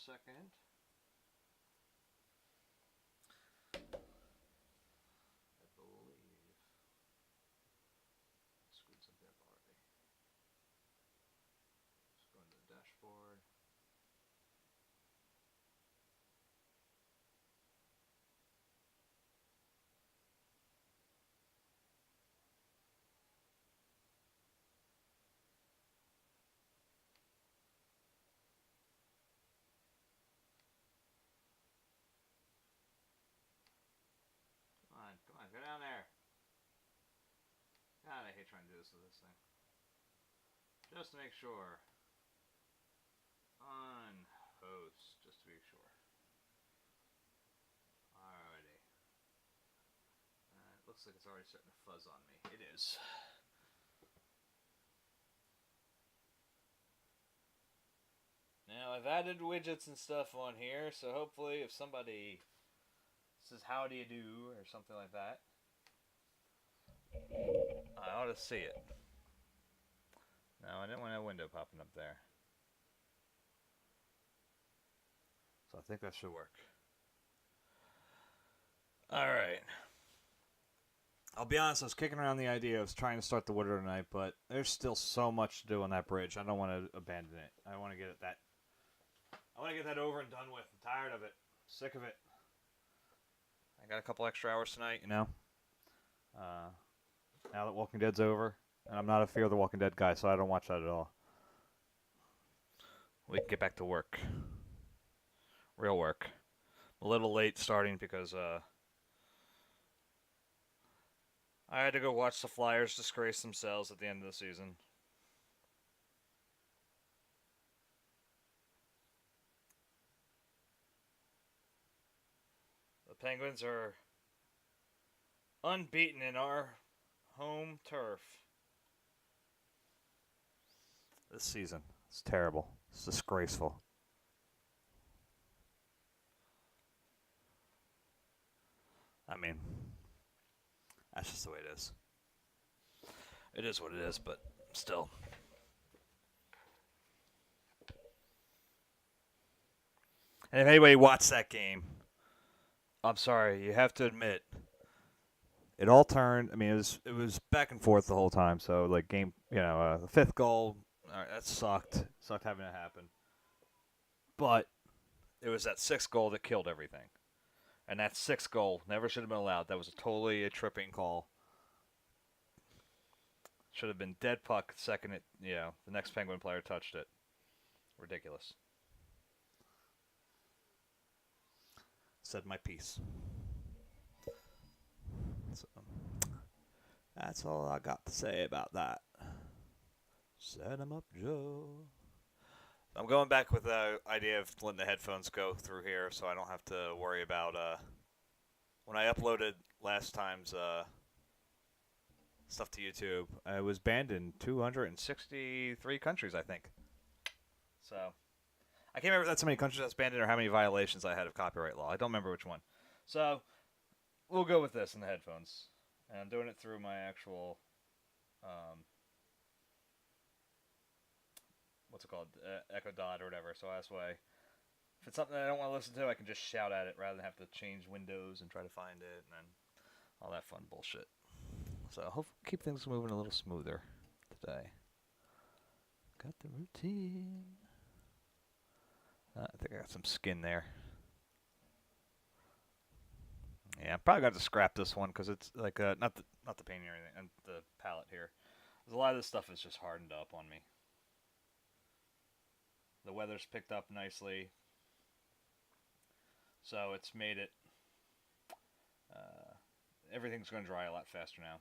second. I believe. Screwed something up already. Just going to the dashboard. Come on, go down there. God, I hate trying to do this with this thing. Just to make sure. On host, just to be sure. Alrighty. It looks like it's already starting to fuzz on me. It is. Now, I've added widgets and stuff on here, so hopefully if somebody says how do you do or something like that, I ought to see it. No, I didn't want a window popping up there. So I think that should work. Alright. I'll be honest, I was kicking around the idea of trying to start the wood tonight, but there's still so much to do on that bridge. I don't want to abandon it. I want to get that. I want to get that over and done with. I'm tired of it. Sick of it. I got a couple extra hours tonight, you know. Now that Walking Dead's over, and I'm not a Fear the Walking Dead guy, so I don't watch that at all. We can get back to work. Real work. A little late starting because I had to go watch the Flyers disgrace themselves at the end of the season. The Penguins are unbeaten in our home turf this season. It's terrible. It's disgraceful. I mean, that's just the way it is. It is what it is, but still. And if anybody watched that game, I'm sorry, you have to admit, it all turned. I mean, it was back and forth the whole time. So like the fifth goal, all right, that sucked. Sucked having it happen. But it was that sixth goal that killed everything. And that sixth goal never should have been allowed. That was totally a tripping call. Should have been dead puck the second the next Penguin player touched it. Ridiculous. Said my piece. So, that's all I got to say about that. Set him up, Joe. I'm going back with the idea of letting the headphones go through here so I don't have to worry about when I uploaded last time's stuff to YouTube. I was banned in 263 countries, I think. So I can't remember if that's how many countries I was banned in or how many violations I had of copyright law. I don't remember which one. So we'll go with this in the headphones. And I'm doing it through my actual, what's it called, Echo Dot or whatever. So that's why, if it's something that I don't want to listen to, I can just shout at it rather than have to change windows and try to find it and then all that fun bullshit. So hope keep things moving a little smoother today. Got the routine. I think I got some skin there. Yeah, I'm probably got to scrap this one because it's like not the painting or anything, and the palette here. Because a lot of this stuff is just hardened up on me. The weather's picked up nicely, so it's made it. Everything's going to dry a lot faster now.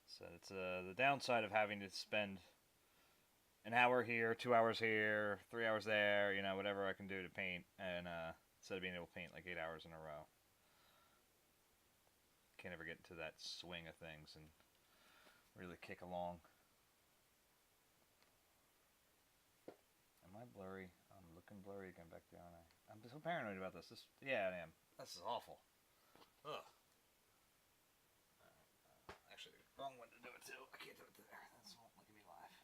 So it's the downside of having to spend an hour here, 2 hours here, 3 hours there, whatever I can do to paint, and instead of being able to paint like 8 hours in a row. Can't ever get into that swing of things and really kick along. Am I blurry? I'm looking blurry again back there, aren't I? I'm so paranoid about this. Yeah, I am. This is awful. Ugh. Actually, wrong one to do it too. I can't do it there. That's won't look at me live.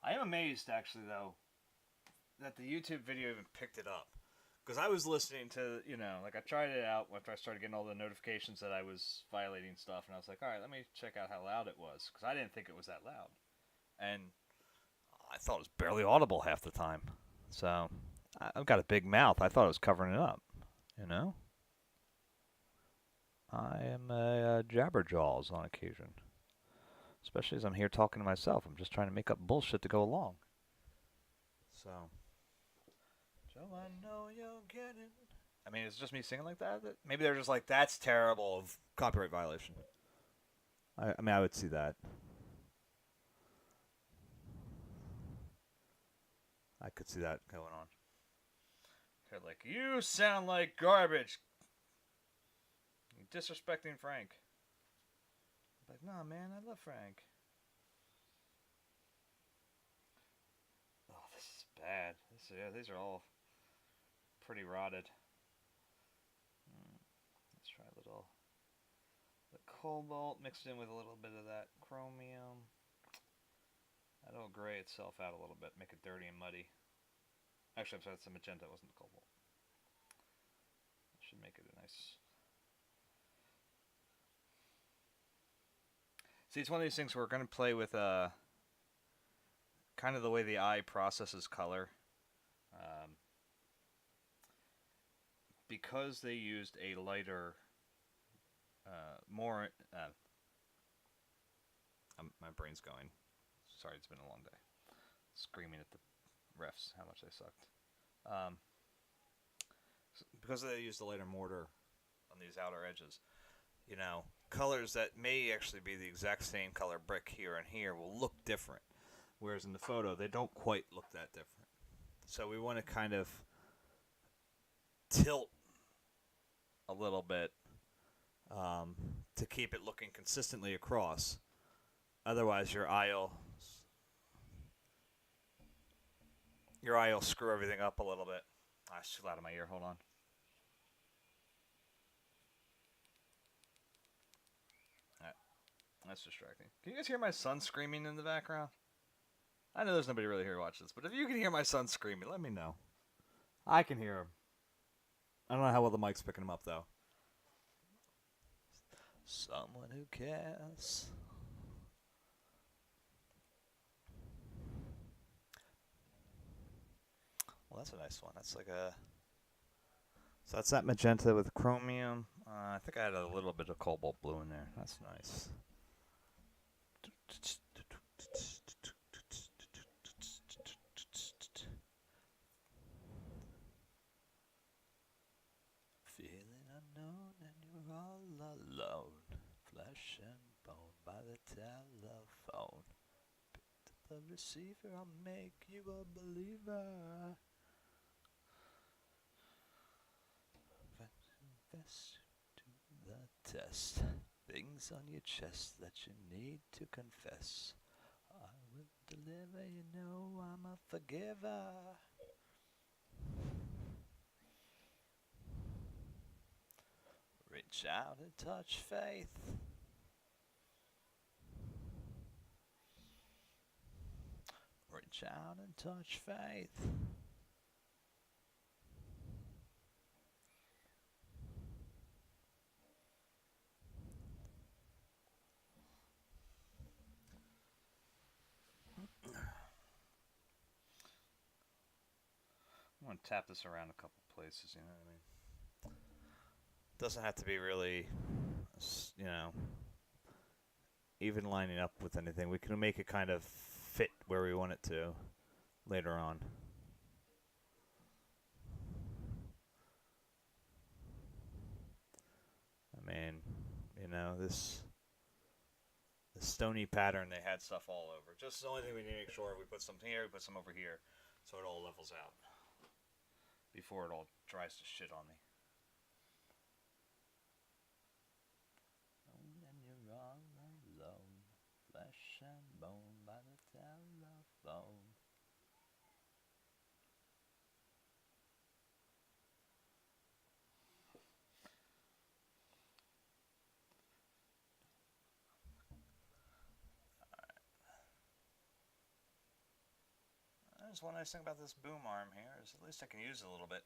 I am amazed, actually, though, that the YouTube video even picked it up. Because I was listening to, like I tried it out after I started getting all the notifications that I was violating stuff, and I was like, all right, let me check out how loud it was, because I didn't think it was that loud. And I thought it was barely audible half the time. So, I've got a big mouth. I thought it was covering it up, you know? I am a jabberjaws on occasion. Especially as I'm here talking to myself. I'm just trying to make up bullshit to go along. So, Joe, I know you'll get it. I mean, it's just me singing like that. Maybe they're just like, that's terrible of copyright violation. I mean, I would see that. I could see that going on. They're like, you sound like garbage. You're disrespecting Frank. I'm like, nah, man, I love Frank. Oh, this is bad. These are all pretty rotted. Let's try a little. The cobalt mixed in with a little bit of that chromium. That'll gray itself out a little bit, make it dirty and muddy. Actually, I'm sorry, it's the magenta, it wasn't the cobalt. That should make it a nice... See, it's one of these things where we're going to play with kind of the way the eye processes color. Because they used a lighter, more... my brain's going. Sorry, it's been a long day. Screaming at the refs how much they sucked. Because they used a lighter mortar on these outer edges, colors that may actually be the exact same color brick here and here will look different. Whereas in the photo, they don't quite look that different. So we want to kind of tilt a little bit to keep it looking consistently across. Otherwise, your eye will screw everything up a little bit. It's too loud in my ear. Hold on. That's distracting. Can you guys hear my son screaming in the background? I know there's nobody really here to watch this, but if you can hear my son screaming, let me know. I can hear him. I don't know how well the mic's picking him up, though. Someone who cares. Well, that's a nice one. That's like a... So that's that magenta with chromium. I think I had a little bit of cobalt blue in there. That's nice. Feeling unknown and you're all alone. Flesh and bone by the telephone. Picked up the receiver, I'll make you a believer. Confess to the test. Things on your chest that you need to confess. I will deliver, you know I'm a forgiver. Reach out and touch faith. Reach out and touch faith. I'm going to tap this around a couple places, you know what I mean? Doesn't have to be really, even lining up with anything. We can make it kind of fit where we want it to later on. I mean, this stony pattern, they had stuff all over. Just the only thing we need to make sure we put some here, we put some over here, so it all levels out before it all tries to shit on me. And you're all alone, flesh and bone by the telephone. sometimes one nice thing about this boom arm here is at least I can use it a little bit.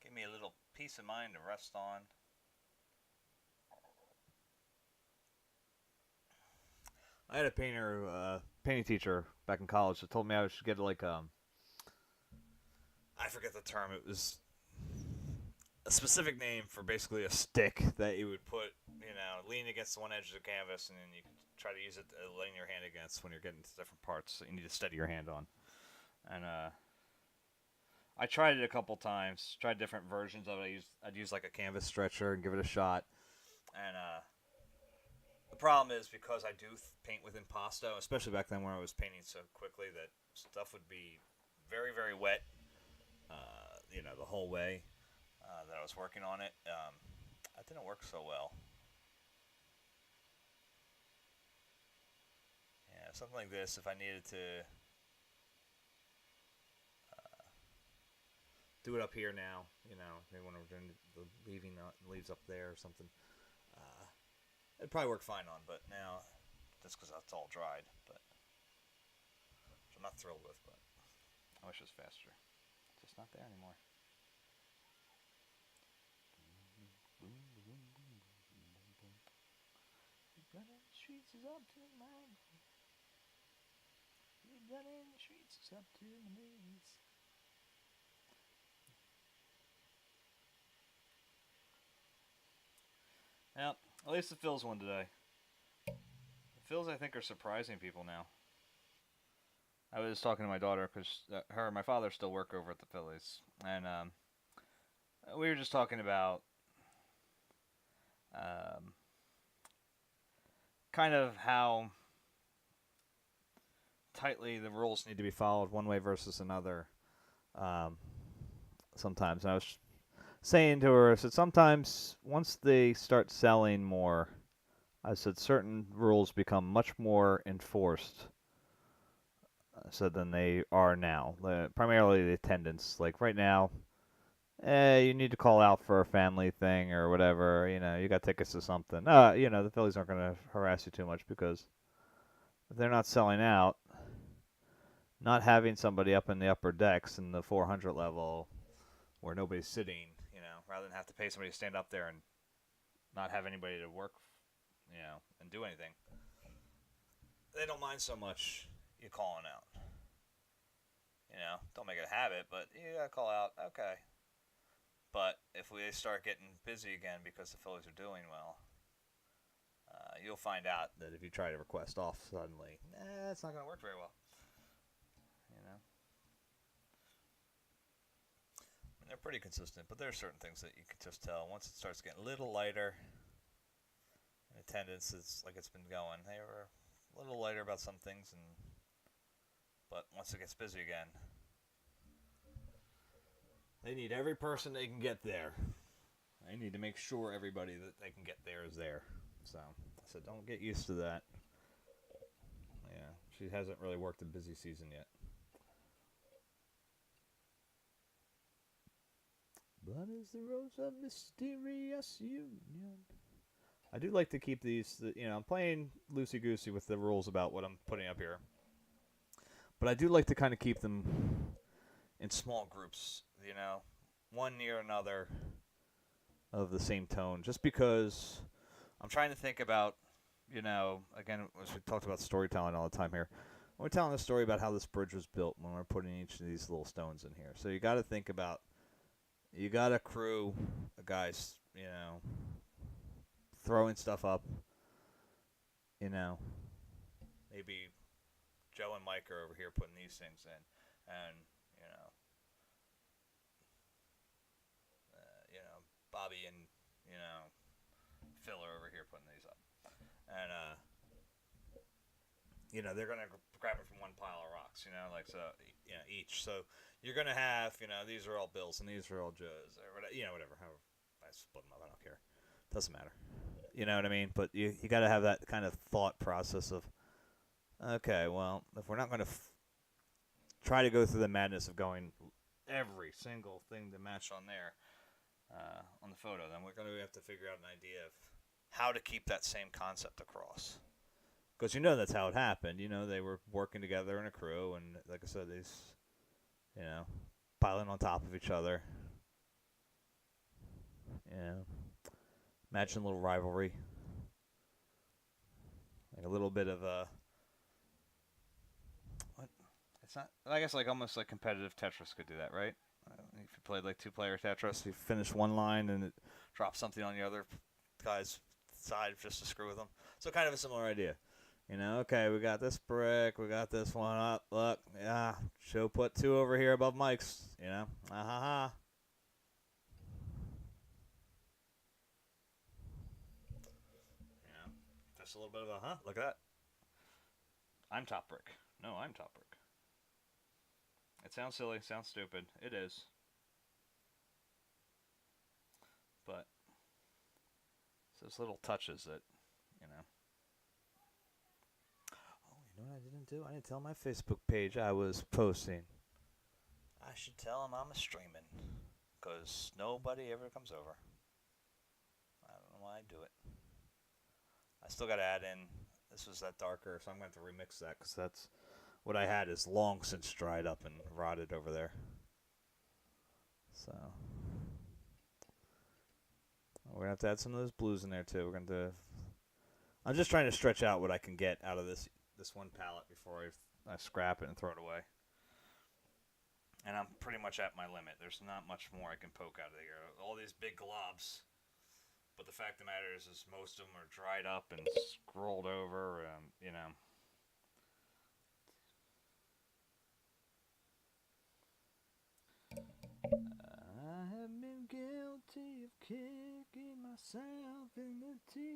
Give me a little peace of mind to rest on. I had a painting teacher back in college that told me I should get like I forget the term. It was a specific name for basically a stick that you would put, lean against one edge of the canvas, and then you can try to use it to lean your hand against when you're getting to different parts that you need to steady your hand on. And I tried it a couple times. Tried different versions of it. I'd use like a canvas stretcher and give it a shot. And the problem is because I do paint with impasto, especially back then when I was painting so quickly that stuff would be very, very wet. The whole way that I was working on it, that didn't work so well. Yeah, something like this. If I needed to do it up here now, maybe when we're doing the leaving the leaves up there or something, it'd probably work fine on. But now, just because that's all dried, but which I'm not thrilled with, but I wish it was faster. It's just not there anymore. Blood in the streets is up to my blood in the streets is up to my knees. Well, at least the Phils won today. The Phils, I think, are surprising people now. I was talking to my daughter because her and my father still work over at the Phillies, and we were just talking about kind of how tightly the rules need to be followed one way versus another. Sometimes, and I was saying to her, I said sometimes once they start selling more, I said certain rules become much more enforced. Than they are now. Primarily the attendance. Like right now, you need to call out for a family thing or whatever. You got tickets to something. The Phillies aren't going to harass you too much because if they're not selling out, not having somebody up in the upper decks in the 400 level where nobody's sitting, rather than have to pay somebody to stand up there and not have anybody to work, and do anything. They don't mind so much you calling out. Don't make it a habit, but you gotta call out, okay. But if we start getting busy again because the Phillies are doing well, you'll find out that if you try to request off suddenly, it's not gonna work very well. They're pretty consistent, but there are certain things that you can just tell. Once it starts getting a little lighter, attendance is like it's been going. They were a little lighter about some things, but once it gets busy again, they need every person they can get there. They need to make sure everybody that they can get there is there. So I said, don't get used to that. Yeah, she hasn't really worked a busy season yet. Blood is the rose of mysterious union. I do like to keep these, I'm playing loosey-goosey with the rules about what I'm putting up here. But I do like to kind of keep them in small groups, one near another of the same tone. Just because I'm trying to think about, again, as we talked about storytelling all the time here, we're telling a story about how this bridge was built when we're putting each of these little stones in here. So you got to think about, you got a crew of guys, throwing stuff up, maybe Joe and Mike are over here putting these things in, and Bobby and Phil are over here putting these up, and they're gonna grab it from one pile of rocks, each. So you're gonna have, these are all Bills and these are all Joes, or whatever. However, I split them up. I don't care. Doesn't matter. You know what I mean? But you got to have that kind of thought process of, okay, well, if we're not going to try to go through the madness of going every single thing to match on there on the photo, then we're going to have to figure out an idea of how to keep that same concept across. Because you know that's how it happened. You know they were working together in a crew, and like I said, you know, piling on top of each other. You know, imagine a little rivalry, like a little bit of a. What? It's not. I guess like almost like competitive Tetris could do that, right? If you played like two-player Tetris, you finish one line and it drops something on the other guy's side just to screw with them. So kind of a similar idea. You know, okay, we got this brick, we got this one up. Look, yeah, show put two over here above Mike's. You know, ah ha ha. You know, just a little bit of a huh. Look at that. I'm top brick. No, I'm top brick. It sounds silly, sounds stupid. It is, but it's those little touches that, you know. Oh, you know what I didn't do? I didn't tell my Facebook page I was posting. I should tell them I'm a streaming, because nobody ever comes over. I don't know why I do it. I still got to add in. This was that darker, so I'm going to remix that because that's what I had is long since dried up and rotted over there. So we're gonna have to add some of those blues in there too. We're going to. I'm just trying to stretch out what I can get out of this one palette before I scrap it and throw it away. And I'm pretty much at my limit. There's not much more I can poke out of here. All these big globs. But the fact of the matter is most of them are dried up and scrolled over, you know. I have been guilty of kicking myself in the teeth.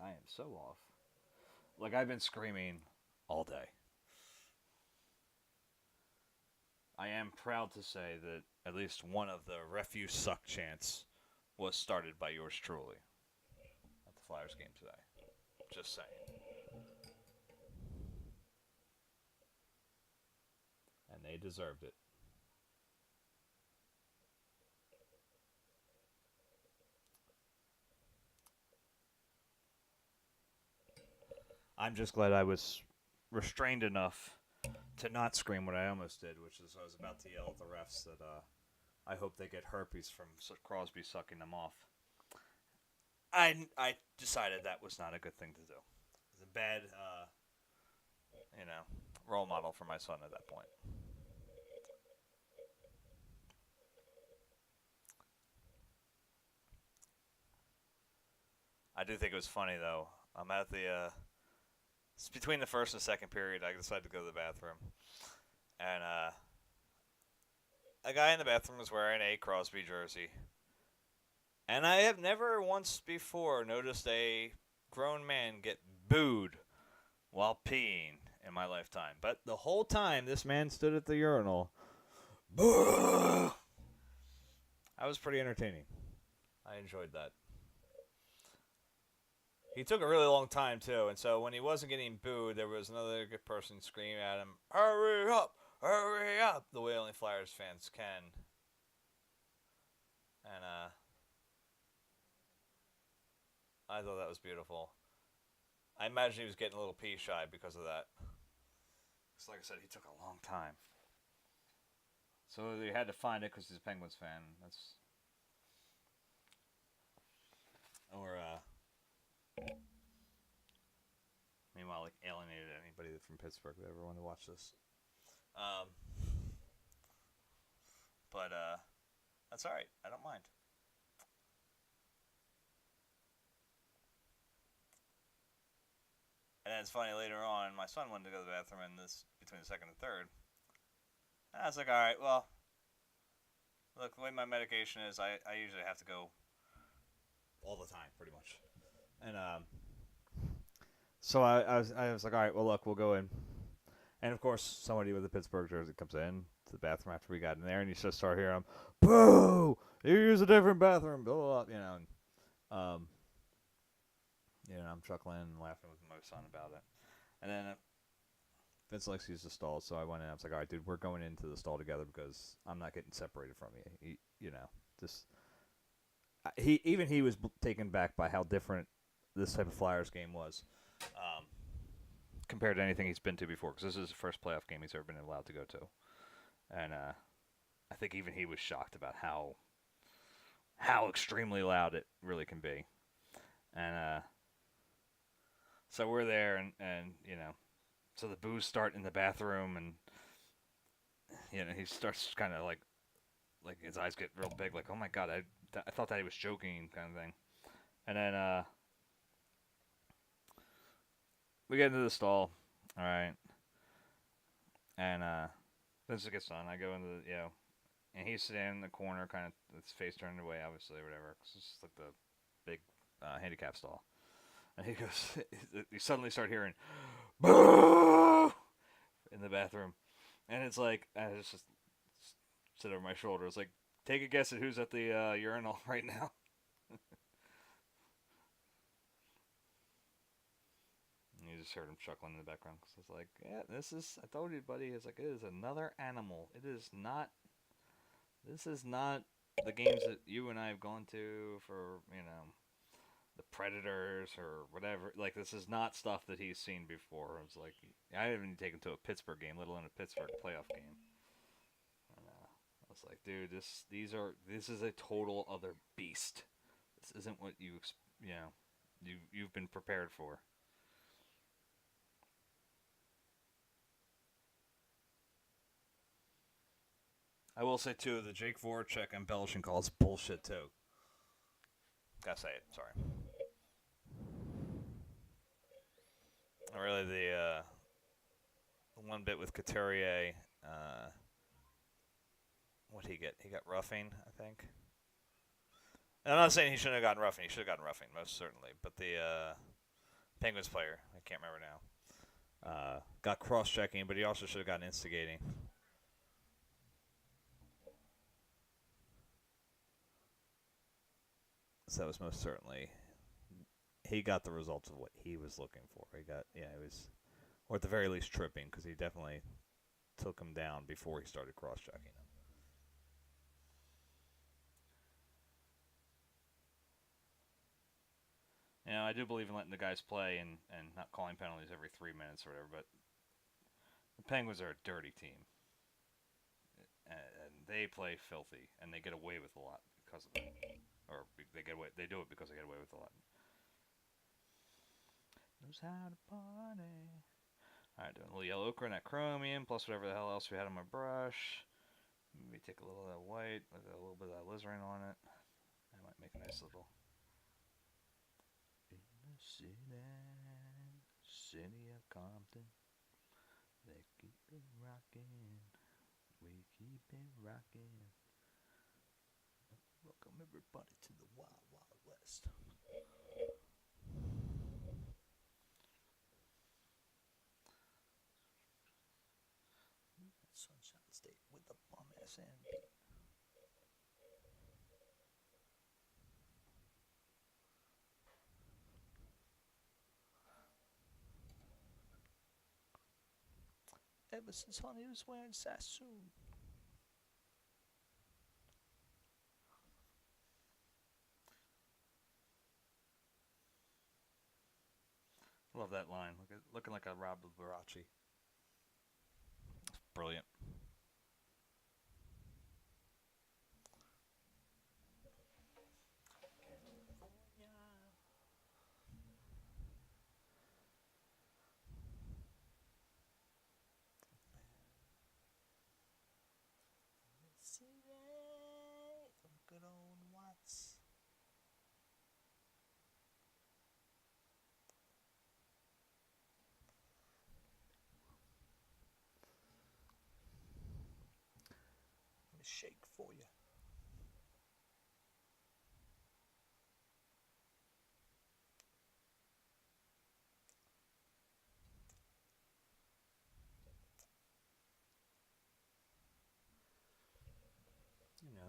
I am so off. Like, I've been screaming all day. I am proud to say that at least one of the refuse suck chants was started by yours truly at the Flyers game today. Just saying. And they deserved it. I'm just glad I was restrained enough to not scream what I almost did, which is I was about to yell at the refs that I hope they get herpes from Crosby sucking them off. I decided that was not a good thing to do. It's a bad, role model for my son at that point. I do think it was funny though. I'm at the it's between the first and second period. I decided to go to the bathroom, and a guy in the bathroom was wearing a Crosby jersey, and I have never once before noticed a grown man get booed while peeing in my lifetime. But the whole time this man stood at the urinal, boo! That was pretty entertaining. I enjoyed that. He took a really long time too, and so when he wasn't getting booed, there was another good person screaming at him, "Hurry up! Hurry up!" The way only Flyers fans can. And I thought that was beautiful. I imagine he was getting a little pee shy because of that. Because, like I said, he took a long time. So they had to find it because he's a Penguins fan. That's or meanwhile, like alienated anybody from Pittsburgh that ever wanted to watch this. Um, but that's all right. I don't mind. And then it's funny later on, my son wanted to go to the bathroom in this between the second and third. And I was like, all right, well, look, the way my medication is, I usually have to go all the time, pretty much. And so I was like, all right, well, look, we'll go in. And of course, somebody with a Pittsburgh jersey comes in to the bathroom after we got in there, and you just start hearing him, "Boo! You use a different bathroom." Blah, blah, blah, um, I'm chuckling and laughing with my son about it. And then Vince likes to use the stall, so I went in. I was like, "All right, dude, we're going into the stall together because I'm not getting separated from you." Just he was taken back by how different this type of Flyers game was, um, compared to anything he's been to before. Because this is the first playoff game he's ever been allowed to go to, and I think even he was shocked about how extremely loud it really can be. And so we're there, and so the boos start in the bathroom, and he starts kind of like his eyes get real big, like, oh my god, I thought that he was joking, kind of thing. And then we get into the stall, all right, and then it gets done. I go into and he's sitting in the corner, kind of with his face turned away, obviously, or whatever. Cause it's just like the big handicap stall. And he goes, you suddenly start hearing, boo! In the bathroom. And it's like, I just sit over my shoulder. It's like, take a guess at who's at the urinal right now. And you just heard him chuckling in the background. Cause it's like, yeah, I told you, buddy. It's like, it is another animal. This is not the games that you and I have gone to for, the Predators or whatever. Like, this is not stuff that he's seen before. It's like, I haven't even taken to a Pittsburgh game, let alone a Pittsburgh playoff game. And I was like, dude, this is a total other beast. This isn't what you've been prepared for. I will say too, the Jake Voracek embellishing call is bullshit too. Gotta say it. Sorry. Really, the one bit with Couturier, what he get? He got roughing, I think. And I'm not saying he shouldn't have gotten roughing. He should have gotten roughing, most certainly. But the Penguins player, I can't remember now, got cross-checking, but he also should have gotten instigating. So that was most certainly, he got the results of what he was looking for. He was, or at the very least, tripping, because he definitely took him down before he started cross-checking him. I do believe in letting the guys play and not calling penalties every 3 minutes or whatever, but the Penguins are a dirty team. And they play filthy, and they get away with a lot because of it. Or they do it because they get away with a lot. Knows how to party. Alright, doing a little yellow ochre and that chromium, plus whatever the hell else we had on my brush. Maybe take a little of that white with a little bit of that alizarin on it. That might make a nice little. In the city of Compton, they keep it rocking. We keep it rocking. Welcome everybody to the Wild Wild West. Sunshine State with the bum ass end. Ever since Honey was wearing Sassoon. Love that line. Looking like a Rob Liberace. Brilliant. From good old Watts. Let me shake for you.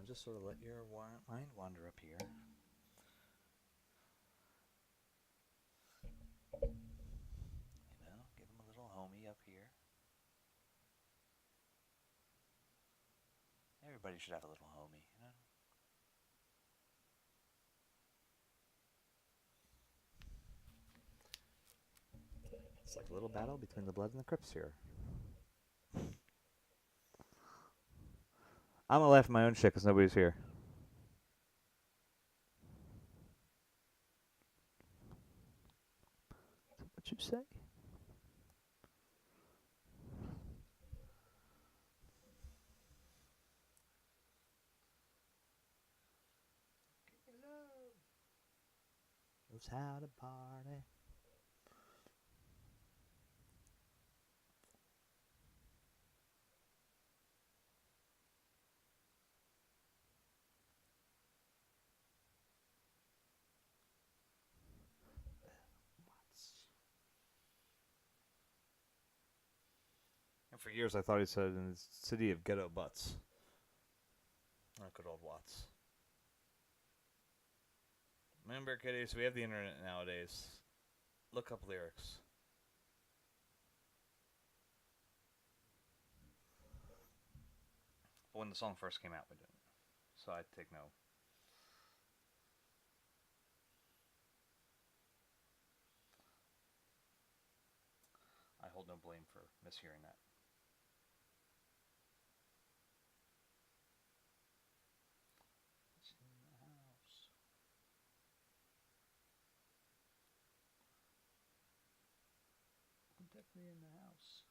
Just sort of let your mind wander up here. Give him a little homie up here. Everybody should have a little homie, It's like a little battle between the Bloods and the Crips here. I'm gonna laugh at my own shit because nobody's here. What you say? Knows how to party. And for years I thought he said in the city of ghetto butts. Oh, good old Watts. Remember, kiddies, we have the internet nowadays. Look up lyrics. But when the song first came out, we didn't. So I take no. I hold no blame for mishearing that. It's in the house. I'm definitely in the house.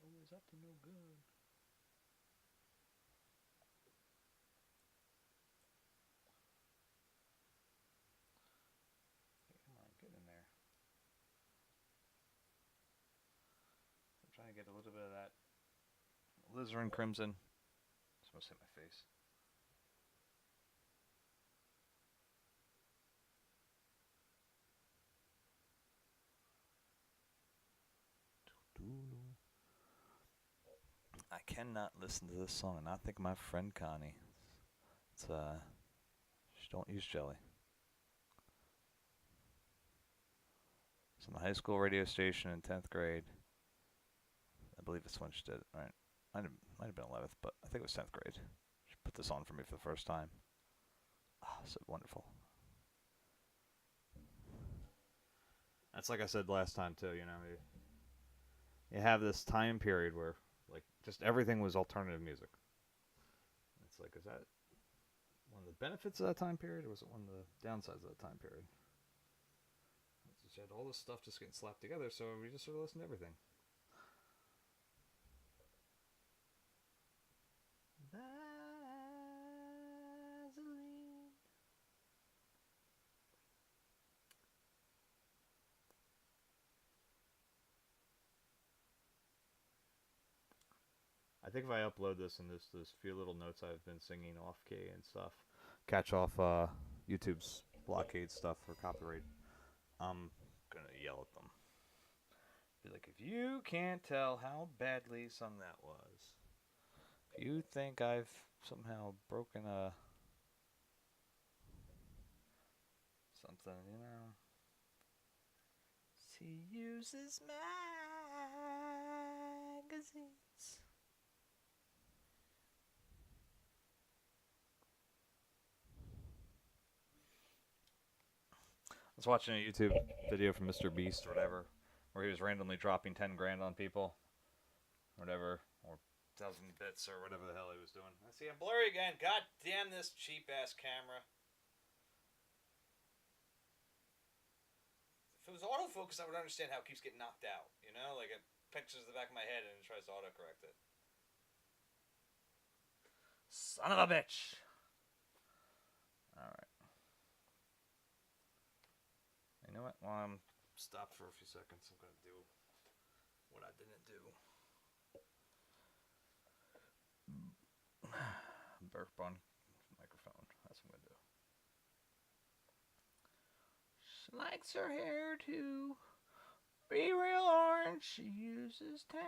Always up to no good. Hey, come on, get in there. I'm trying to get a little bit of that alizarin crimson. It's supposed to hit my face. I cannot listen to this song and not think of my friend Connie. It's she don't use jelly. It's on the high school radio station in 10th grade. I believe it's when she did it. Right. Might have been 11th, but I think it was 10th grade. She put this on for me for the first time. Oh, so wonderful. That's like I said last time too. You have this time period where like just everything was alternative music. It's like, is that one of the benefits of that time period, or was it one of the downsides of that time period? It's just you had all this stuff just getting slapped together, so we just sort of listened to everything. Vaseline. I think if I upload this and this few little notes I've been singing off key and stuff, catch off YouTube's blockade stuff for copyright, I'm gonna yell at them. Be like, if you can't tell how badly sung that was, if you think I've somehow broken a something, She uses magazines. I was watching a YouTube video from Mr. Beast or whatever, where he was randomly dropping 10 grand on people, or whatever, or 1,000 bits or whatever the hell he was doing. I see I'm blurry again. God damn this cheap ass camera. If it was autofocus, I would understand how it keeps getting knocked out. Like it pictures the back of my head and it tries to autocorrect it. Son of a bitch. Alright. You know what? While I'm stopped for a few seconds, I'm going to do what I didn't do. Burp on microphone. That's what I'm going to do. She likes her hair to be real orange. She uses tangerines.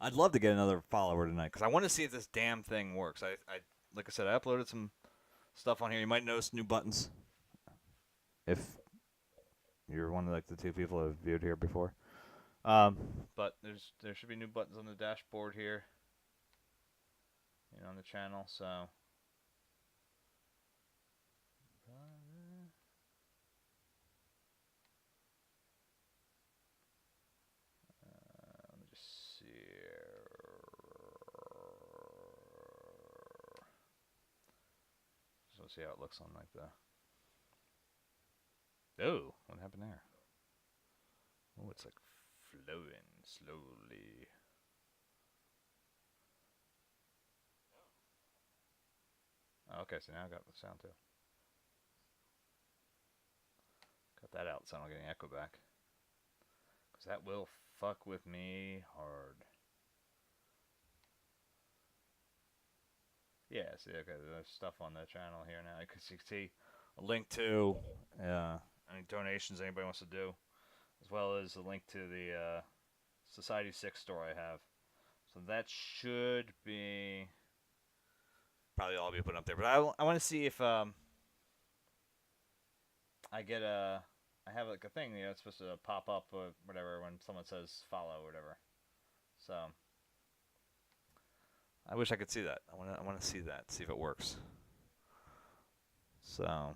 I'd love to get another follower tonight because I want to see if this damn thing works. Like I said, I uploaded some stuff on here. You might notice new buttons if you're one of like the two people I've viewed here before. But there should be new buttons on the dashboard here, on the channel. So let me just see here. Just want to see how it looks on like the. Oh, what happened there? Oh, it's like flowing slowly. Oh, okay, so now I got the sound too. Cut that out so I don't get any echo back. Because that will fuck with me hard. Yeah, see, okay, there's stuff on the channel here now. Because you can see a link to any donations anybody wants to do, as well as a link to the Society 6 store I have. So that should be probably all I'll be putting up there. But I want to see if I get I have like a thing, it's supposed to pop up or whatever when someone says follow or whatever. So I wish I could see that. I want to see that, see if it works. So all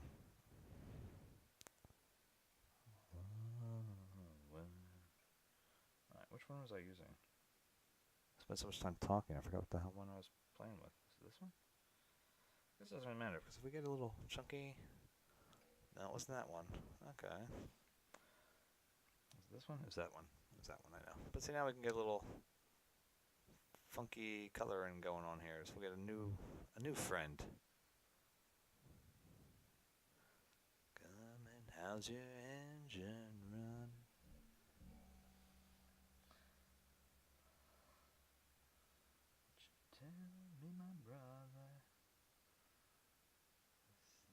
right, which one was I using? I spent so much time talking, I forgot what the hell one I was playing with. Is it this one? This doesn't really matter, because if we get a little chunky... No, it wasn't that one. Okay. Is it this one? Is that one? Is that one, I know. But see, now we can get a little funky coloring going on here. So we get a new friend. Come and how's your engine run? Tell me, my brother,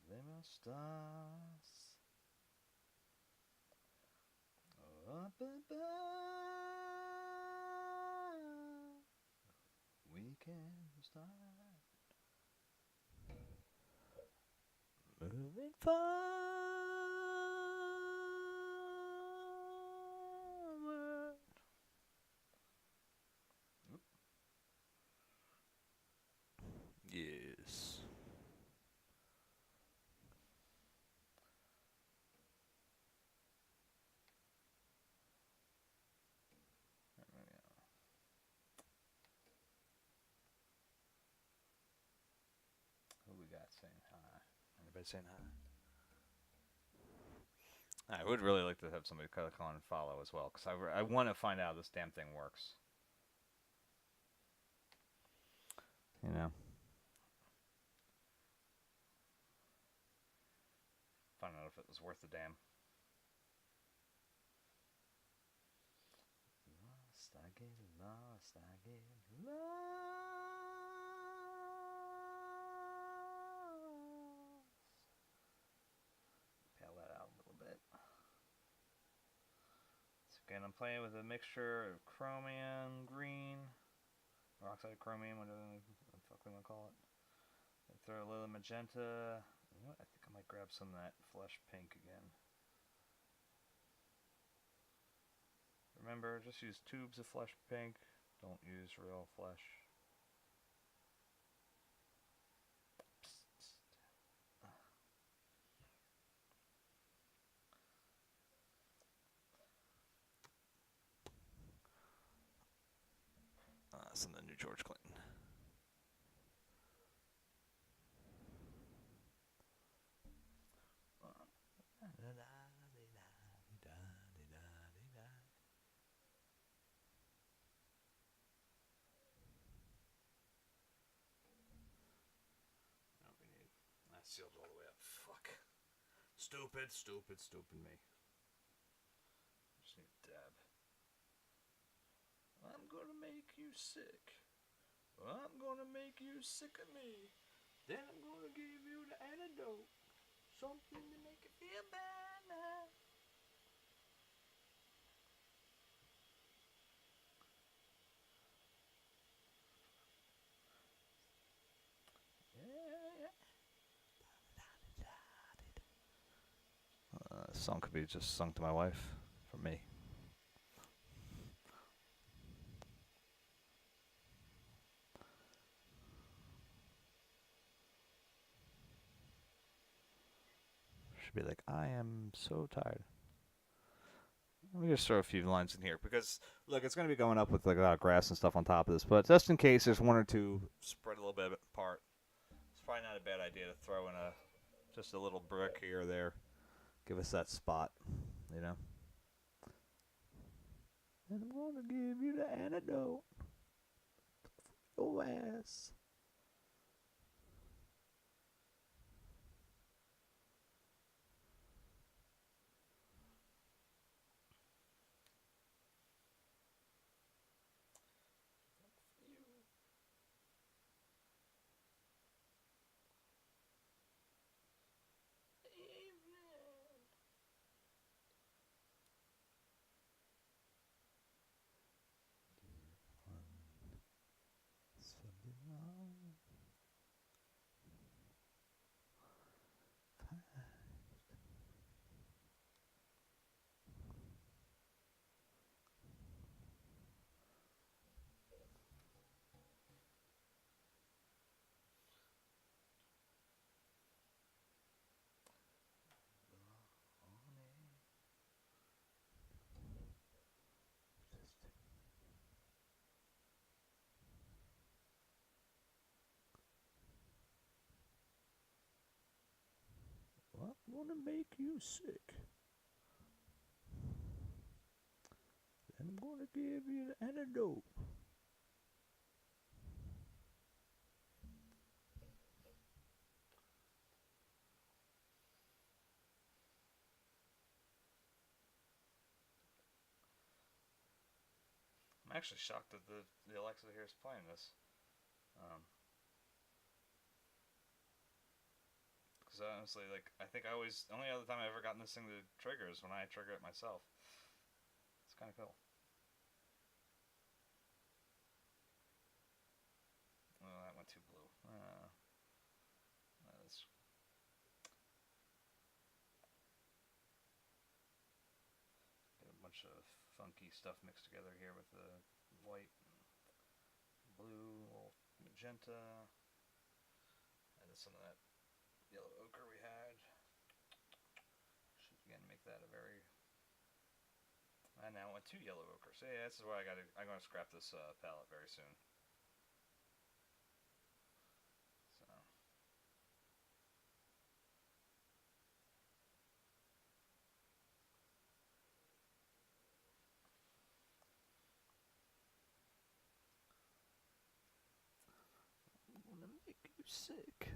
little stars up above, we can start moving forward. Oop. Yes. Who we got saying hi? Anybody saying hi? I would really like to have somebody click on and follow as well, because I want to find out if this damn thing works. Find out if it was worth the damn. Lost, I get lost, I get lost. Pale that out a little bit. So again, I'm playing with a mixture of chromium, green, oxide chromium, whatever the fuck we want to call it. And throw a little magenta. You know what? I think I might grab some of that flesh pink again. Remember, just use tubes of flesh pink. Don't use real flesh. Some of the new George Clinton. Sealed all the way up. Fuck. Stupid me. Just need a dab. I'm gonna make you sick. I'm gonna make you sick of me. Then I'm gonna give you the antidote. Something to make you feel better. song could be just sung to my wife from me. Should be like, I am so tired. Let me just throw a few lines in here because look, it's going to be going up with like a lot of grass and stuff on top of this, but just in case there's one or two spread a little bit apart, it's probably not a bad idea to throw in a just a little brick here or there, give us that spot, you know. And I'm going to give you the antidote for your ass. Well, I'm gonna make you sick. And I'm gonna give you the antidote. I'm actually shocked that the Alexa here is playing this. Because honestly, like, I think I always, the only other time I ever gotten this thing to trigger is when I trigger it myself. It's kind of cool. Oh, that went too blue. That's get a bunch of funky stuff mixed together here with the white, blue, little magenta, and then some of that yellow ochre we had. Should again make that a very. And now I went two yellow ochre. So yeah, this is where I got. I'm gonna scrap this palette very soon. So. I'm gonna make you sick.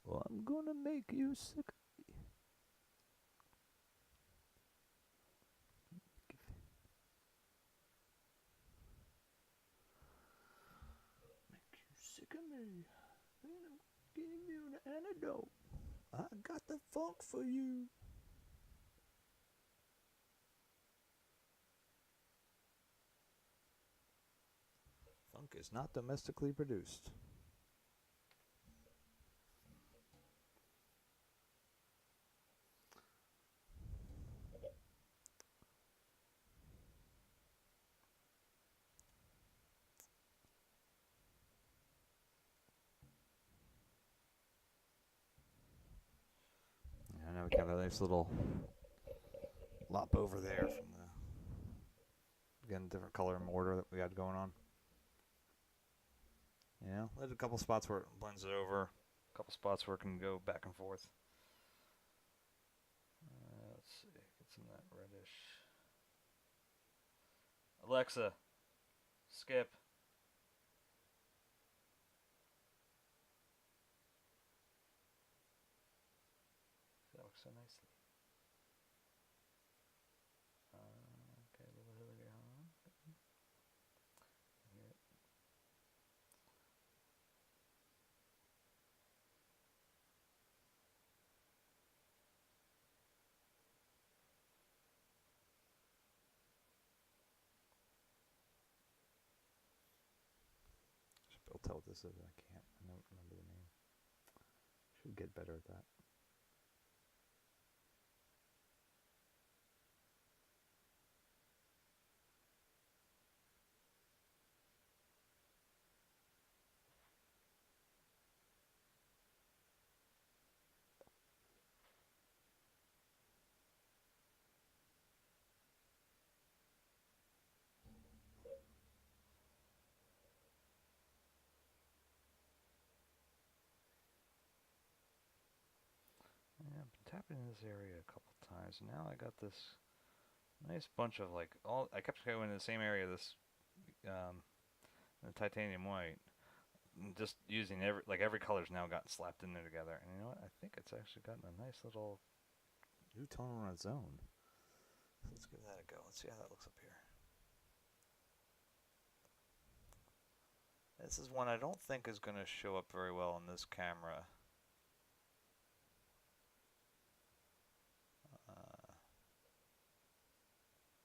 Well, I'm gonna make you sick. Make you sick of me. Then I'm gonna give you the antidote. I got the funk for you. Funk is not domestically produced. Yeah, I know we got a nice little lop over there from the again different color and mortar that we got going on. Yeah, there's a couple spots where it blends it over, a couple spots where it can go back and forth. Let's see, get some of that reddish. Alexa, skip. That works so nicely. Okay, a little bit behind. Hear it. Should be able to tell what this is. I can't. I don't remember the name. Should get better at that. tapping in this area a couple times. And now I got this nice bunch of like all. I kept going in the same area. This the titanium white. Just using every color's now gotten slapped in there together. And you know what? I think it's actually gotten a nice little new tone on its own. Let's give that a go. Let's see how that looks up here. This is one I don't think is going to show up very well on this camera.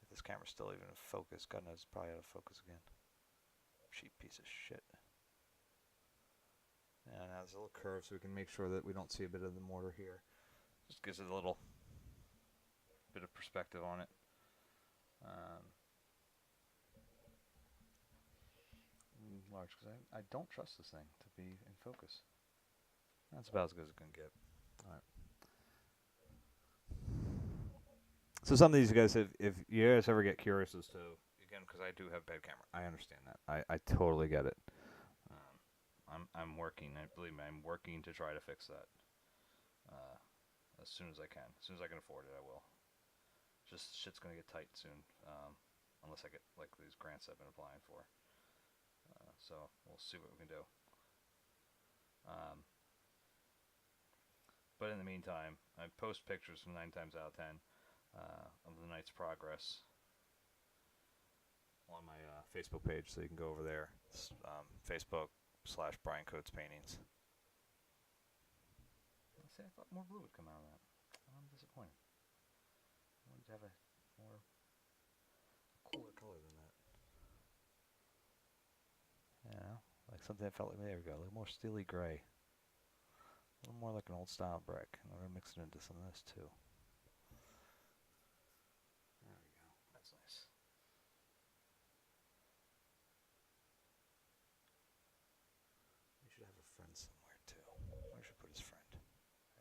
If this camera's still even in focus, God knows it's probably out of focus again. Cheap piece of shit. Yeah, now there's a little curve so we can make sure that we don't see a bit of the mortar here. Just gives it a little bit of perspective on it. Large, because I don't trust this thing to be in focus. That's about as good as it can get. Alright. So some of these guys, if you guys ever get curious as to, again, because I do have bad camera, I understand that. I totally get it. I'm working. Believe me, I'm working to try to fix that. As soon as I can. As soon as I can afford it, I will. Just shit's gonna get tight soon, unless I get like these grants I've been applying for. So we'll see what we can do. But in the meantime, I post pictures from 9 times out of 10 of the night's progress on my Facebook page, so you can go over there. It's, Facebook/Brian Coates Paintings. Let's see, I thought more blue would come out of that. I'm disappointed. I wanted to have a more cooler color than that. Yeah, like something that felt like, there we go, like more steely gray. A little more like an old style brick. And I'm going to mix it into some of this too. There we go. That's nice. We should have a friend somewhere too. Where should put his friend?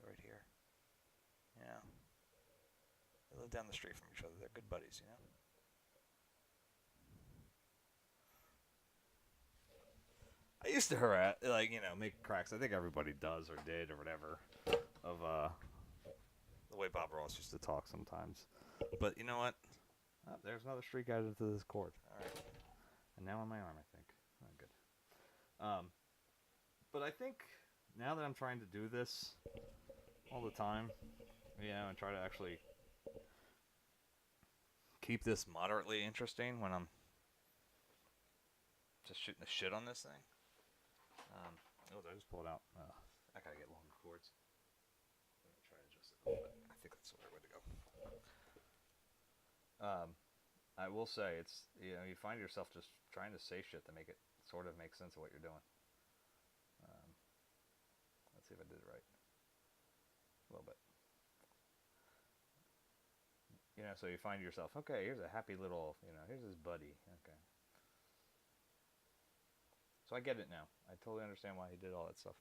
Right here. Yeah. They live down the street from each other. They're good buddies, you know? I used to harass, like, you know, make cracks. I think everybody does or did or whatever of the way Bob Ross used to talk sometimes. But you know what? Oh, there's another streak added to this cord. All right. And now on my arm, I think. Oh, good. But I think now that I'm trying to do this all the time, you know, and try to actually keep this moderately interesting when I'm just shooting the shit on this thing. Oh, did I just pull it out? I gotta get longer cords. I'm gonna try to adjust it a little bit. I think that's the right way to go. I will say, it's, you know, you find yourself just trying to say shit to make it sort of make sense of what you're doing. Let's see if I did it right. A little bit. You know, so you find yourself, okay, here's a happy little, you know, here's his buddy. Okay. So I get it now. I totally understand why he did all that stuff.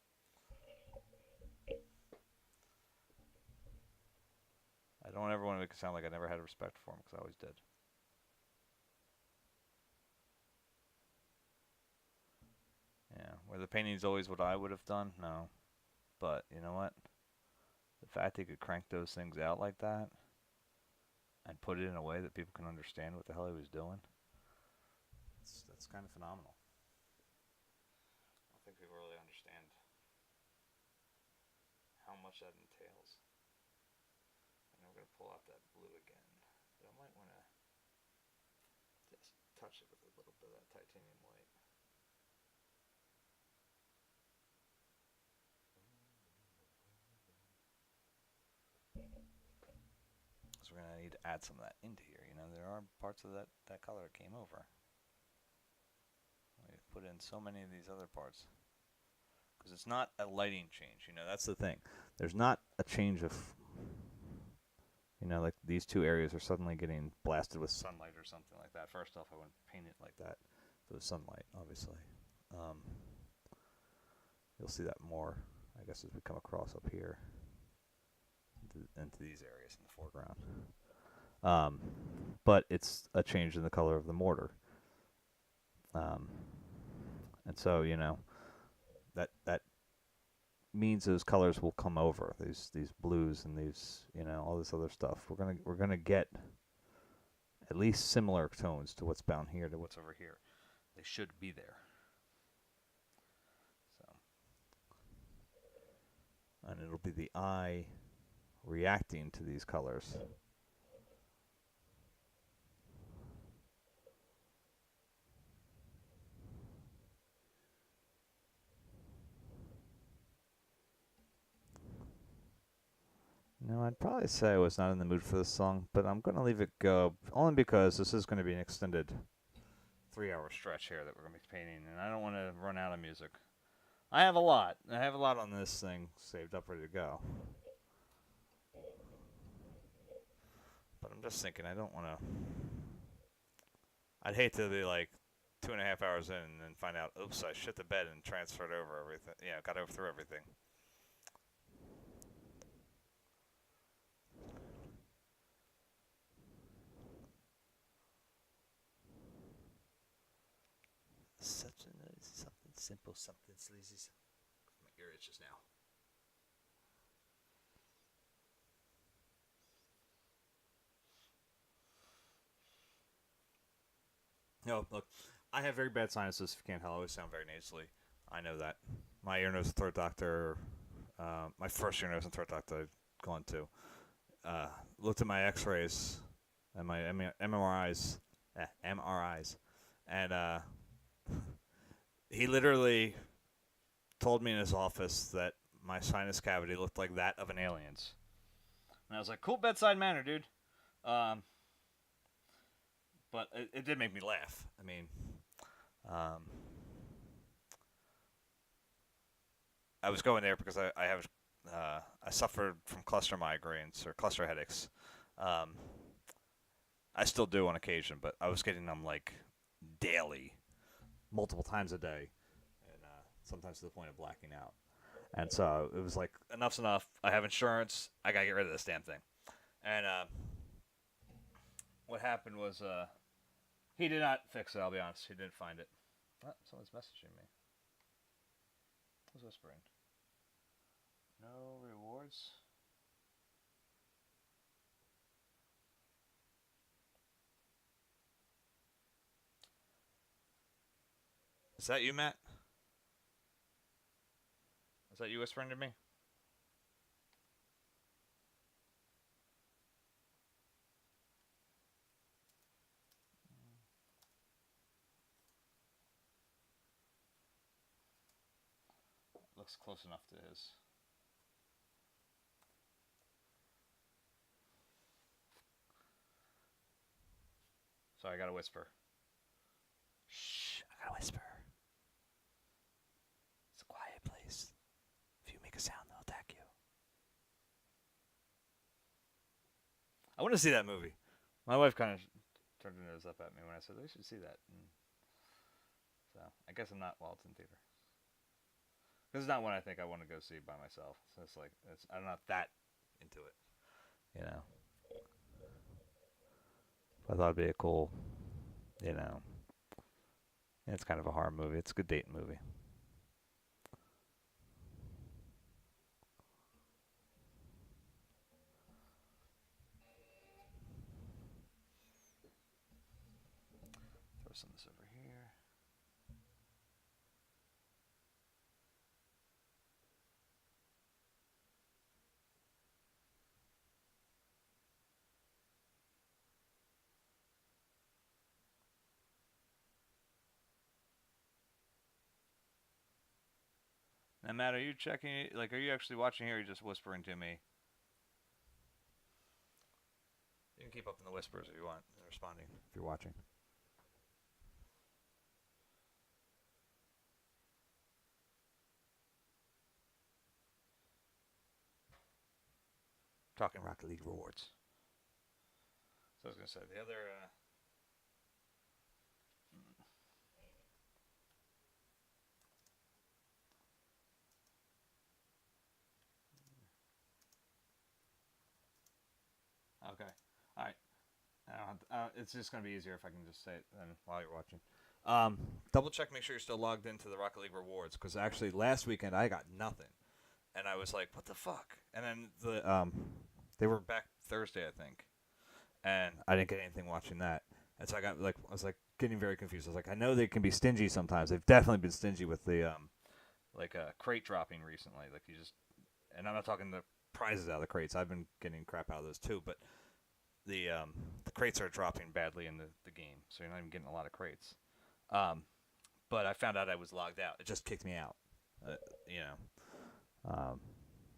I don't ever want to make it sound like I never had respect for him, because I always did. Yeah, were the paintings always what I would have done? No. But, you know what? The fact he could crank those things out like that and put it in a way that people can understand what the hell he was doing, that's kind of phenomenal. I don't think people really understand how much that entails. And I'm going to pull out that blue again, but I might want to just touch it with a little bit of that titanium white. So we're going to need to add some of that into here. You know, there are parts of that color that came over. We've put in so many of these other parts. Because it's not a lighting change, you know, that's the thing. There's not a change of, you know, like these two areas are suddenly getting blasted with sunlight or something like that. First off, I wouldn't paint it like that for the sunlight, obviously. You'll see that more, I guess, as we come across up here into these areas in the foreground. But it's a change in the color of the mortar. And so, you know, that means those colors will come over. These blues and these all this other stuff. We're gonna get at least similar tones to what's down here to what's over here. They should be there. So, and it'll be the eye reacting to these colors. No, I'd probably say I was not in the mood for this song, but I'm going to leave it go only because this is going to be an extended 3-hour stretch here that we're going to be painting, and I don't want to run out of music. I have a lot. I have a lot on this thing saved up, ready to go. But I'm just thinking, I don't want to. I'd hate to be like 2.5 hours in and then find out, oops, I shit the bed and transferred over everything. Yeah, got over through everything. Such something simple, something sleazy. My ear itches now. No, look, I have very bad sinuses. If you can't tell, I always sound very nasally. I know that. My ear, nose, and throat doctor, my first ear, nose, and throat doctor I've gone to, looked at my X-rays and my MRIs, and he literally told me in his office that my sinus cavity looked like that of an alien's. And I was like, cool bedside manner, dude. But it did make me laugh. I mean, I was going there because I suffered from cluster migraines or cluster headaches. Um, I still do on occasion, but I was getting them like daily, multiple times a day, and sometimes to the point of blacking out. And so it was like, enough's enough. I have insurance. I gotta get rid of this damn thing. And what happened was he did not fix it. I'll be honest. He didn't find it. Oh, someone's messaging me. Who's whispering? No rewards. Is that you, Matt? Is that you whispering to me? Looks close enough to his. So I gotta whisper. Shh, I gotta whisper. It's a quiet place. If you make a sound, they'll attack you. I want to see that movie. My wife kind of turned her nose up at me when I said they should see that. And so I guess I'm not while it's in theater. This is not one I think I want to go see by myself. So it's like I'm not that into it, you know. I thought it'd be a cool, you know. It's kind of a horror movie. It's a good dating movie. Throw some of this over here. Now, Matt, are you checking? Like, are you actually watching here? Or are you just whispering to me? You can keep up in the whispers if you want, and responding if you're watching. Talking Rocket League rewards. So I was gonna say the other. Okay. All right. It's just gonna be easier if I can just say it then while you're watching. Double check, make sure you're still logged into the Rocket League rewards because actually last weekend I got nothing, and I was like, "What the fuck?" And then they were back Thursday, I think, and I didn't get anything watching that, and so I was like getting very confused. I was like, I know they can be stingy sometimes. They've definitely been stingy with the crate dropping recently. Like you just, and I'm not talking the prizes out of the crates. I've been getting crap out of those too, but the crates are dropping badly in the game, so you're not even getting a lot of crates. Um, but I found out I was logged out. It just kicked me out. Uh, you know,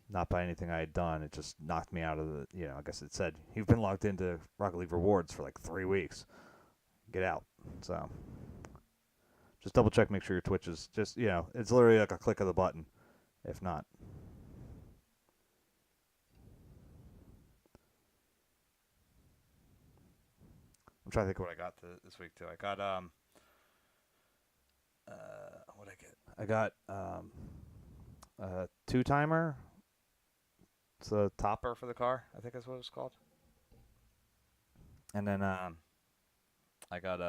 not by anything I had done. It just knocked me out of the. I guess it said you've been logged into Rocket League rewards for like 3 weeks. Get out. So just double check, make sure your Twitch is just it's literally like a click of the button. If not, I'm trying to think of what I got this week too. I got what I get? I got a two timer. It's a topper for the car. I think that's what it's called. And then I got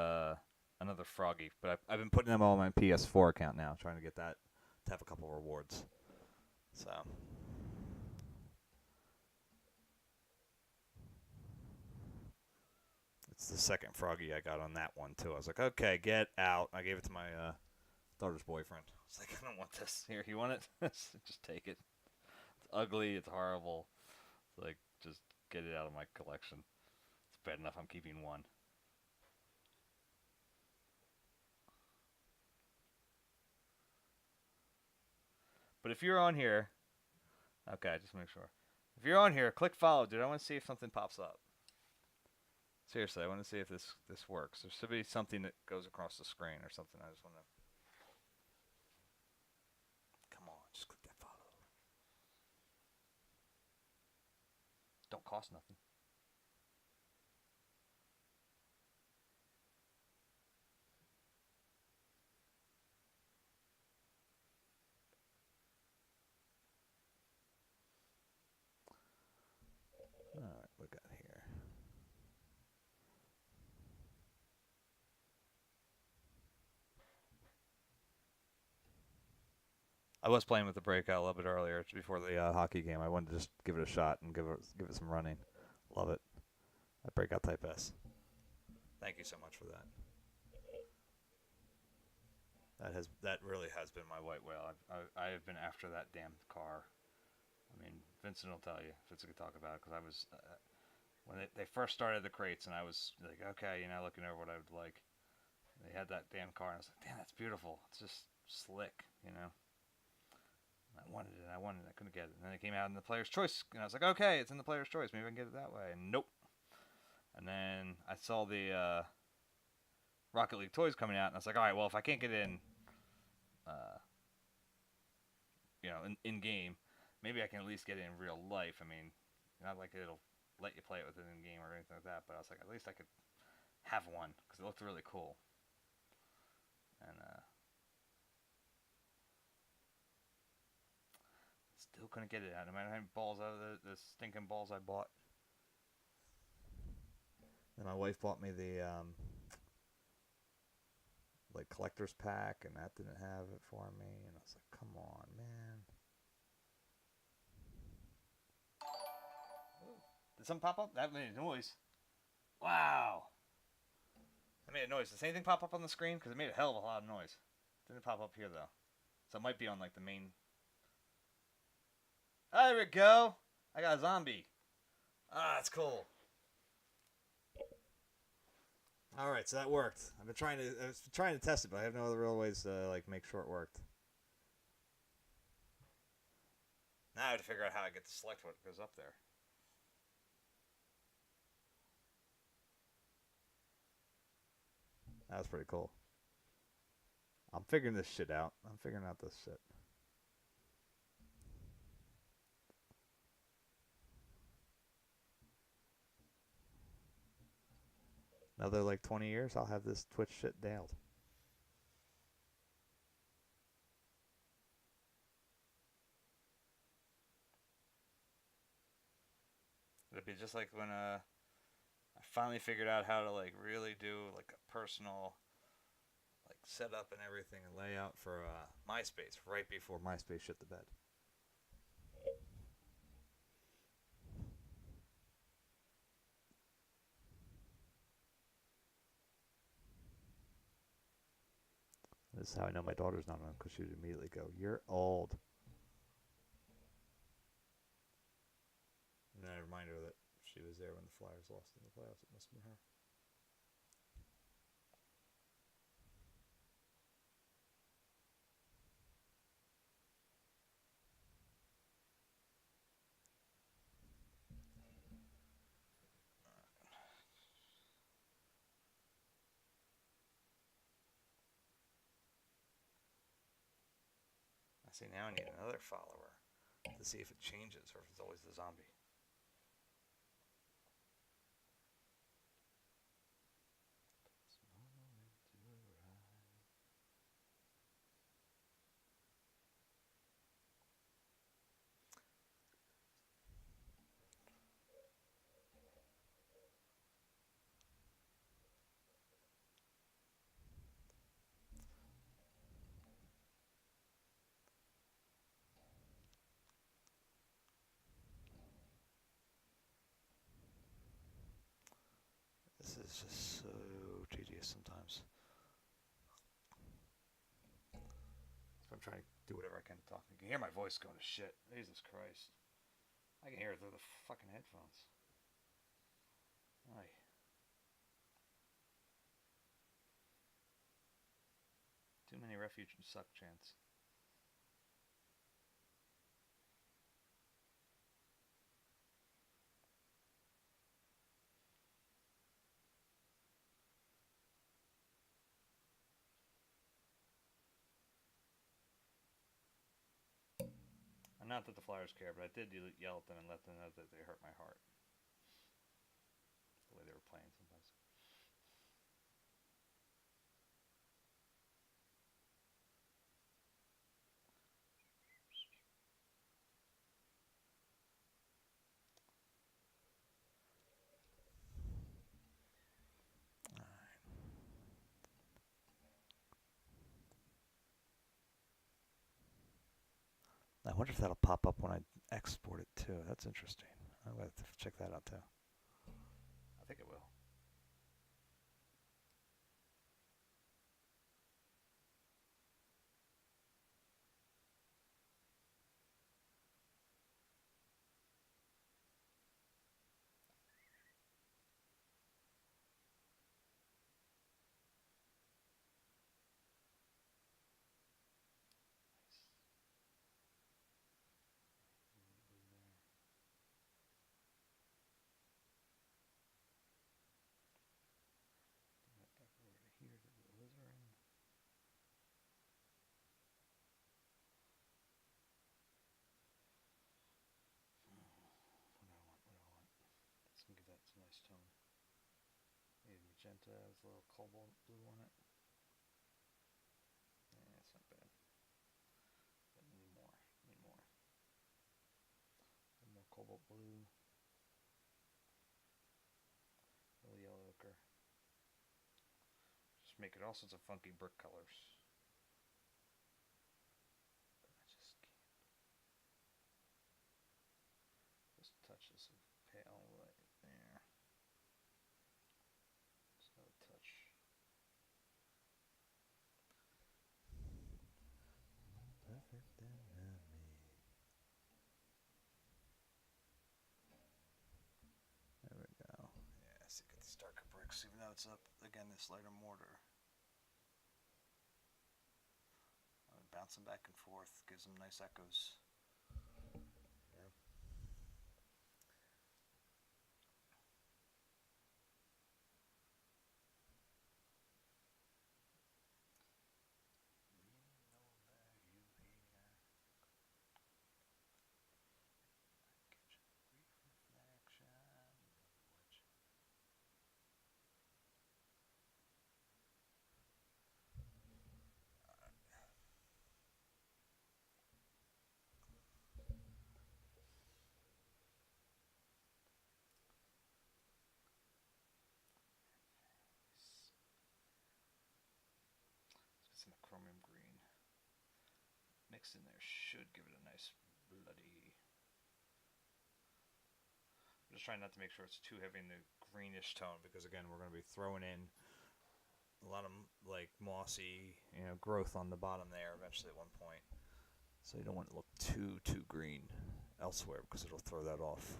another froggy, but I've been putting them all on my PS4 account now, trying to get that to have a couple rewards. So it's the second froggy I got on that one too. I was like, okay, get out. I gave it to my daughter's boyfriend. I was like, I don't want this. Here, you want it? Just take it. It's ugly. It's horrible. It's like, just get it out of my collection. It's bad enough I'm keeping one. But if you're on here, okay, just make sure. If you're on here, click follow, dude. I want to see if something pops up. Seriously, I want to see if this works. There should be something that goes across the screen or something. I just want to. Come on, just click that follow. Don't cost nothing. All right, we got here. I was playing with the breakout a little bit earlier before the hockey game. I wanted to just give it a shot and give it some running. Love it. That breakout type S. Thank you so much for that. That really has been my white whale. I have been after that damn car. I mean, Vincent will tell you if it's a good talk about it because I was when they first started the crates and I was like, okay, looking over what I would like. They had that damn car and I was like, damn, that's beautiful. It's just slick. I wanted it. I wanted it. I couldn't get it. And then it came out in the player's choice, and I was like, okay, it's in the player's choice. Maybe I can get it that way. And nope. And then I saw the Rocket League toys coming out, and I was like, all right, well, if I can't get in, uh, in game, maybe I can at least get it in real life. I mean, not like it'll let you play it with it in game or anything like that, but I was like, at least I could have one because it looked really cool. And still couldn't get it out. No matter how many balls out of the stinking balls I bought. And my wife bought me the like collector's pack, and that didn't have it for me. And I was like, come on, man. Ooh. Did something pop up? That made a noise. Wow. That made a noise. Does anything pop up on the screen? Because it made a hell of a lot of noise. Didn't pop up here though. So it might be on like the main. Oh, there we go. I got a zombie. Ah, that's cool. All right, so that worked. I was trying to test it, but I have no other real ways to like make sure it worked. Now I have to figure out how I get to select what goes up there. That was pretty cool. I'm figuring this shit out. I'm figuring out this shit. Another like 20 years, I'll have this Twitch shit nailed. It'd be just like when I finally figured out how to like really do like a personal like setup and everything and layout for MySpace right before MySpace shit the bed. This is how I know my daughter's not on because she would immediately go, "You're old." And then I remind her that she was there when the Flyers lost in the playoffs. It must have been her. I see now I need another follower to see if it changes or if it's always the zombie. This is just so tedious sometimes. So I'm trying to do whatever I can to talk. You can hear my voice going to shit. Jesus Christ. I can hear it through the fucking headphones. Aye. Too many refuge and suck chants. And not that the Flyers care, but I did yell at them and let them know that they hurt my heart. The way they were playing sometimes. I wonder if that'll pop up when I export it too. That's interesting. I'm going to have to check that out too. I think it will. Give that some nice tone. Maybe magenta has a little cobalt blue on it. Yeah, it's not bad. But need more. Need more. More cobalt blue. A little yellow ochre. Just make it all sorts of funky brick colors. But I just can't. Just touch this pale right there. Just another touch. Perfect enemy. There we go. Yeah, so get these darker bricks, even though it's up again this lighter mortar. Bouncing back and forth gives them nice echoes. Yeah. Some chromium green mixed in there should give it a nice bloody. I'm just trying not to make sure it's too heavy in the greenish tone because again we're going to be throwing in a lot of like mossy, growth on the bottom there. Eventually, at one point, so you don't want it to look too green elsewhere because it'll throw that off.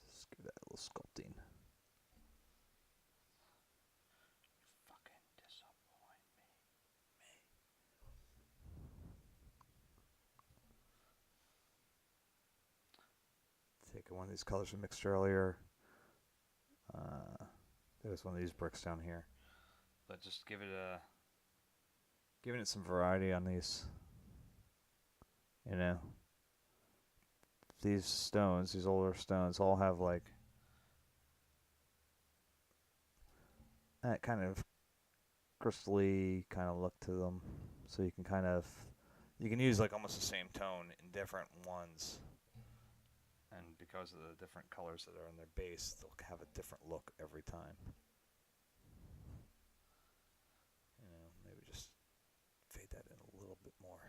Just give that a little sculpting. Fucking disappoint me. Take one of these colors we mixed earlier. There's one of these bricks down here. But just giving it some variety on these. These stones, these older stones, all have like that kind of crystally kind of look to them. So you can use like almost the same tone in different ones. And because of the different colors that are in their base, they'll have a different look every time. Maybe just fade that in a little bit more.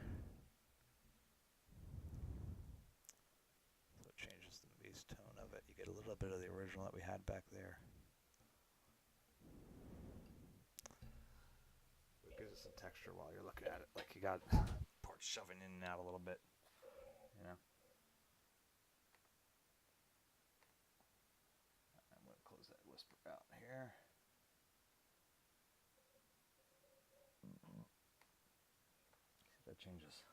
So it changes the base tone of it. You get a little bit of the original that we had back there. It gives it some texture while you're looking at it. Like you got parts shoving in and out a little bit. I'm going to close that whisper out here. See if that changes.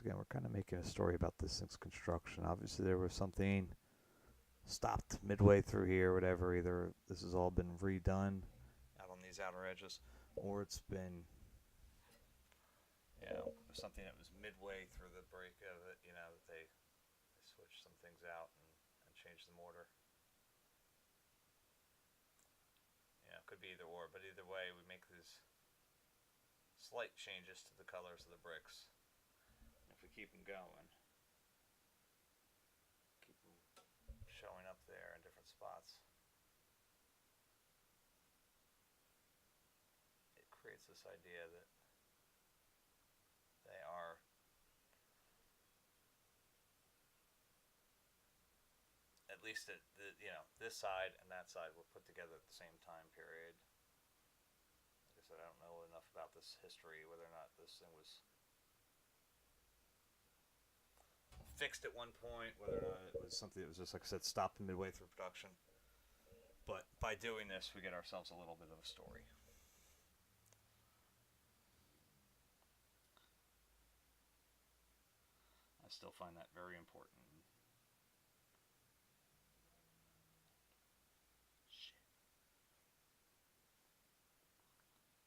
Again, we're kind of making a story about this thing's construction. Obviously, there was something stopped midway through here, whatever. Either this has all been redone out on these outer edges, or it's been, something that was midway through the break of it, that they switched some things out and changed the mortar. It could be either or, but either way, we make these slight changes to the colors of the bricks. If we keep them going, keep them showing up there in different spots, it creates this idea that they are at least this side and that side were put together at the same time period. Like I said, I don't know enough about this history, whether or not this thing was fixed at one point, whether or not it was something that was just, like I said, stopped midway through production. But by doing this, we get ourselves a little bit of a story. I still find that very important.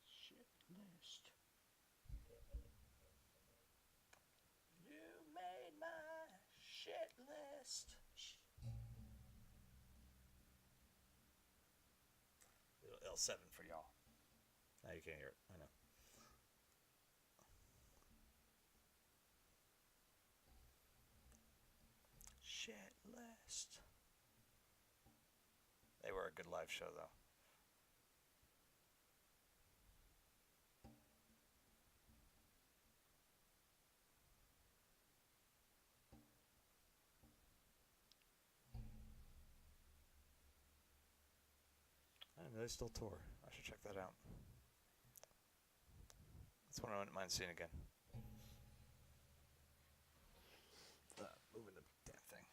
Shit list. You made my shit list. Little L7 for y'all. Now you can't hear it. I know. Shit list. They were a good live show, though. I didn't know they still tour. I should check that out. That's one I wouldn't mind seeing again. Moving the damn thing.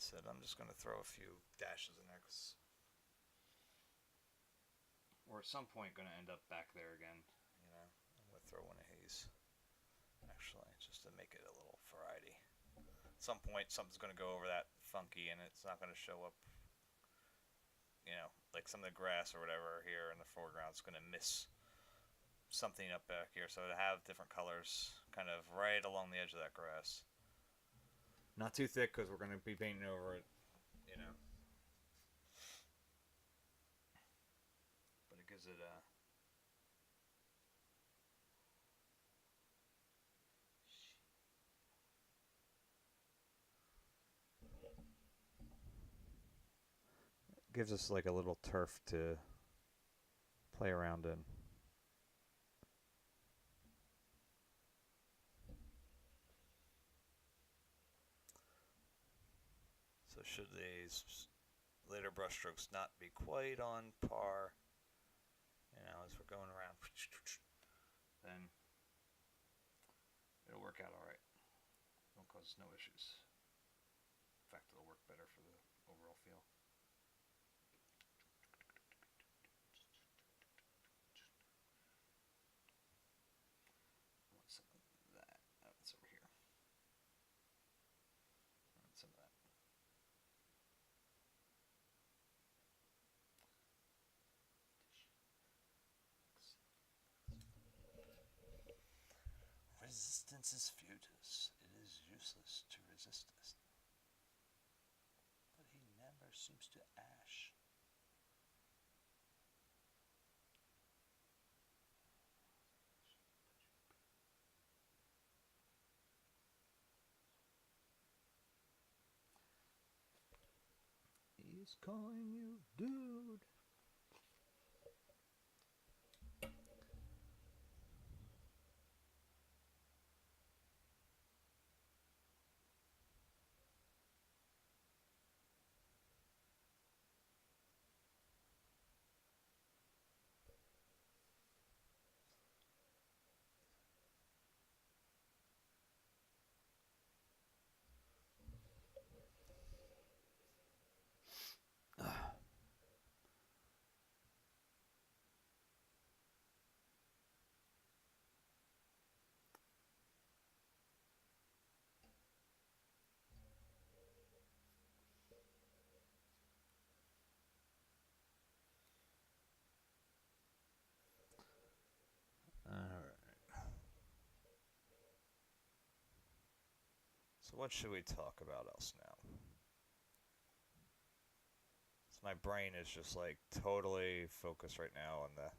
said I'm just going to throw a few dashes in there because we're at some point going to end up back there again. You know, I'm going to throw one of these actually just to make it a little variety. At some point, something's going to go over that funky, and it's not going to show up. You know, like some of the grass or whatever here in the foreground is going to miss something up back here, so to have different colors kind of right along the edge of that grass. Not too thick because we're going to be painting over it, you know. But it gives it a gives us like a little turf to play around in. So should these later brushstrokes not be quite on par, you know, as we're going around, then it'll work out all right. It'll cause no issues. In fact, it'll work better for the overall feel. I want some of that. Oh, it's over here. I want some of that. Resistance is futus. It is useless to resist us. But he never seems to ash. He's calling you dude. Alright. So what should we talk about else now? So my brain is just like totally focused right now on the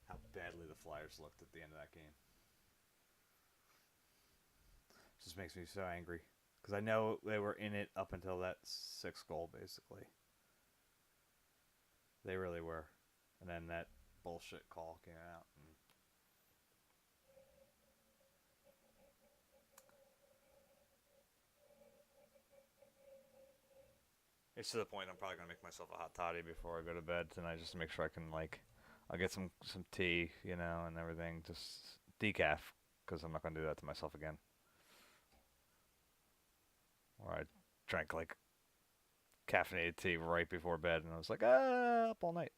how badly the Flyers looked at the end of that game. It just makes me so angry because I know they were in it up until that sixth goal, basically. They really were, and then that bullshit call came out. And it's to the point I'm probably gonna make myself a hot toddy before I go to bed tonight, just to make sure I can like, I'll get some tea, you know, and everything, just decaf, because I'm not gonna do that to myself again. Or I drank like caffeinated tea right before bed, and I was like, up all night.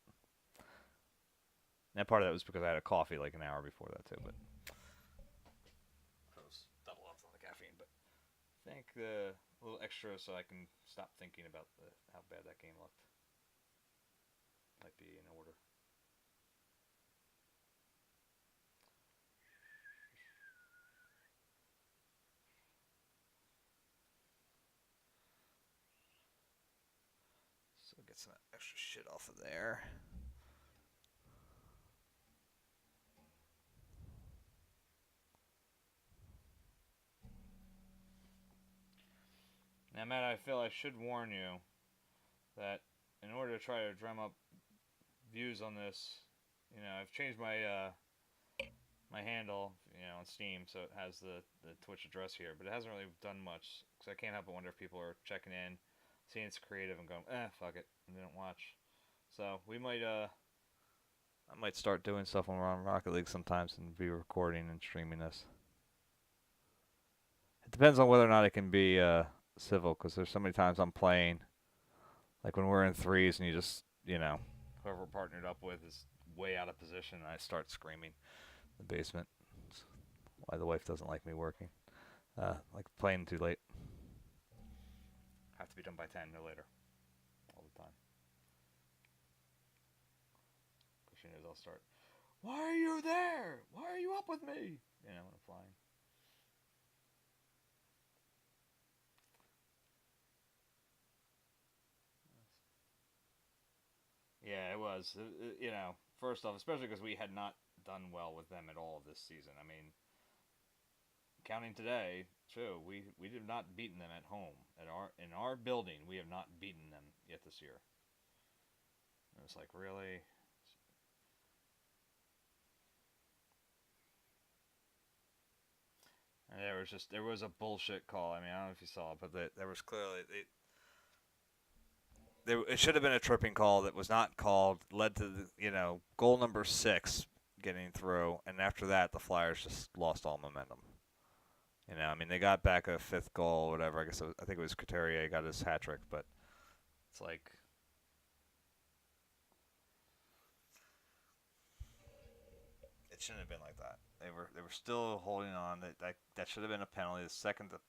And part of that was because I had a coffee like an hour before that too, but I was double up on the caffeine. But I think the little extra so I can stop thinking about how bad that game looked might be in order. So get some extra shit off of there. Now, Matt, I feel I should warn you that in order to try to drum up views on this, you know, I've changed my handle, you know, on Steam, so it has the Twitch address here, but it hasn't really done much because I can't help but wonder if people are checking in, seeing it's creative, and going, fuck it, and they don't watch. So we might, I might start doing stuff when we're on Rocket League sometimes and be recording and streaming this. It depends on whether or not it can be civil because there's so many times I'm playing, like when we're in threes and you just, whoever we're partnered up with is way out of position and I start screaming in the basement. That's why the wife doesn't like me working. Like playing too late. Have to be done by 10, no later. All the time. Because she knows I'll start. Why are you there? Why are you up with me? When I'm flying. Yeah, it was. First off, especially because we had not done well with them at all this season. I mean, counting today, too, we have not beaten them at home. In our building, we have not beaten them yet this year. And it's like, really? And there was a bullshit call. I mean, I don't know if you saw it, but there was clearly it should have been a tripping call that was not called. Led to goal number 6 getting through, and after that the Flyers just lost all momentum. I mean, they got back a fifth goal, or whatever. I think it was Couturier got his hat trick, but it's like it shouldn't have been like that. They were still holding on. That should have been a penalty. The second the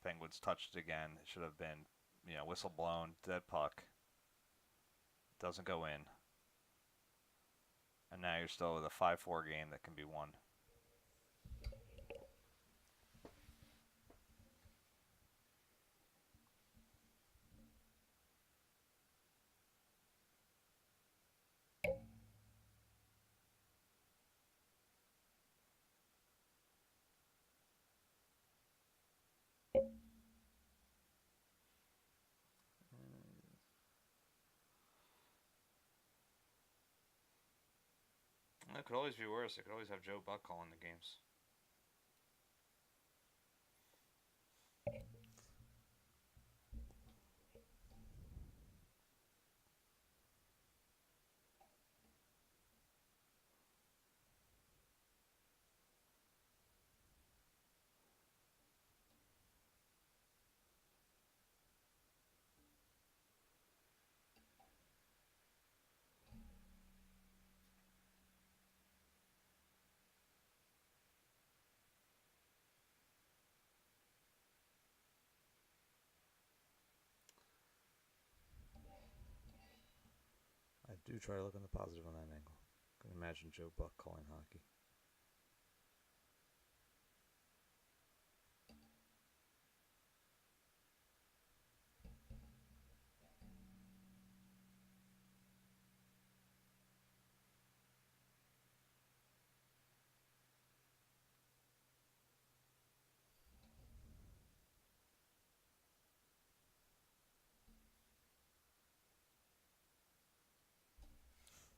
Penguins touched it again, it should have been whistle blown, dead puck, doesn't go in, and now you're still with a 5-4 game that can be won. It could always be worse. It could always have Joe Buck calling the games. I do try to look on the positive on that angle. I can imagine Joe Buck calling hockey.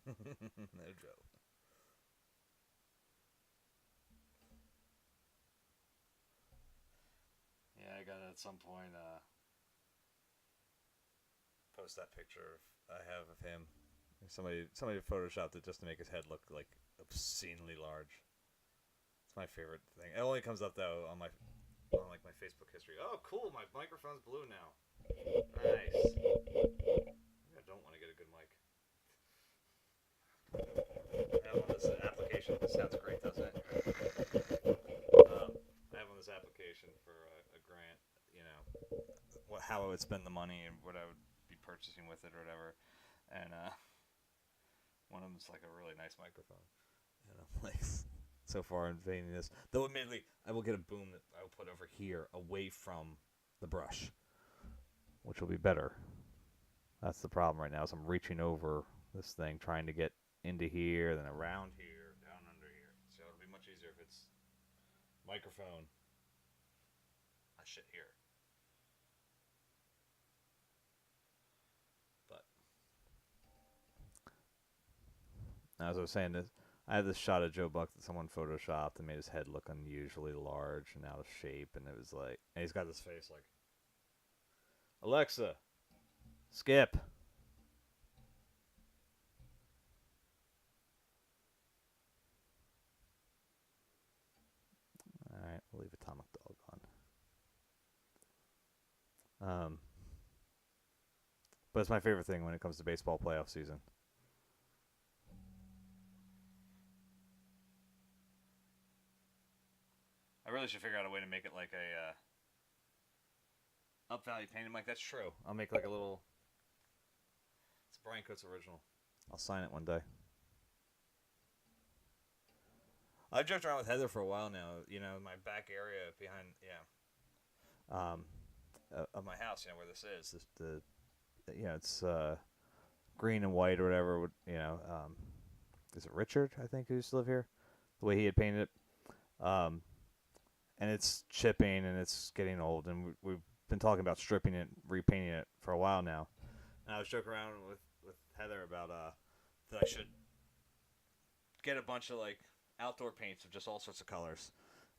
No joke. Yeah, I gotta at some point post that picture I have of him. Somebody photoshopped it just to make his head look like obscenely large. It's my favorite thing. It only comes up though on like my Facebook history. Oh, cool! My microphone's blue now. Nice. Maybe I don't want to get a good mic. I have on this application. This sounds great, doesn't it? I have on this application for a grant. How I would spend the money and what I would be purchasing with it or whatever. And one of them's like a really nice microphone. And I'm like, so far invading this. Though admittedly, I will get a boom that I will put over here, away from the brush, which will be better. That's the problem right now. Is I'm reaching over this thing, trying to get into here, then around here, down under here. So it'll be much easier if it's microphone. I shit here. But as I was saying, I had this shot of Joe Buck that someone photoshopped and made his head look unusually large and out of shape, and it was like, and he's got this face like, Alexa, skip. All right, we'll leave Atomic Dog on. But it's my favorite thing when it comes to baseball playoff season. I really should figure out a way to make it like a up value painting. Like that's true. I'll make like a little. It's Brian Coates original. I'll sign it one day. I've joked around with Heather for a while now. You know, my back area behind, of my house. You know where this is. It's green and white or whatever. Is it Richard? I think who used to live here. The way he had painted it, and it's chipping and it's getting old, and we've been talking about stripping it, repainting it for a while now. And I was joking around with Heather about that I should get a bunch of like outdoor paints of just all sorts of colors,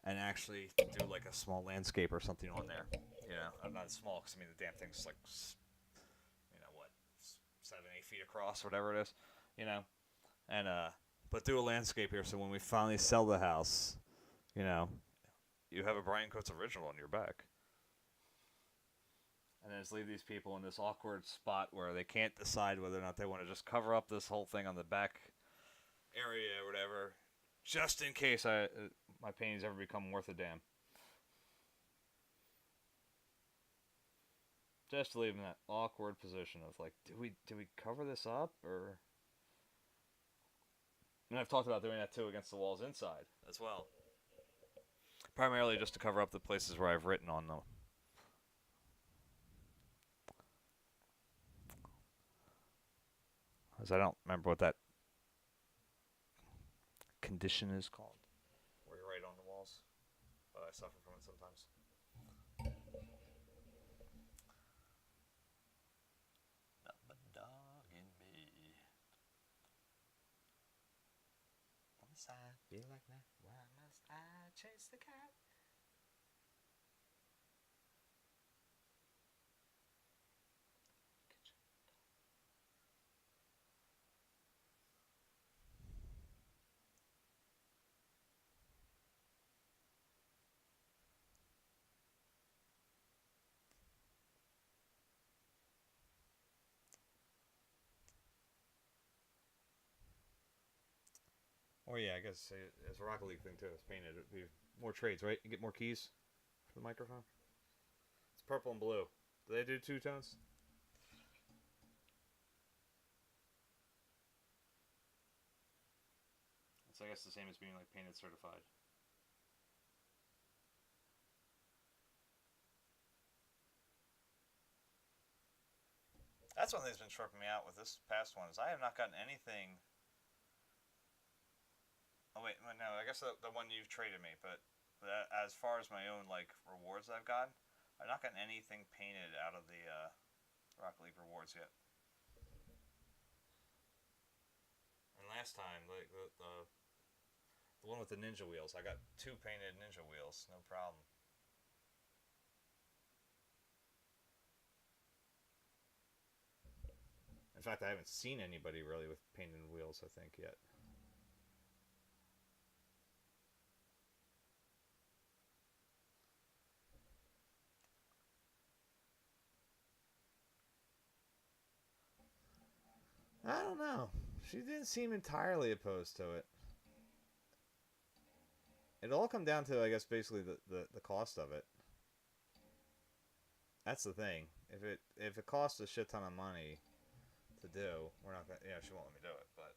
and actually do like a small landscape or something on there. You know, I'm not small because I mean the damn thing's like, what, 7-8 feet across, whatever it is. You know, and but do a landscape here so when we finally sell the house, you know, you have a Brian Coates original on your back. And then just leave these people in this awkward spot where they can't decide whether or not they want to just cover up this whole thing on the back area or whatever, just in case my paintings ever become worth a damn. Just to leave them in that awkward position of like, do we cover this up or? And I've talked about doing that too against the walls inside as well. Primarily just to cover up the places where I've written on them. Because I don't remember what that condition is called, where you write on the walls, but I suffer from it sometimes. Not but dog in me. On the side, feel like that. Why must I chase the cat? Or yeah, I guess it's a Rocket League thing too. It's painted. It'd be more trades, right? You get more keys for the microphone. It's purple and blue. Do they do two tones? It's I guess the same as being like painted certified. That's one thing that's been tripping me out with this past one is I have not gotten anything. Oh wait, no, I guess the one you've traded me, but as far as my own like rewards I've gotten, I've not gotten anything painted out of the Rocket League rewards yet. And last time, like the one with the ninja wheels, I got 2 painted ninja wheels, no problem. In fact, I haven't seen anybody really with painted wheels, I think, yet. I don't know. She didn't seem entirely opposed to it. It all come down to, I guess, basically the cost of it. That's the thing. If it costs a shit ton of money to do, we're not gonna. She won't let me do it. But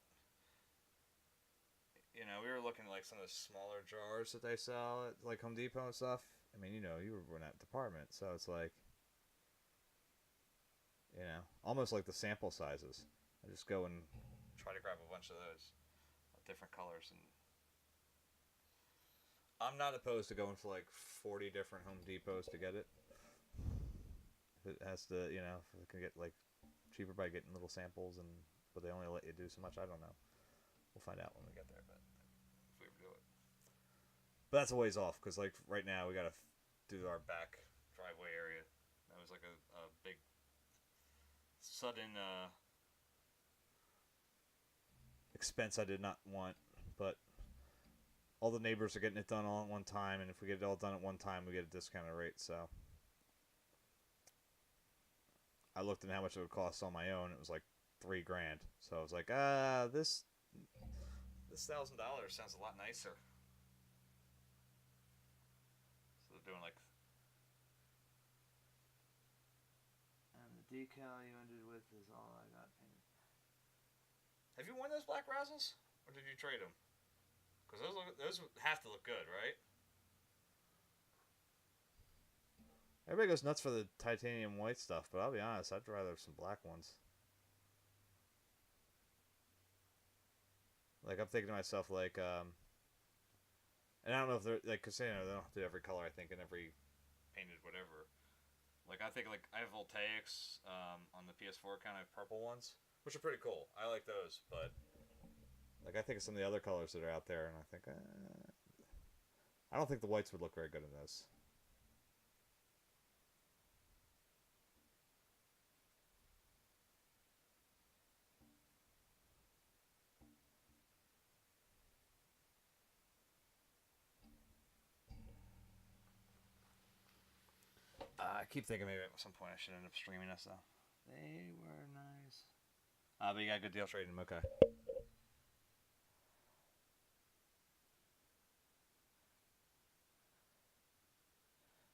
we were looking at like some of the smaller jars that they sell at like Home Depot and stuff. I mean, you were in that department, so it's like, almost like the sample sizes. I just go and try to grab a bunch of those, different colors, and I'm not opposed to going for like 40 different Home Depots to get it. If it has to, if it can get like cheaper by getting little samples, but they only let you do so much, I don't know. We'll find out when we get there, but if we ever do it. But that's a ways off because like right now we gotta do our back driveway area. That was like a big sudden expense I did not want, but all the neighbors are getting it done all at one time, and if we get it all done at one time, we get a discounted rate. So I I looked at how much it would cost on my own. It was like $3,000. So I was like, this $1,000 sounds a lot nicer. So they're doing like. And the decal you ended with is all I got painted. Have you worn those black Razzles, or did you trade them? Because those have to look good, right? Everybody goes nuts for the titanium white stuff, but I'll be honest, I'd rather some black ones. Like I'm thinking to myself, and I don't know if they're like Casino. They don't do every color, I think, and every painted whatever. Like I think like I have Voltaics on the PS4 kind of purple ones, which are pretty cool. I like those, but like I think of some of the other colors that are out there, and I think I don't think the whites would look very good in those. I keep thinking maybe at some point I should end up streaming this though. They were nice. But you got a good deal trading them. Okay.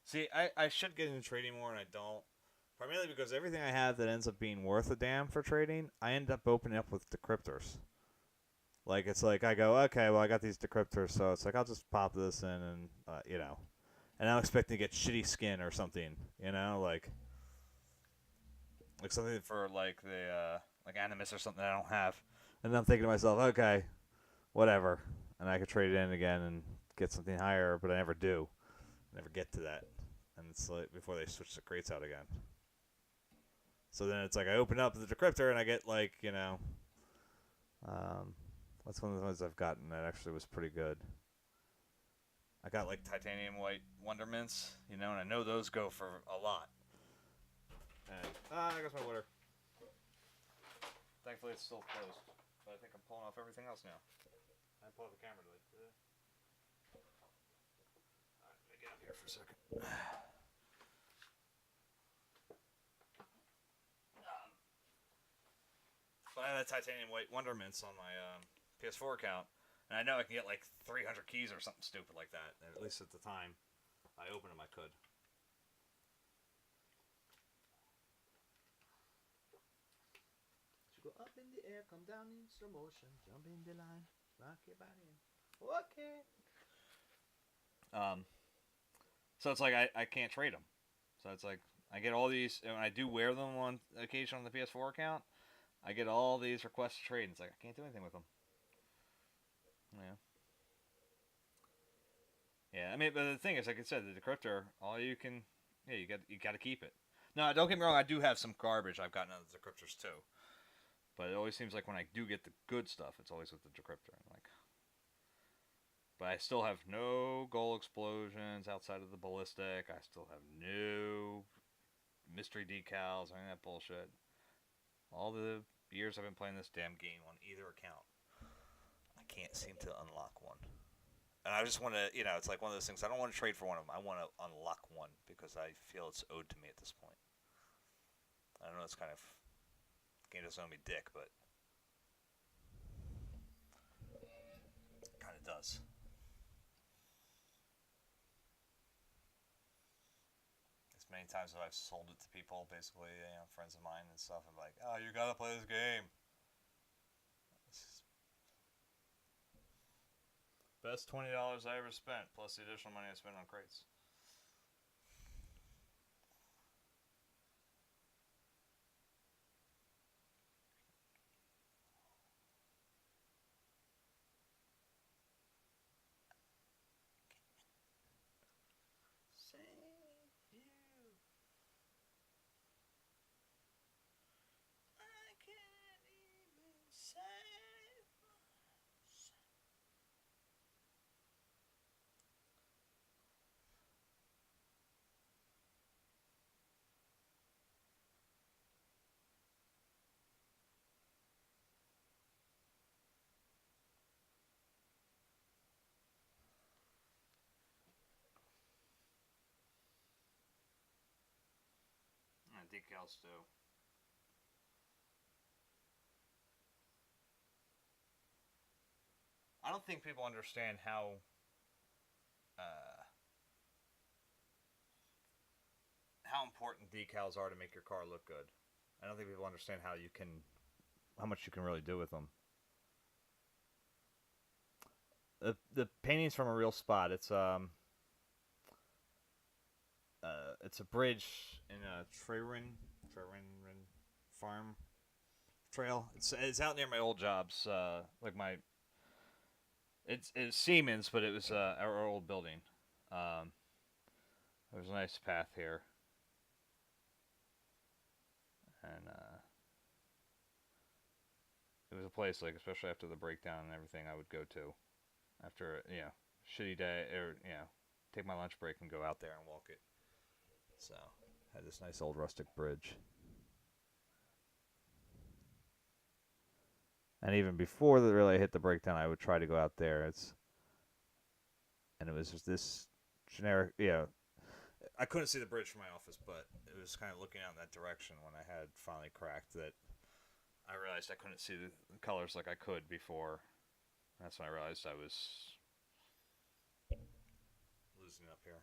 See, I should get into trading more, and I don't. Primarily because everything I have that ends up being worth a damn for trading, I end up opening up with decryptors. Like, it's like I go, okay, well, I got these decryptors, so it's like I'll just pop this in and, And I'm expecting to get shitty skin or something, like something for, like, like Animus or something I don't have. And then I'm thinking to myself, okay, whatever. And I could trade it in again and get something higher, but I never do. I never get to that. And it's like before they switch the crates out again. So then it's like I open up the decryptor and I get what's one of the ones I've gotten that actually was pretty good. I got like titanium white Wondermints, and I know those go for a lot. And I got my water. Thankfully it's still closed, but I think I'm pulling off everything else now. I pull up the camera to it. Alright, let me get up here for a second. But I have that titanium white Wondermints on my PS4 account, and I know I can get like 300 keys or something stupid like that. And at least at the time I opened them, I could. So go up in the air, come down in slow motion, jump in the line, rock your body in. Okay. So it's like I can't trade them. So it's like I get all these, and I do wear them on occasion on the PS4 account. I get all these requests to trade, and it's like I can't do anything with them. Yeah. Yeah, I mean, but the thing is, like I said, the decryptor, you got to keep it. No, don't get me wrong, I do have some garbage I've gotten out of the decryptors too. But it always seems like when I do get the good stuff, it's always with the decryptor. But I still have no goal explosions outside of the ballistic. I still have no mystery decals or any of that bullshit. All the years I've been playing this damn game on either account, I can't seem to unlock one. And I just want to, it's like one of those things. I don't want to trade for one of them. I want to unlock one because I feel it's owed to me at this point. I don't know. It's kind of game doesn't owe me dick, but it kind of does. As many times as I've sold it to people, basically, friends of mine and stuff. I'm like, oh, you gotta play this game. Best $20 I ever spent, plus the additional money I spent on crates. Save you. I can't even save myself. Decals too. I don't think people understand uh, how important decals are to make your car look good. I don't think people understand how much you can really do with them. The painting's from a real spot. It's a bridge in a Treyrin farm trail. It's out near my old jobs. Like my it's Siemens, but it was our old building. Um, there's a nice path here, and it was a place like, especially after the breakdown and everything, I would go to after shitty day, or take my lunch break and go out there and walk it. So had this nice old rustic bridge. And even before the really hit the breakdown, I would try to go out there. And it was just this generic. I couldn't see the bridge from my office, but it was kind of looking out in that direction when I had finally cracked that. I realized I couldn't see the colors like I could before. That's when I realized I was losing up here,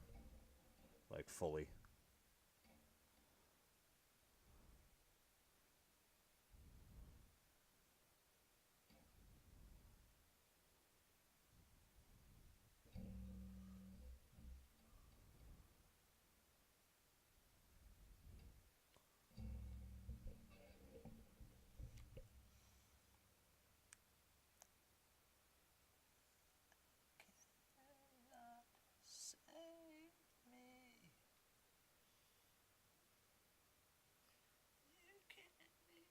like fully. Save me. You can't leave.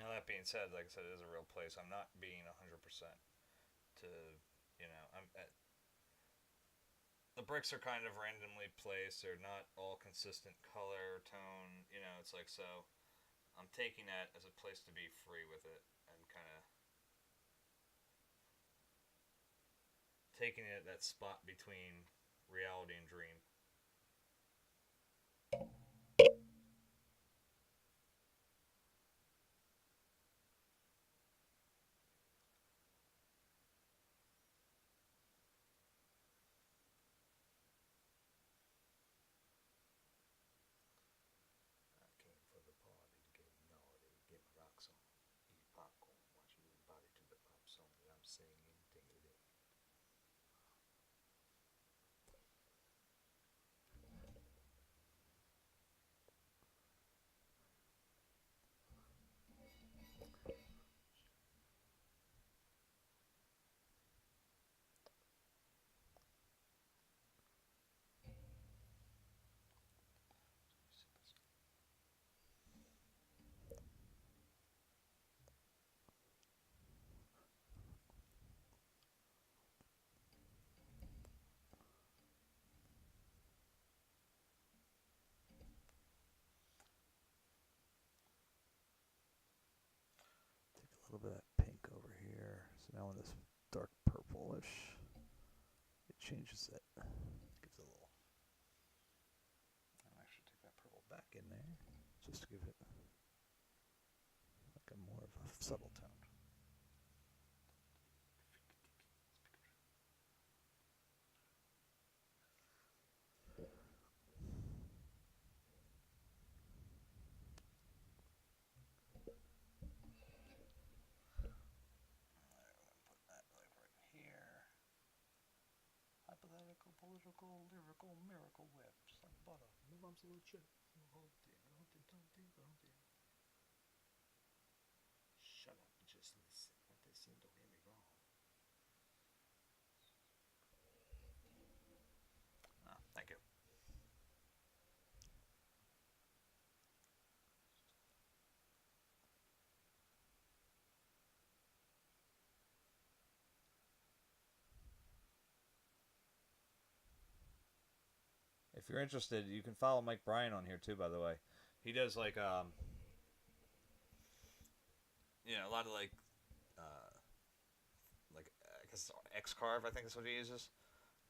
Now that being said, like I said, it is a real place. I'm not being 100% to, the bricks are kind of randomly placed. They're not all consistent color, tone. It's like, so I'm taking that as a place to be free with it and kind of taking it that spot between reality and dream. I came for the party, get naughty, get my rocks on, eat popcorn, watch you move body to the pop song that I'm singing, ding a ding. Take a little bit of that pink over here. So now in this dark purplish, it changes it. Gives it a little. I'll actually take that purple back in there, just to give it like a more of a subtle tone. Put that like right here. Hypothetical, political, lyrical, miracle whips like butter. My mom's a little chip. Shut up and just listen. Not listen, don't hear me wrong. Ah, thank you. If you're interested, you can follow Mike Bryan on here too. By the way, he does like a lot of like I guess Xcarve, I think is what he uses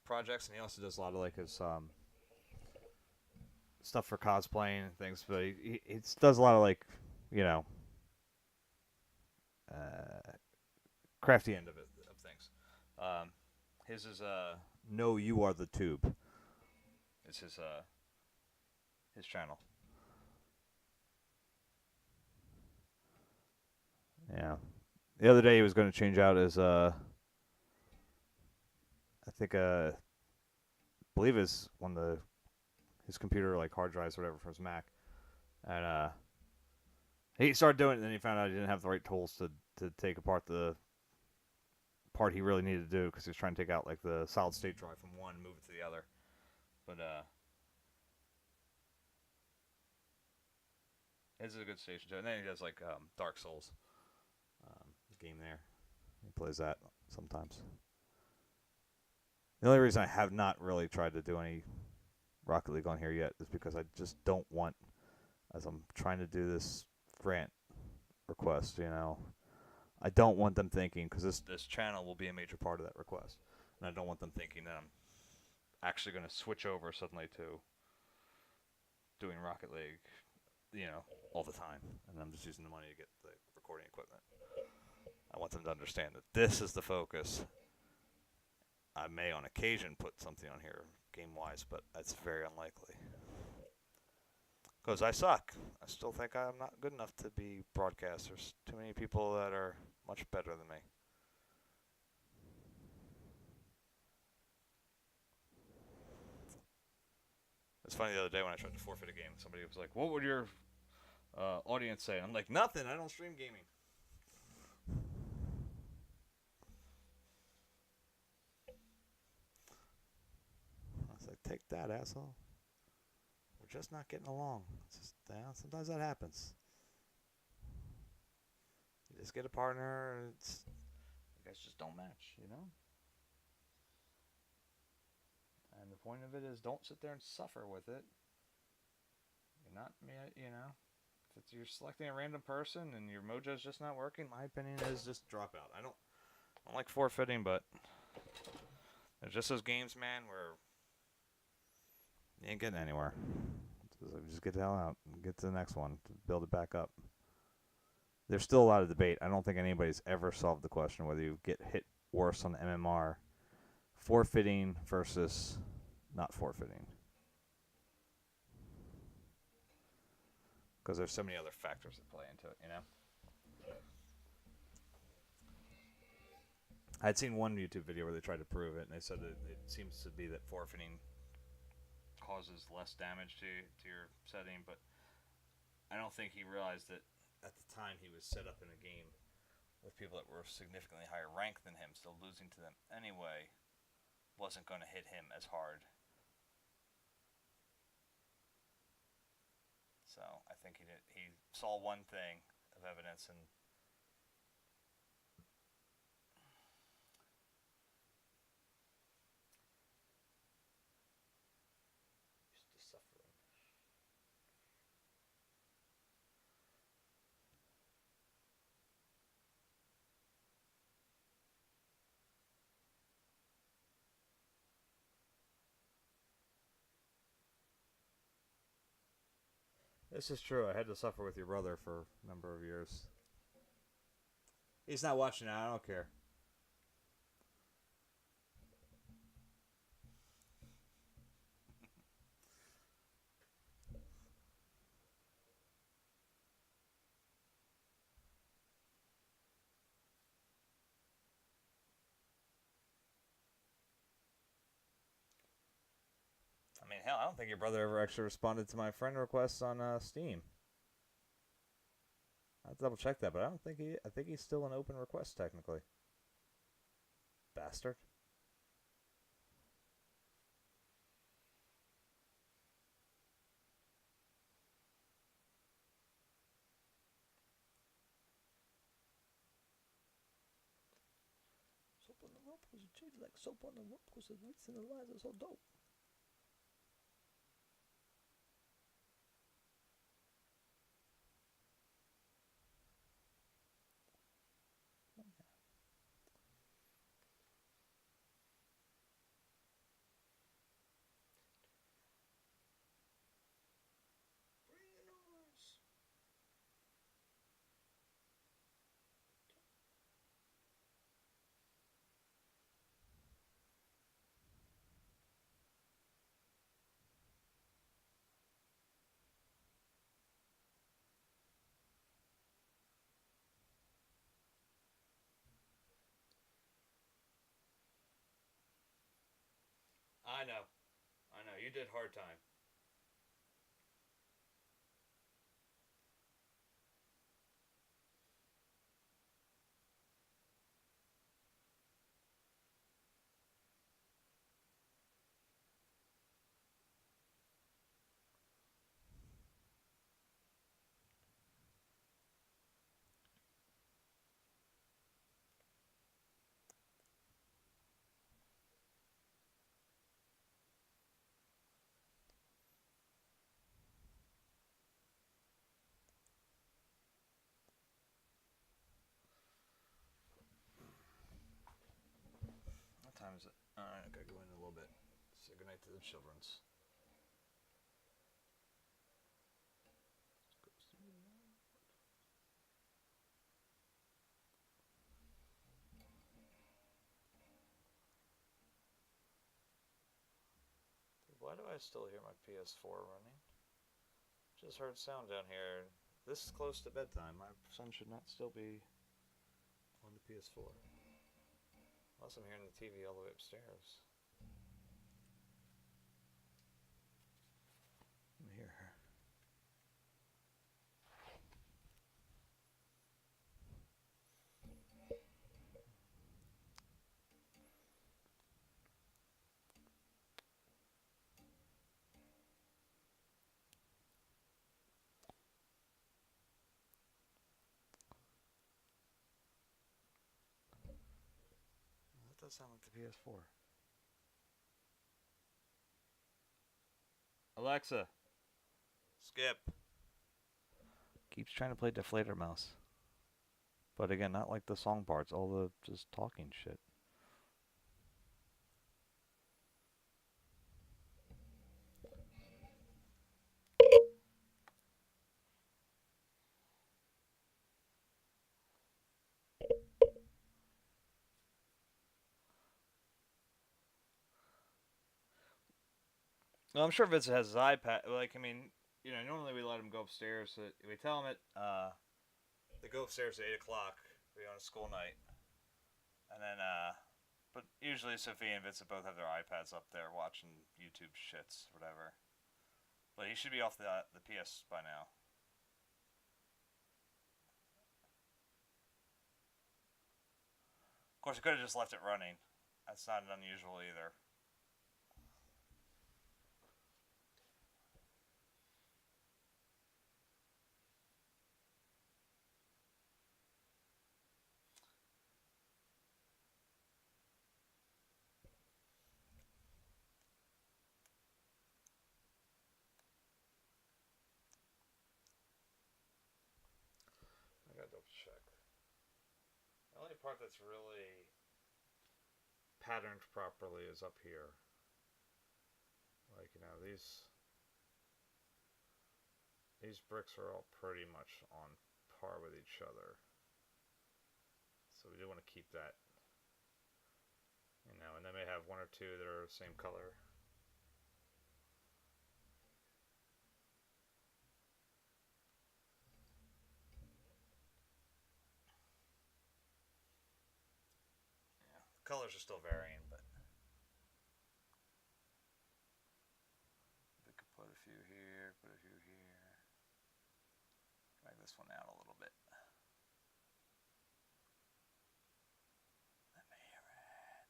projects, and he also does a lot of like his stuff for cosplaying and things. But he does a lot of like you know uh, crafty end of it of things. Um, his is No, You Are the Tube. It's his channel. Yeah. The other day he was going to change out his I think believe his one of the his computer like hard drives or whatever for his Mac, and he started doing it, and then he found out he didn't have the right tools to take apart the part he really needed to do because he was trying to take out like the solid state drive from one and move it to the other. But his is a good station too. And then he does like Dark Souls game there. He plays that sometimes. The only reason I have not really tried to do any Rocket League on here yet is because I just don't want, as I'm trying to do this grant request, I don't want them thinking, because this channel will be a major part of that request, and I don't want them thinking that I'm actually going to switch over suddenly to doing Rocket League, all the time, and I'm just using the money to get the recording equipment. I want them to understand that this is the focus. I may on occasion put something on here game-wise, but that's very unlikely. Because I suck. I still think I'm not good enough to be broadcasters. Too many people that are much better than me. It's funny the other day when I tried to forfeit a game, somebody was like, "What would your audience say?" I'm like, "Nothing. I don't stream gaming." I was like, "Take that, asshole. We're just not getting along. It's just, sometimes that happens. You just get a partner, and you guys just don't match. And the point of it is, don't sit there and suffer with it. You're not, if you're selecting a random person and your mojo's just not working, my opinion is just drop out. I don't like forfeiting, but there's just those games, man, where you ain't getting anywhere. Just get the hell out and get to the next one. Build it back up. There's still a lot of debate. I don't think anybody's ever solved the question whether you get hit worse on MMR forfeiting versus not forfeiting. Because there's so many other factors that play into it. I'd seen one YouTube video where they tried to prove it, and they said that it seems to be that forfeiting causes less damage to your setting, but I don't think he realized that at the time he was set up in a game with people that were significantly higher ranked than him, still losing to them anyway, wasn't going to hit him as hard. So I think he saw one thing of evidence and used to suffering. This is true. I had to suffer with your brother for a number of years. He's not watching now. I don't care. I mean, hell, I don't think your brother ever actually responded to my friend requests on Steam. I have to double check that, but I don't think he. I think he's still an open request technically. Bastard. Soap on the rope was treated like soap on the rope because the lights and the lines are so dope. I know. I know. You did hard time. What time is it? Alright, I gotta go in a little bit. Say goodnight to the children's. Why do I still hear my PS4 running? Just heard sound down here. This is close to bedtime. My son should not still be on the PS4. Unless I'm hearing the TV all the way upstairs. Let me hear her. That does sound like the PS4. Alexa, skip. Keeps trying to play Deflator Mouse. But again, not like the song parts, all the just talking shit. No, I'm sure Vincent has his iPad. Like, I mean, normally we let him go upstairs. So we tell him they go upstairs at 8 o'clock. We on a school night, and then but usually Sophie and Vincent both have their iPads up there watching YouTube shits, whatever. But he should be off the PS by now. Of course, I could have just left it running. That's not unusual either. I gotta double check. The only part that's really patterned properly is up here. Like, these bricks are all pretty much on par with each other. So we do want to keep that. And they may have one or two that are the same color. Yeah, the colors are still varying, but we could put a few here, put a few here. Drag this one out a little bit. Let me hear it.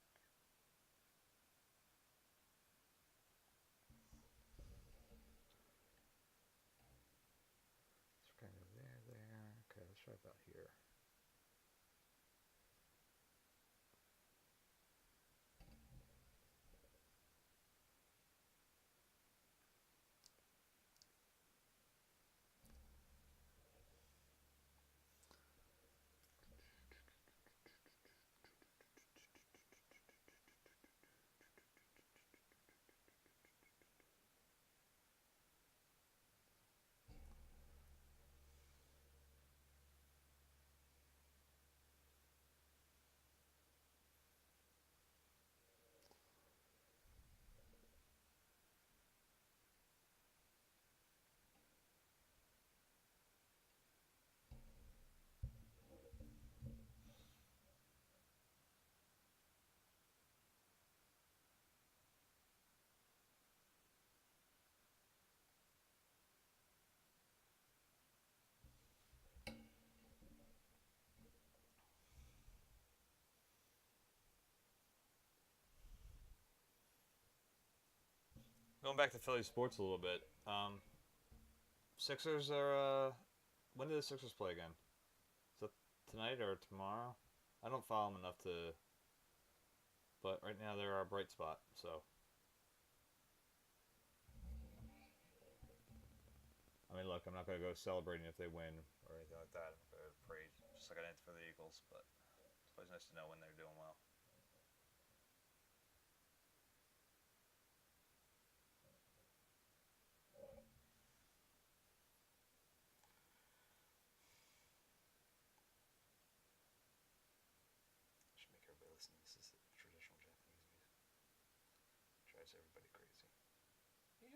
It's kind of there. Okay, let's try about here. Going back to Philly sports a little bit. Sixers are. When do the Sixers play again? Is that tonight or tomorrow? I don't follow them enough to. But right now they're our bright spot. So I mean, look, I'm not gonna go celebrating if they win or anything like that. I'm gonna praise just like I did for the Eagles. But it's always nice to know when they're doing well. I should make everybody listen. This is traditional Japanese music. Drives everybody crazy. Yo.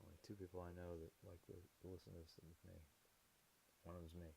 Only two people I know that like to listen to this with me. One of them's me.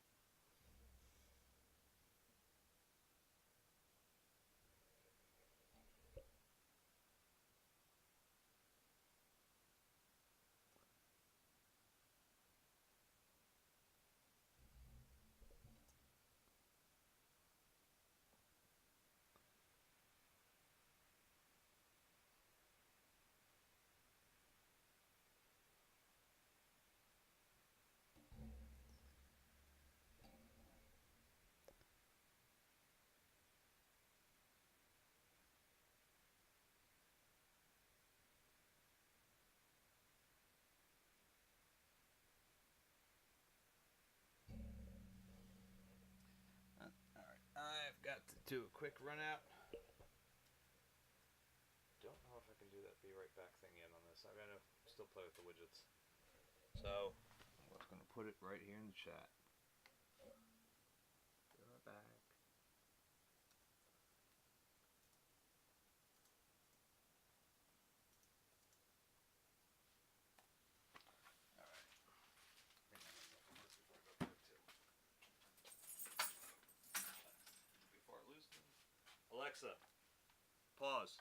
All right, I've got to do a quick run out. Don't know if I can do that be right back thing yet on this. I gotta still play with the widgets. So I'm just gonna put it right here in the chat. Be right back. All right. Before I lose them. Alexa, pause.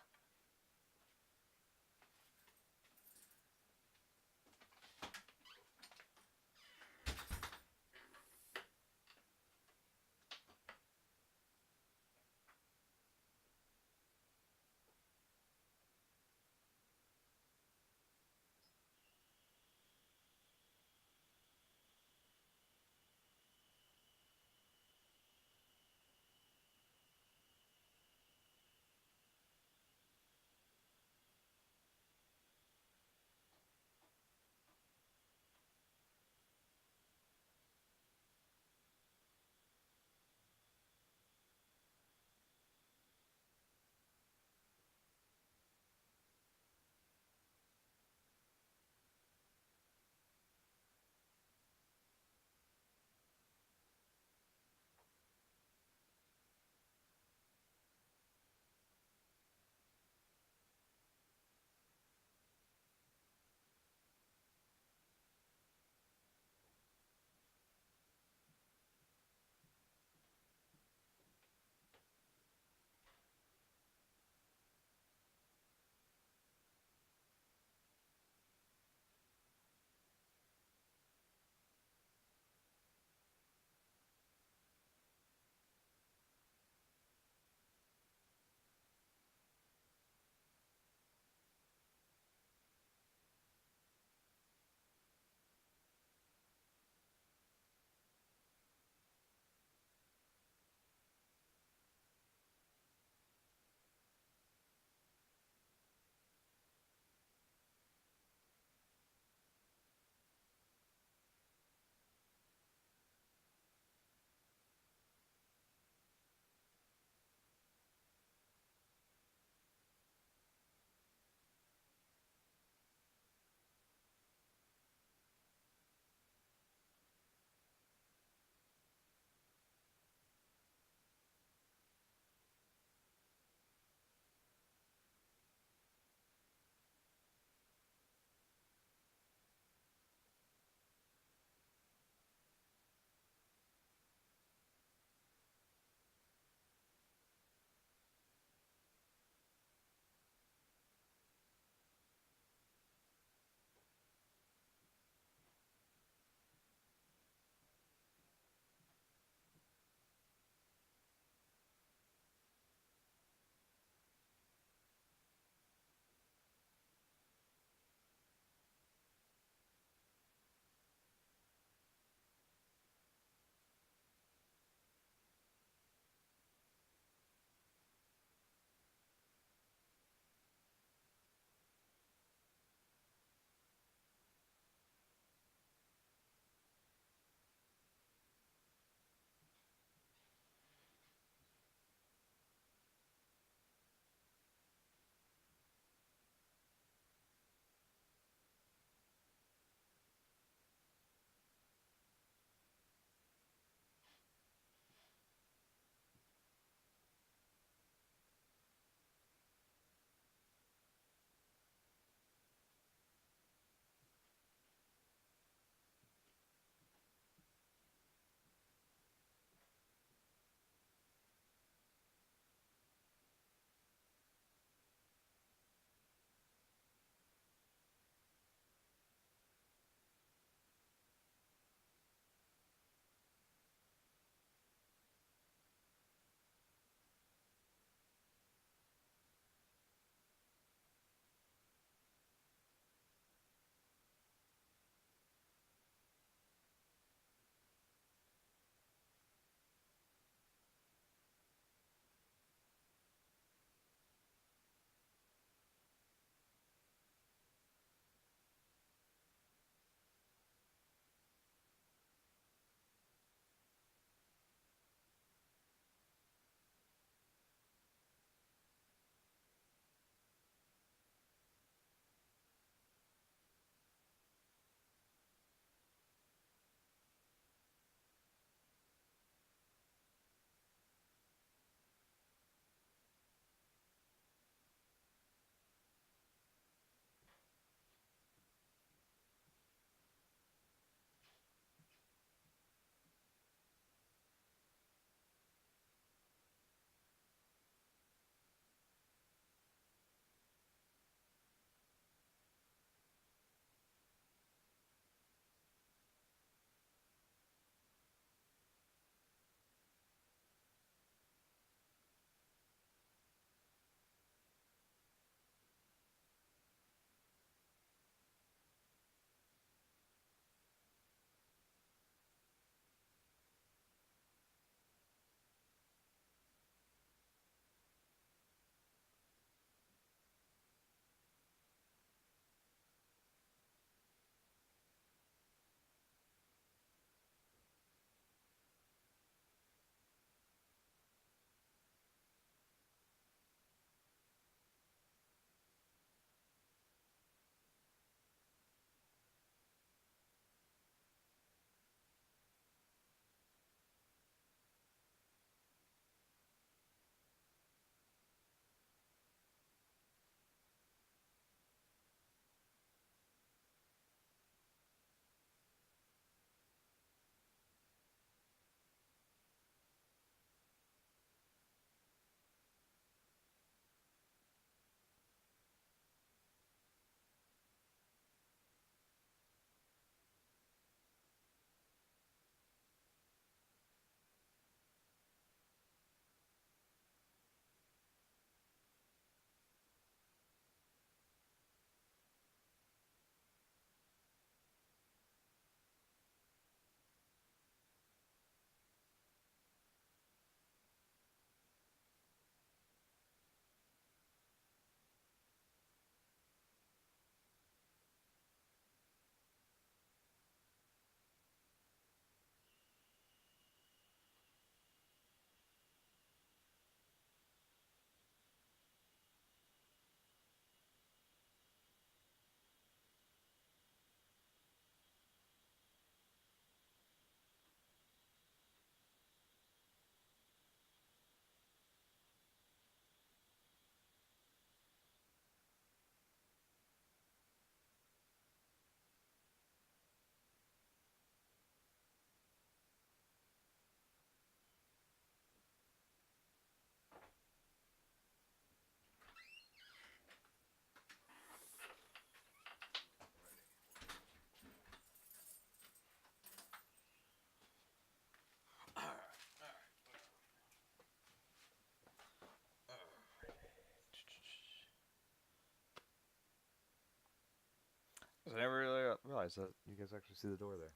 I never really realized that you guys actually see the door there.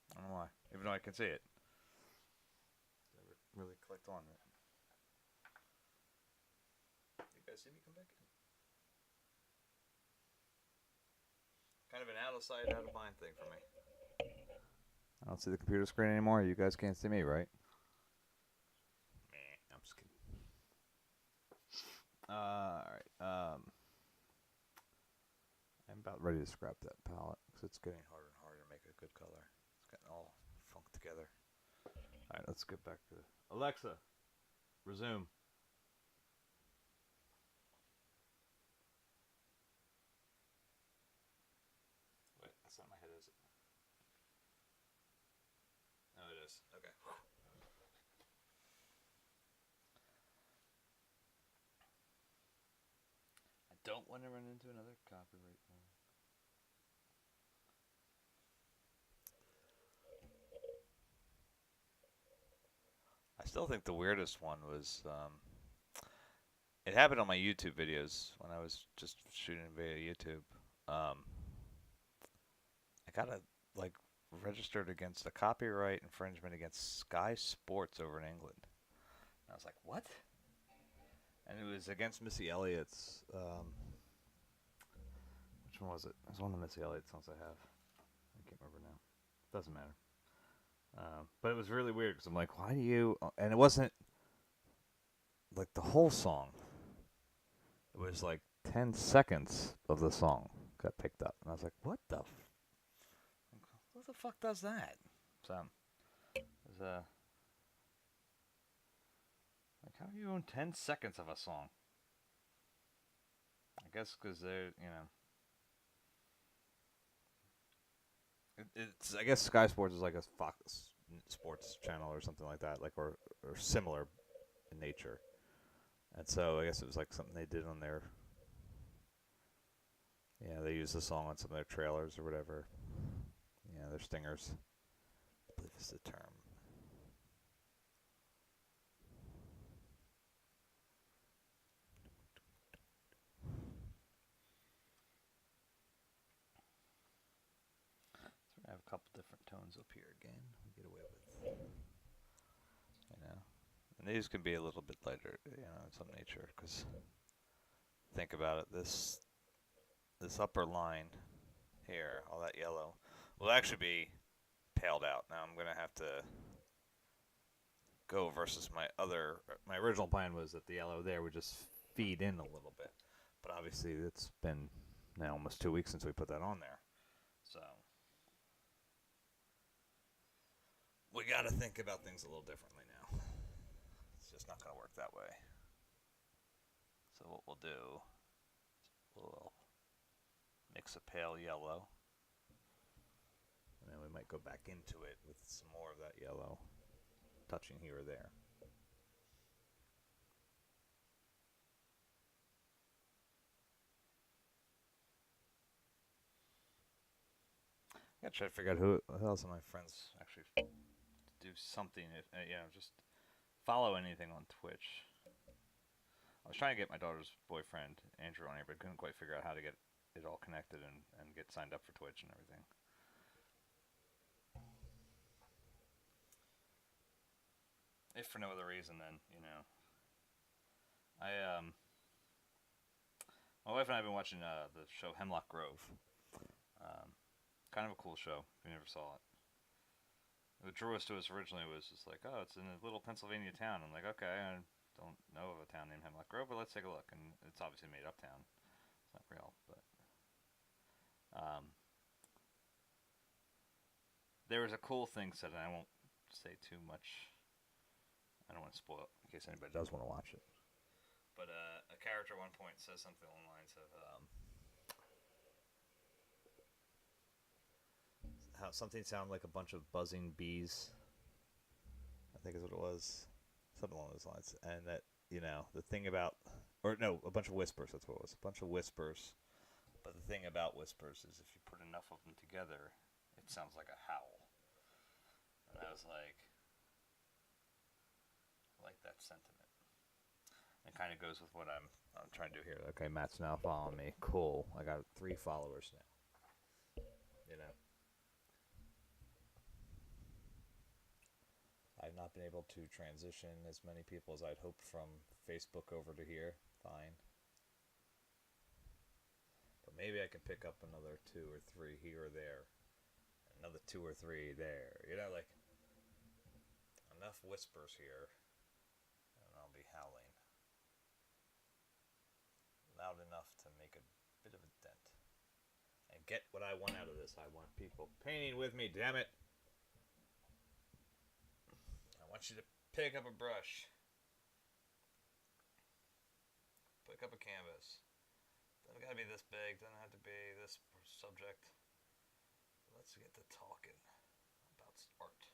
I don't know why, even though I can see it. Never really clicked on it. You guys see me come back in? Kind of an out of sight, out of mind thing for me. I don't see the computer screen anymore. You guys can't see me, right? Meh, I'm just kidding. All right. I'm about ready to scrap that palette because it's getting harder and harder to make a good color. It's getting all funked together. All right, let's get back to Alexa. Resume. Wait, that's not my head, is it? No, it is. Okay. I don't want to run into another copyright thing. I still think the weirdest one was it happened on my YouTube videos when I was just shooting via YouTube. Um, I got a like registered against a copyright infringement against Sky Sports over in England. And I was like, what? And it was against Missy Elliott's. Which one was it? It was one of the Missy Elliott songs I have. I can't remember now. Doesn't matter. But it was really weird because I'm like, why do you? And it wasn't like the whole song. It was like 10 seconds of the song got picked up. And I was like, what the? Who the fuck does that? So, it was, like, how do you own 10 seconds of a song? I guess because they're, it's. I guess Sky Sports is like a Fox Sports channel or something like that, like or similar in nature. And so I guess it was like something they did on their. Yeah, they used the song on some of their trailers or whatever. Yeah, their stingers. I believe is the term. So we have a couple different tones up here again. We get away with, and these can be a little bit lighter, in some nature. Because think about it, this upper line here, all that yellow, will actually be paled out. Now I'm gonna have to go versus my original plan was that the yellow there would just feed in a little bit, but obviously it's been now almost 2 weeks since we put that on there, so we got to think about things a little differently now. It's just not gonna work that way. So what we'll do is we'll mix a pale yellow, and then we might go back into it with some more of that yellow touching here or there. I gotta try to figure out who else of my friends actually do something. If just follow anything on Twitch. I was trying to get my daughter's boyfriend Andrew on here, but couldn't quite figure out how to get it all connected and get signed up for Twitch and everything. If for no other reason, then I my wife and I have been watching the show Hemlock Grove. Kind of a cool show. If you never saw it. What drew us to us originally was just like, oh, it's in a little Pennsylvania town. I'm like, okay, I don't know of a town named Hemlock Grove, but let's take a look. And it's obviously made up town. It's not real, but there was a cool thing said, and I won't say too much. I don't want to spoil it in case anybody does want to watch it. But a character at one point says something along the lines of how something sounded like a bunch of buzzing bees. I think is what it was. Something along those lines. And that, the thing about, or no, a bunch of whispers, that's what it was. A bunch of whispers. But the thing about whispers is if you put enough of them together, it sounds like a howl. And I was like, I like that sentiment. It kind of goes with what I'm trying to do here. Okay, Matt's now following me. Cool. I got 3 followers now. you know, I've not been able to transition as many people as I'd hoped from Facebook over to here. Fine. But maybe I can pick up another two or three here or there. Another two or three there. You know, like enough whispers here, and I'll be howling loud enough to make a bit of a dent and get what I want out of this. I want people painting with me. Damn it! I want you to pick up a brush, pick up a canvas. Doesn't gotta be this big. Doesn't have to be this subject. Let's get to talking about art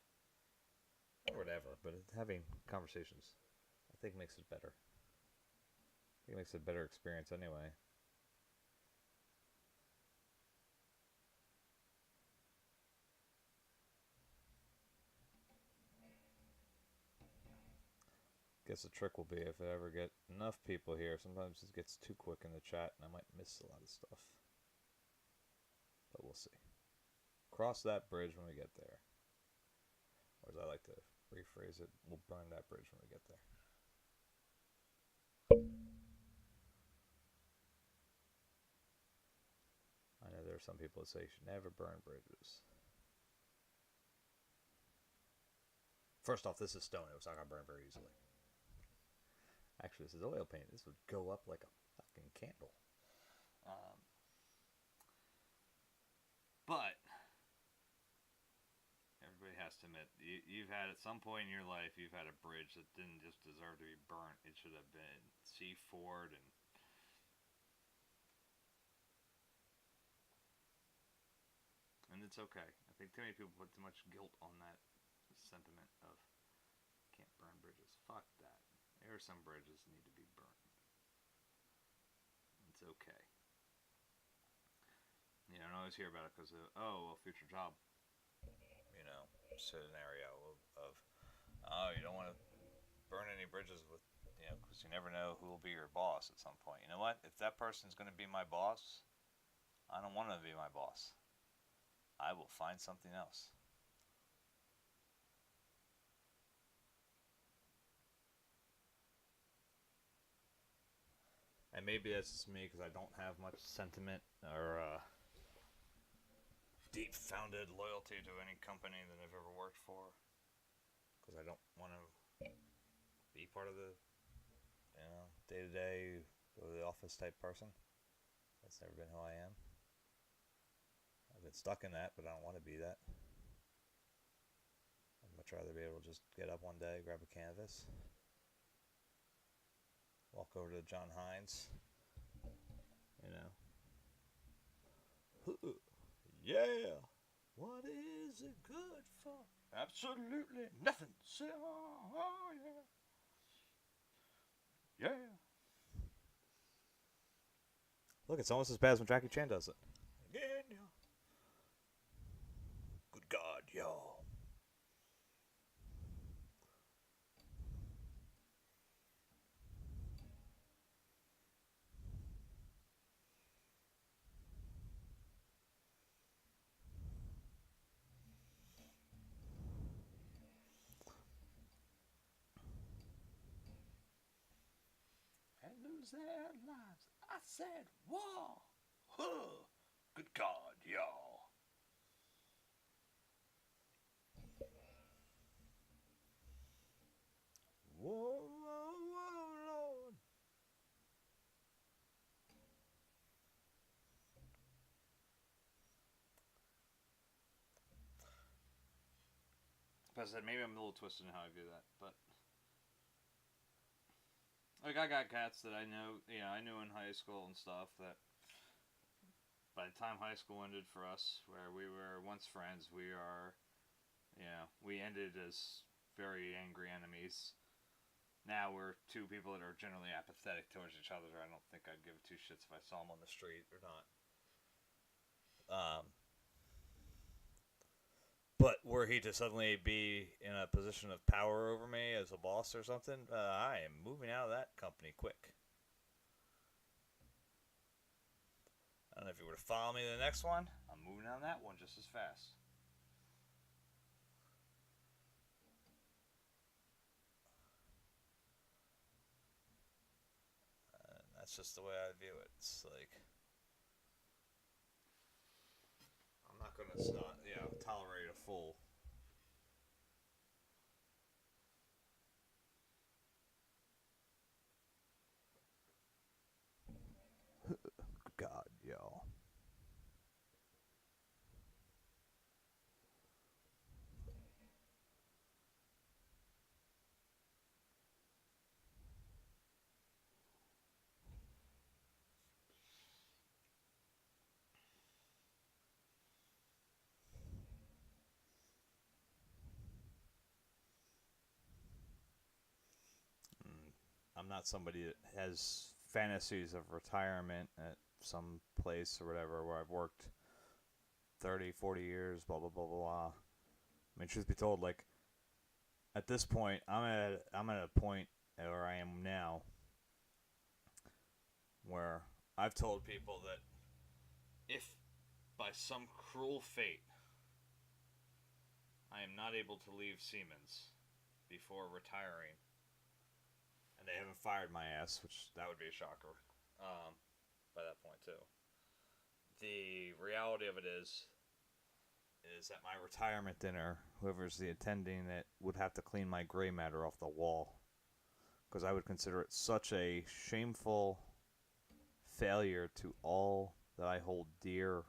or whatever. But having conversations, I think, makes it better. I think it makes it a better experience anyway. Guess the trick will be if I ever get enough people here. Sometimes it gets too quick in the chat, and I might miss a lot of stuff. But we'll see. Cross that bridge when we get there. Or as I like to rephrase it, we'll burn that bridge when we get there. I know there are some people that say you should never burn bridges. First off, this is stone. It's not going to burn very easily. Actually, this is oil paint. This would go up like a fucking candle. But everybody has to admit, you've had at some point in your life, you've had a bridge that didn't just deserve to be burnt. It should have been C4'd and it's okay. I think too many people put too much guilt on that sentiment of can't burn bridges. Fuck that. There are some bridges that need to be burnt. It's okay. You don't always hear about it because of, oh, well, future job. You know, scenario of oh, you don't want to burn any bridges with, you know, because you never know who will be your boss at some point. You know what? If that person's going to be my boss, I don't want to be my boss. I will find something else. And maybe that's just me because I don't have much sentiment or deep-founded loyalty to any company that I've ever worked for. Because I don't want to be part of the, you know, day-to-day, go to the office type person. That's never been who I am. I've been stuck in that, but I don't want to be that. I'd much rather be able to just get up one day, grab a canvas, walk over to John Hines, you know. Yeah, what is it good for? Absolutely nothing. Oh, yeah. Yeah. Look, it's almost as bad as when Jackie Chan does it. Again, yeah. Good God, y'all. And lose their lives. I said, war. Huh. Good God, y'all. Whoa, whoa, whoa, Lord. As I said, maybe I'm a little twisted in how I do that, but like I got cats that I know, you know, I knew in high school and stuff that by the time high school ended for us, where we were once friends, we are, you know, we ended as very angry enemies. Now we're two people that are generally apathetic towards each other. I don't think I'd give two shits if I saw them on the street or not. But were he to suddenly be in a position of power over me as a boss or something, I am moving out of that company quick. And if you were to follow me to the next one, I'm moving on that one just as fast. And that's just the way I view it. It's like I'm not gonna, tolerate a full. God, y'all. I'm not somebody that has fantasies of retirement at some place or whatever where I've worked 30, 40 years, blah, blah, blah, blah, blah. I mean, truth be told, like, at this point, I'm at a point where I am now where I've told people that if by some cruel fate I am not able to leave Siemens before retiring, and they haven't fired my ass, which that would be a shocker by that point too. The reality of it is at my retirement dinner, whoever's the attending that would have to clean my gray matter off the wall, because I would consider it such a shameful failure to all that I hold dear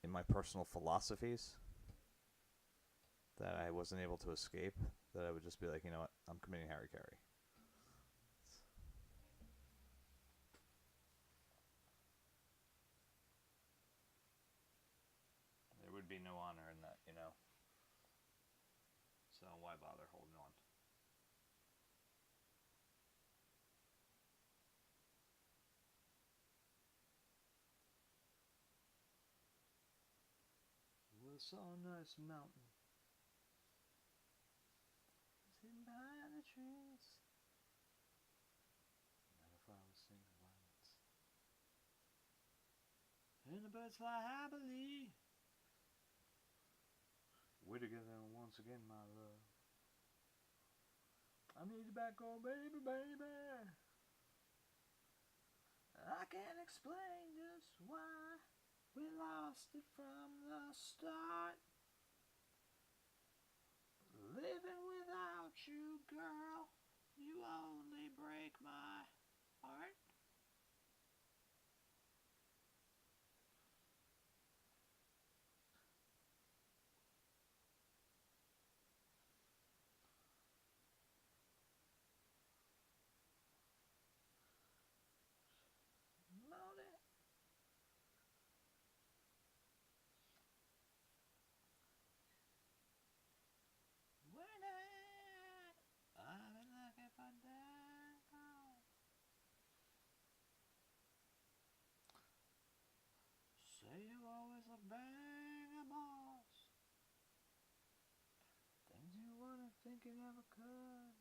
in my personal philosophies that I wasn't able to escape, that I would just be like, you know what, I'm committing Harry Carey. There would be no honor in that, you know. So why bother holding on? We saw a nice mountain. It's hidden behind the trees. Never flowers sing the violets. And the birds fly happily. We're together once again, my love. I need you back, oh baby, baby. I can't explain just why we lost it from the start. Living without you, girl, you only break my heart. Lonely. When I've been looking for down. Say you always look bang boss. Things you wouldn't think you never could.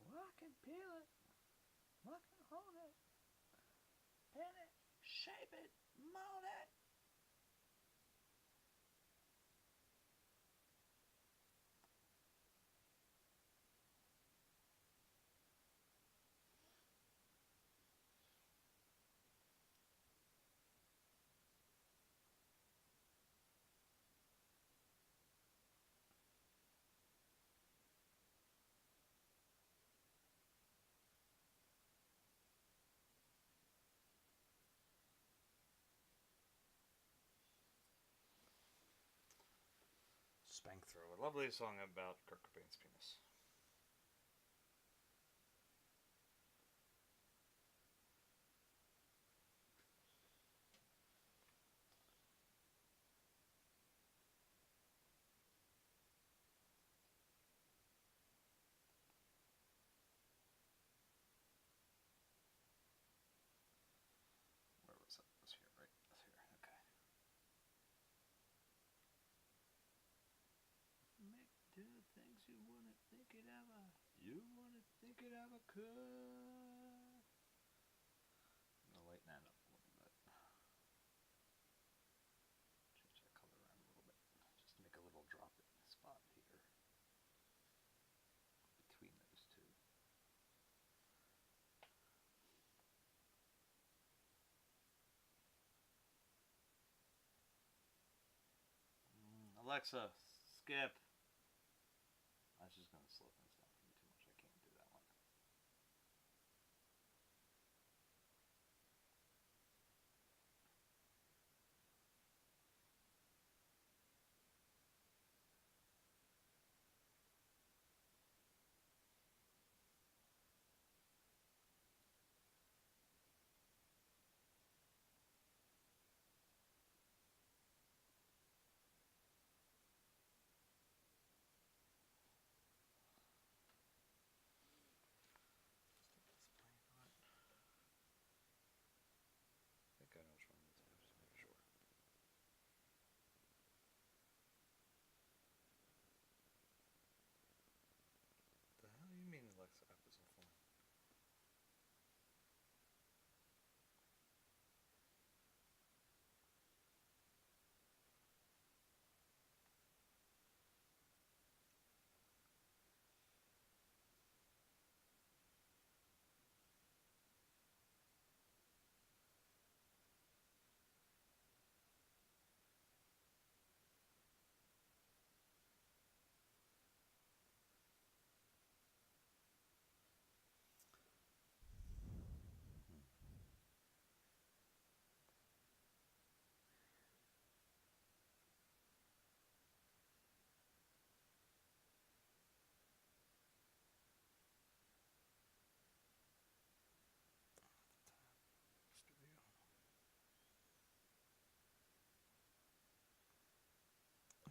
Well, I can peel it. I can hold it. Pin it. Shape it. Mold it. Spank Through, a lovely song about Kurt Cobain's penis. Where was it? It was here, right? It was here. Okay. Make do things you wouldn't think You wanna think it have a cut? I'm gonna lighten that up a little bit. Change that color around a little bit. Just to make a little drop in spot here. Between those two. Alexa, skip. That's just gonna slow things down for me too much. I can't do that one. I think I know which one it is. I'm just making sure. The hell do you mean Alexa app isn't fine? Studio.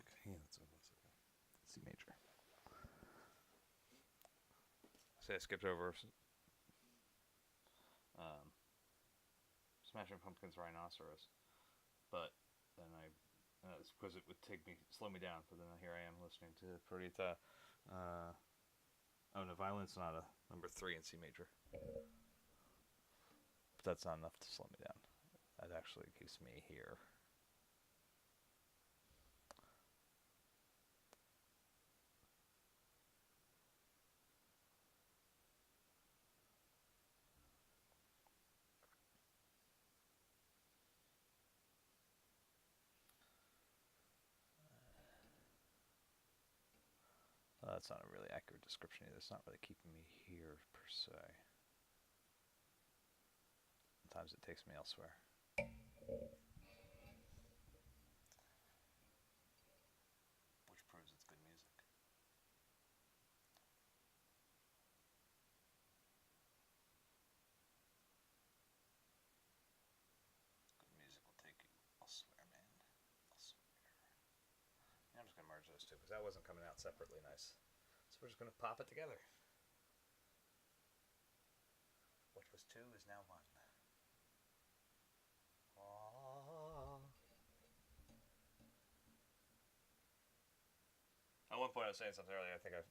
Okay, yeah, that's what it was. Okay. C major. Say I skipped over Smashing Pumpkins Rhinoceros, but then it's because it would slow me down. But then here I am listening to Perdita. Oh, no, Violin Sonata, number 3 in C major. But that's not enough to slow me down. That actually keeps me here. That's not a really accurate description either. It's not really keeping me here per se. Sometimes it takes me elsewhere. Which proves it's good music. Good music will take you elsewhere, man. Elsewhere. Yeah, I'm just going to merge those two because that wasn't coming out separately nice. So we're just going to pop it together. What was 2 is now 1. At one point, I was saying something earlier. I think I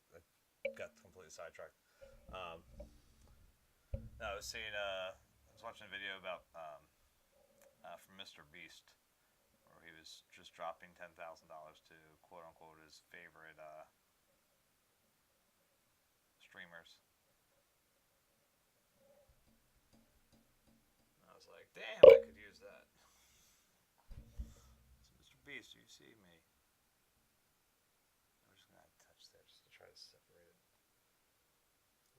got completely sidetracked. No, I was seeing. I was watching a video about from Mr. Beast, where he was just dropping $10,000 to quote unquote his favorite streamers. And I was like, damn, I could use that. So, Mr. Beast, do you see me? I'm just gonna touch there just to try to separate it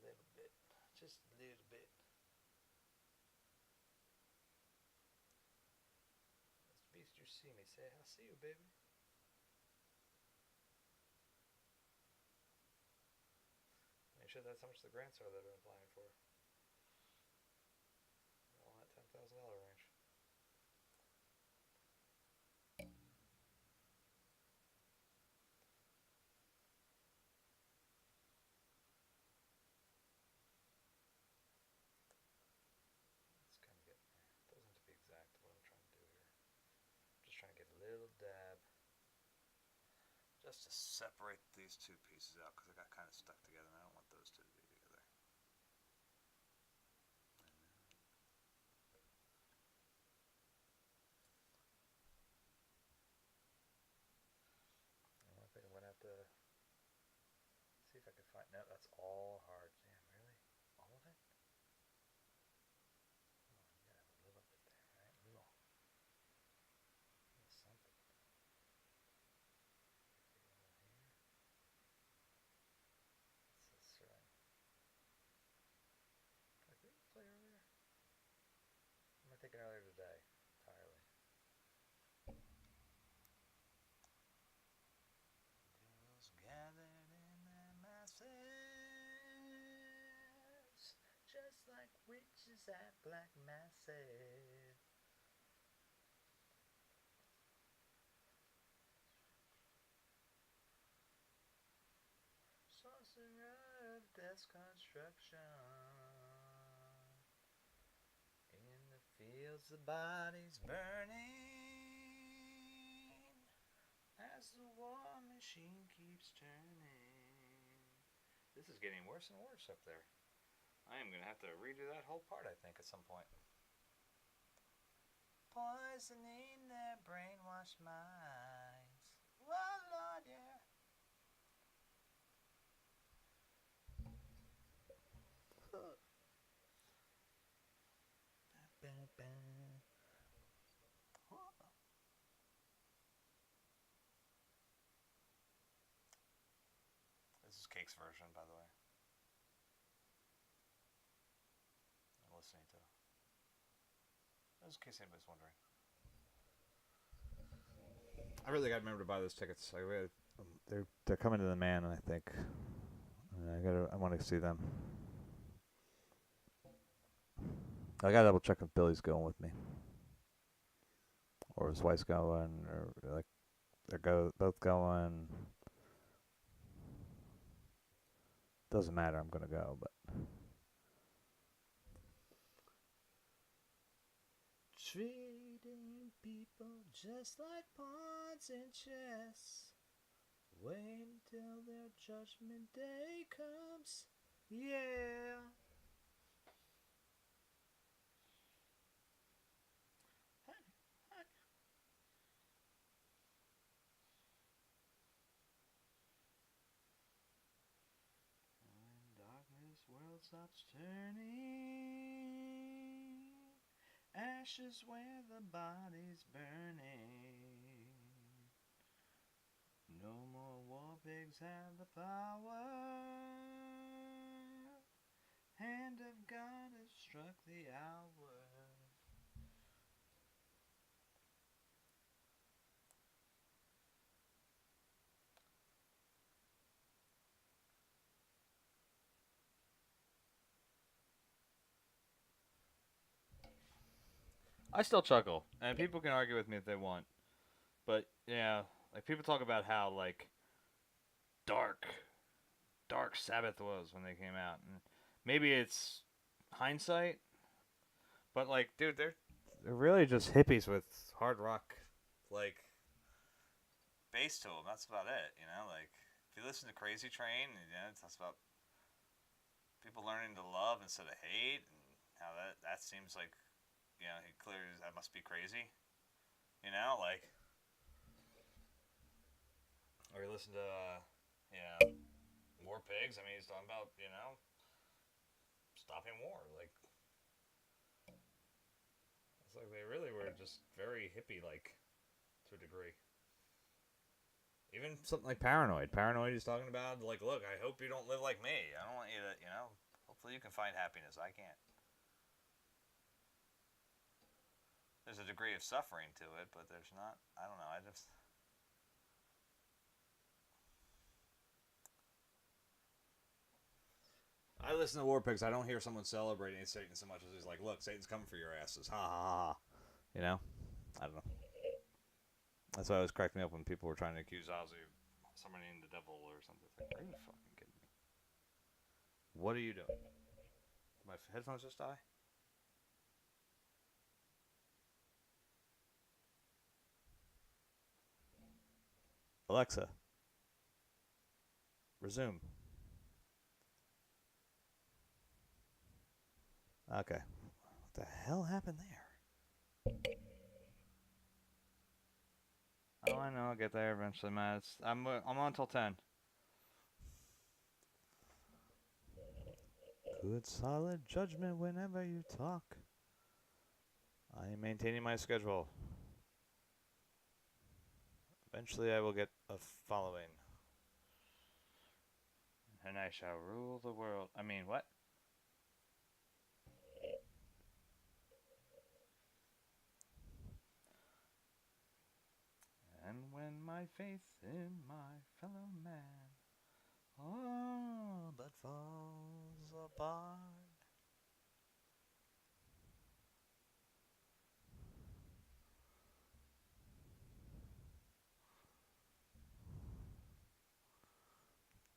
a little bit, just a little bit. Mr. Beast, you see me? Say, I see you, baby. Make sure that's how much the grants are that I'm applying for. All that $10,000 range. It's kind of getting there. It doesn't have to be exact what I'm trying to do here. I'm just trying to get a little dab. just to separate these two pieces out because they got kind of stuck together, and I don't want those two to be together. I think I'm gonna have to see if I can find. No, that's all hard. Damn, really? All of it? Come on, you gotta live up to there, right? Little something. Here. What's this right? Like, did we play earlier? Am I thinking earlier today? Entirely. Angels gathered in their masses, just like witches at black masses. Sorcerer of death's construction. In the fields, the bodies burning as the war machine keeps turning. This is getting worse and worse up there. I am going to have to redo that whole part, I think, at some point. Poisoning their brainwashed minds. Oh, Lord, yeah. This is Cake's version, by the way. I'm listening to. Just in case anybody's wondering. I really got to remember to buy those tickets. They're coming to the Man, I think. I want to see them. I gotta double check if Billy's going with me, or his wife's going, or like they're both going. Doesn't matter. I'm gonna go, but. Treating people just like pawns in chess. Wait until their judgment day comes. Yeah. When darkness world stops turning, ashes where the body's burning. No more war pigs have the power. Hand of God has struck the hour. I still chuckle, and people can argue with me if they want. But yeah, like people talk about how like dark Sabbath was when they came out, and maybe it's hindsight, but like, dude, they're really just hippies with hard rock, like bass to them. That's about it, you know. Like if you listen to Crazy Train, it talks about people learning to love instead of hate, and how that seems like, you know, he clearly that must be crazy, you know, like. Or you listen to, War Pigs. I mean, he's talking about, you know, stopping war. Like, it's like they really were just very hippie, like, to a degree. Even something like Paranoid. Paranoid is talking about, like, look, I hope you don't live like me. I don't want you to, you know, hopefully you can find happiness. I can't. There's a degree of suffering to it, but there's not, I don't know, I listen to War Pigs. I don't hear someone celebrating Satan so much as he's like, look, Satan's coming for your asses. Ha ha ha. You know? I don't know. That's why it was cracking me up when people were trying to accuse Ozzy of summoning the devil or something. It's like, are you fucking kidding me? What are you doing? Did my headphones just die? Alexa, Resume. Okay. What the hell happened there? Oh, I know. I'll get there eventually, man. I'm on till 10. Good, solid judgment whenever you talk. I am maintaining my schedule. Eventually, I will get a following. And I shall rule the world. I mean, what? And when my faith in my fellow man all but falls apart.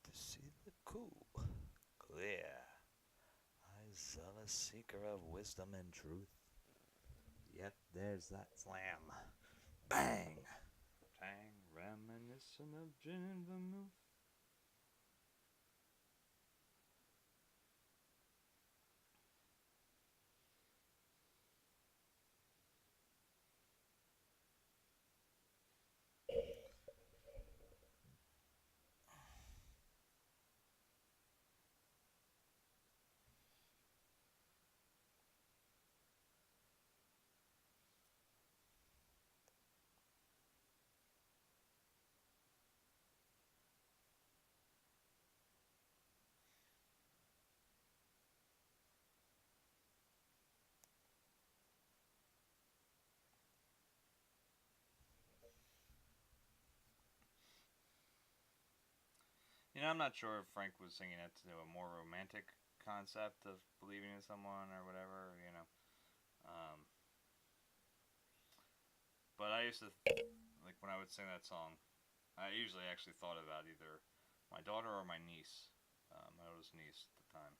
To see the cool, clear, I zealous seeker of wisdom and truth. Yet there's that slam. Bang! Tang, reminiscent of gin and vermouth. I'm not sure if Frank was singing it to a more romantic concept of believing in someone or whatever. But I used to, like, when I would sing that song, I usually actually thought about either my daughter or my niece, my oldest niece at the time.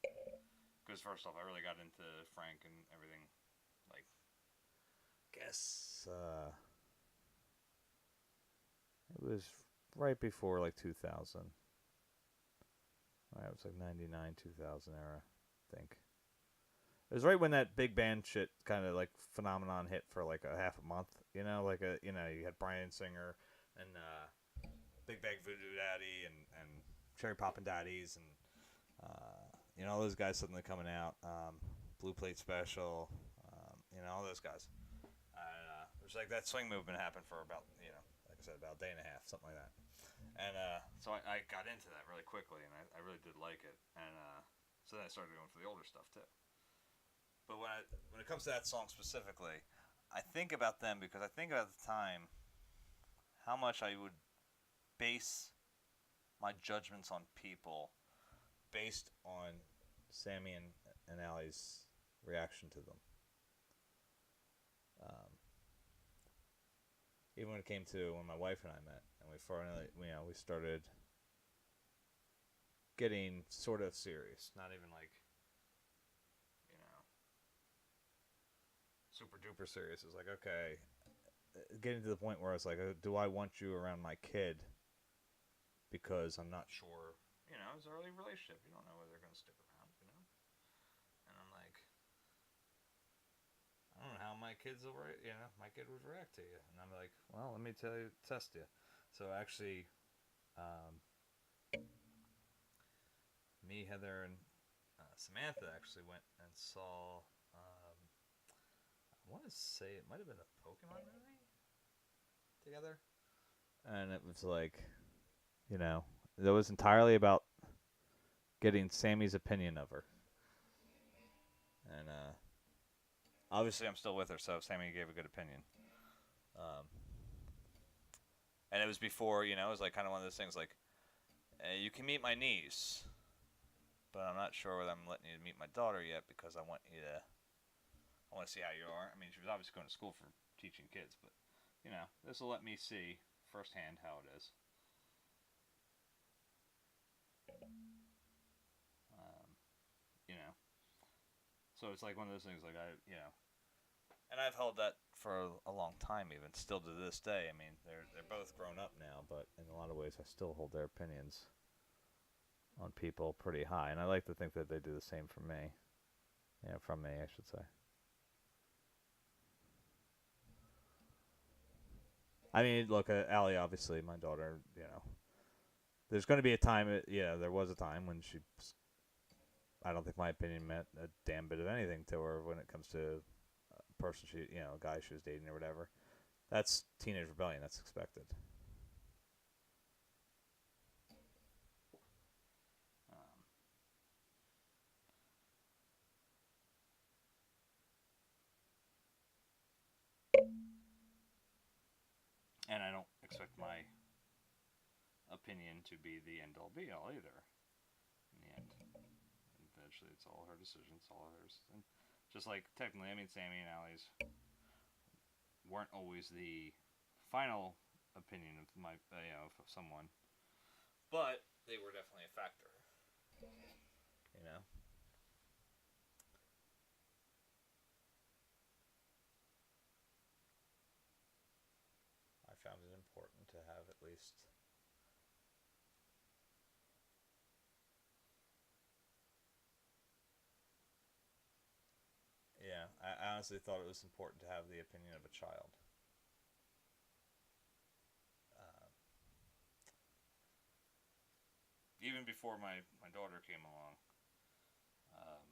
Because, first off, I really got into Frank and everything, like, guess, it was right before, like, 2000. It was like 99, 2000 era, I think. It was right when that big band shit kind of like phenomenon hit for like a half a month. You had Brian Singer and Big Bag Voodoo Daddy and Cherry Poppin' Daddies and all those guys suddenly coming out. Blue Plate Special, all those guys. It was like that swing movement happened for about like I said, about a day and a half, something like that. And so I got into that really quickly, and I really did like it. And so then I started going for the older stuff too. But when it comes to that song specifically, I think about them because I think about the time how much I would base my judgments on people based on Sammy and Allie's reaction to them. Even when it came to when my wife and I met, and we finally, we started getting sort of serious. Not even like, super duper serious. It was like, okay, getting to the point where I was like, do I want you around my kid? Because I'm not sure. It's an early relationship. You don't know whether they're going to stick around. And I'm like, I don't know how my kids will, my kid would react to you. And I'm like, well, let me test you. So actually, me, Heather, and Samantha actually went and saw. I want to say it might have been a Pokemon movie together, and it was like, it was entirely about getting Sammy's opinion of her, and obviously I'm still with her, so Sammy gave a good opinion. And it was before, it was like kind of one of those things like, you can meet my niece, but I'm not sure whether I'm letting you meet my daughter yet because I want to see how you are. I mean, she was obviously going to school for teaching kids, but this will let me see firsthand how it is. You know, so it's like one of those things. Like and I've held that for a long time, even still to this day. I mean, they're both grown up now, but in a lot of ways, I still hold their opinions. on people pretty high, and I like to think that they do the same for me. Yeah, from me, I should say. I mean, look, Allie, obviously, my daughter. There's going to be a time. Yeah, there was a time when she. I don't think my opinion meant a damn bit of anything to her when it comes to a person a guy she was dating or whatever. That's teenage rebellion. That's expected. Um, and I don't expect my opinion to be the end all be all either. In the end, eventually, it's all her decision. It's all hers. And just like technically, I mean, Sammy and Allie's weren't always the final opinion of my of someone, but they were definitely a factor. You know. I found it important to have at least. Yeah, I honestly thought it was important to have the opinion of a child. Uh, Even before my daughter came along, um,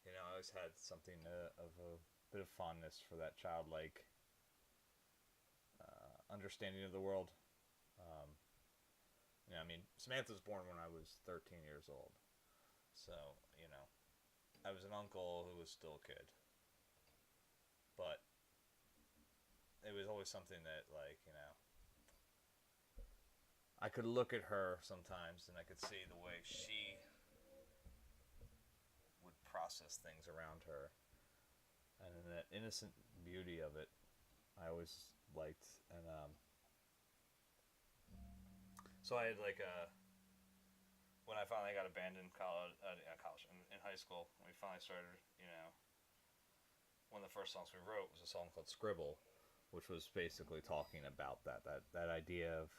I always had something of a bit of fondness for that childlike understanding of the world. Um, I mean, Samantha was born when I was 13 years old, so I was an uncle who was still a kid, but it was always something that I could look at her sometimes and I could see the way she would process things around her, and in that innocent beauty of it, I always liked. And so I had when I finally got abandoned in high school, when we finally started, one of the first songs we wrote was a song called Scribble, which was basically talking about that idea of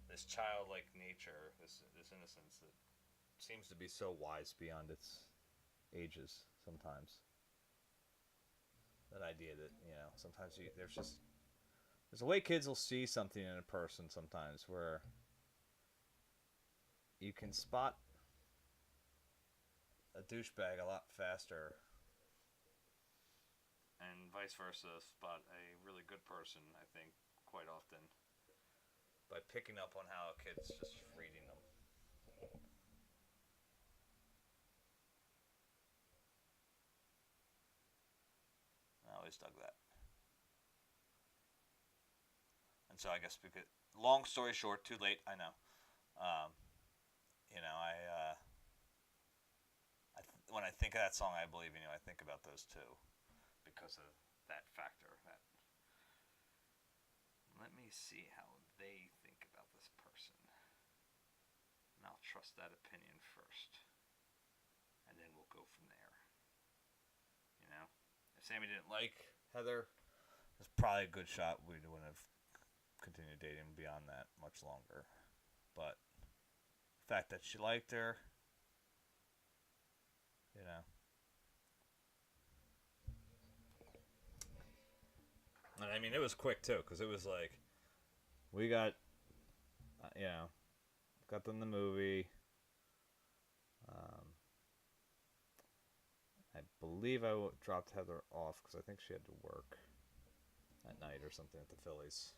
this childlike nature, this innocence that seems to be so wise beyond its ages sometimes. That idea that sometimes there's a way kids will see something in a person sometimes where you can spot a douchebag a lot faster, and vice versa, spot a really good person. I think quite often by picking up on how a kid's just reading them. I always dug that, and so I guess because long story short, too late. I know. Um, when I think of that song, I believe in you. I think about those two because of that factor. That let me see how they think about this person, and I'll trust that opinion first, and then we'll go from there. If Sammy didn't like Heather, it's probably a good shot we wouldn't have continued dating beyond that much longer. But the fact that she liked her, you know, and I mean it was quick too, because it was like we got, got them the movie. Um, I believe dropped Heather off because I think she had to work at night or something at the Phillies.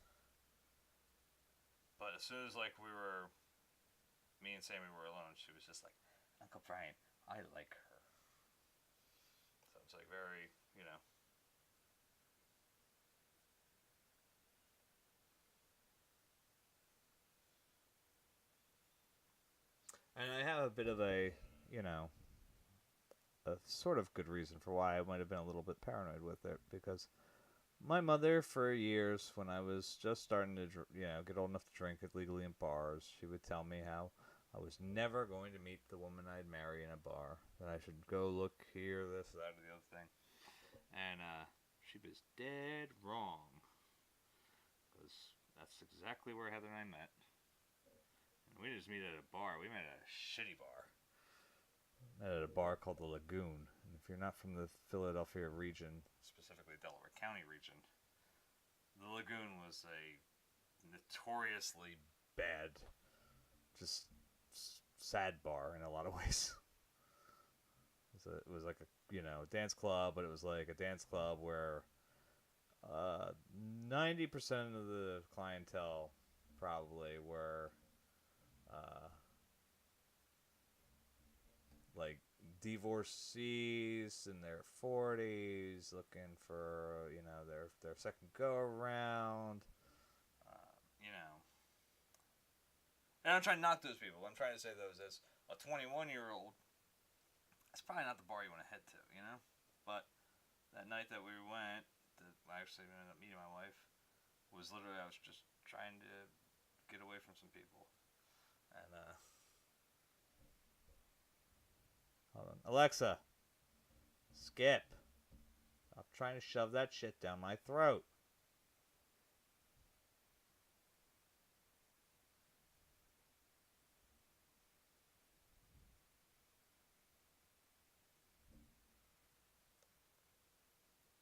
But as soon as me and Sammy were alone, she was just like, Uncle Brian, I like her. So it's like very, And I have a bit of a sort of good reason for why I might have been a little bit paranoid with it, because my mother, for years, when I was just starting to, get old enough to drink it legally in bars, she would tell me how I was never going to meet the woman I'd marry in a bar. That I should go look here, this, that, or the other thing. And she was dead wrong, because that's exactly where Heather and I met. We didn't just meet at a bar. We met at a shitty bar. Met at a bar called the Lagoon. And if you're not from the Philadelphia region, specifically Delaware County region, the Lagoon was a notoriously bad, just sad bar in a lot of ways. It was like a dance club, but it was like a dance club where 90% of the clientele probably were like divorcees in their 40s looking for their second go around. You know, and I'm trying to knock those people. I'm trying to say those as a 21-year-old. It's probably not the bar you want to head to, But that night that we went, that I actually ended up meeting my wife, was literally I was just trying to get away from some people, and hold on, Alexa, skip. Stop trying to shove that shit down my throat.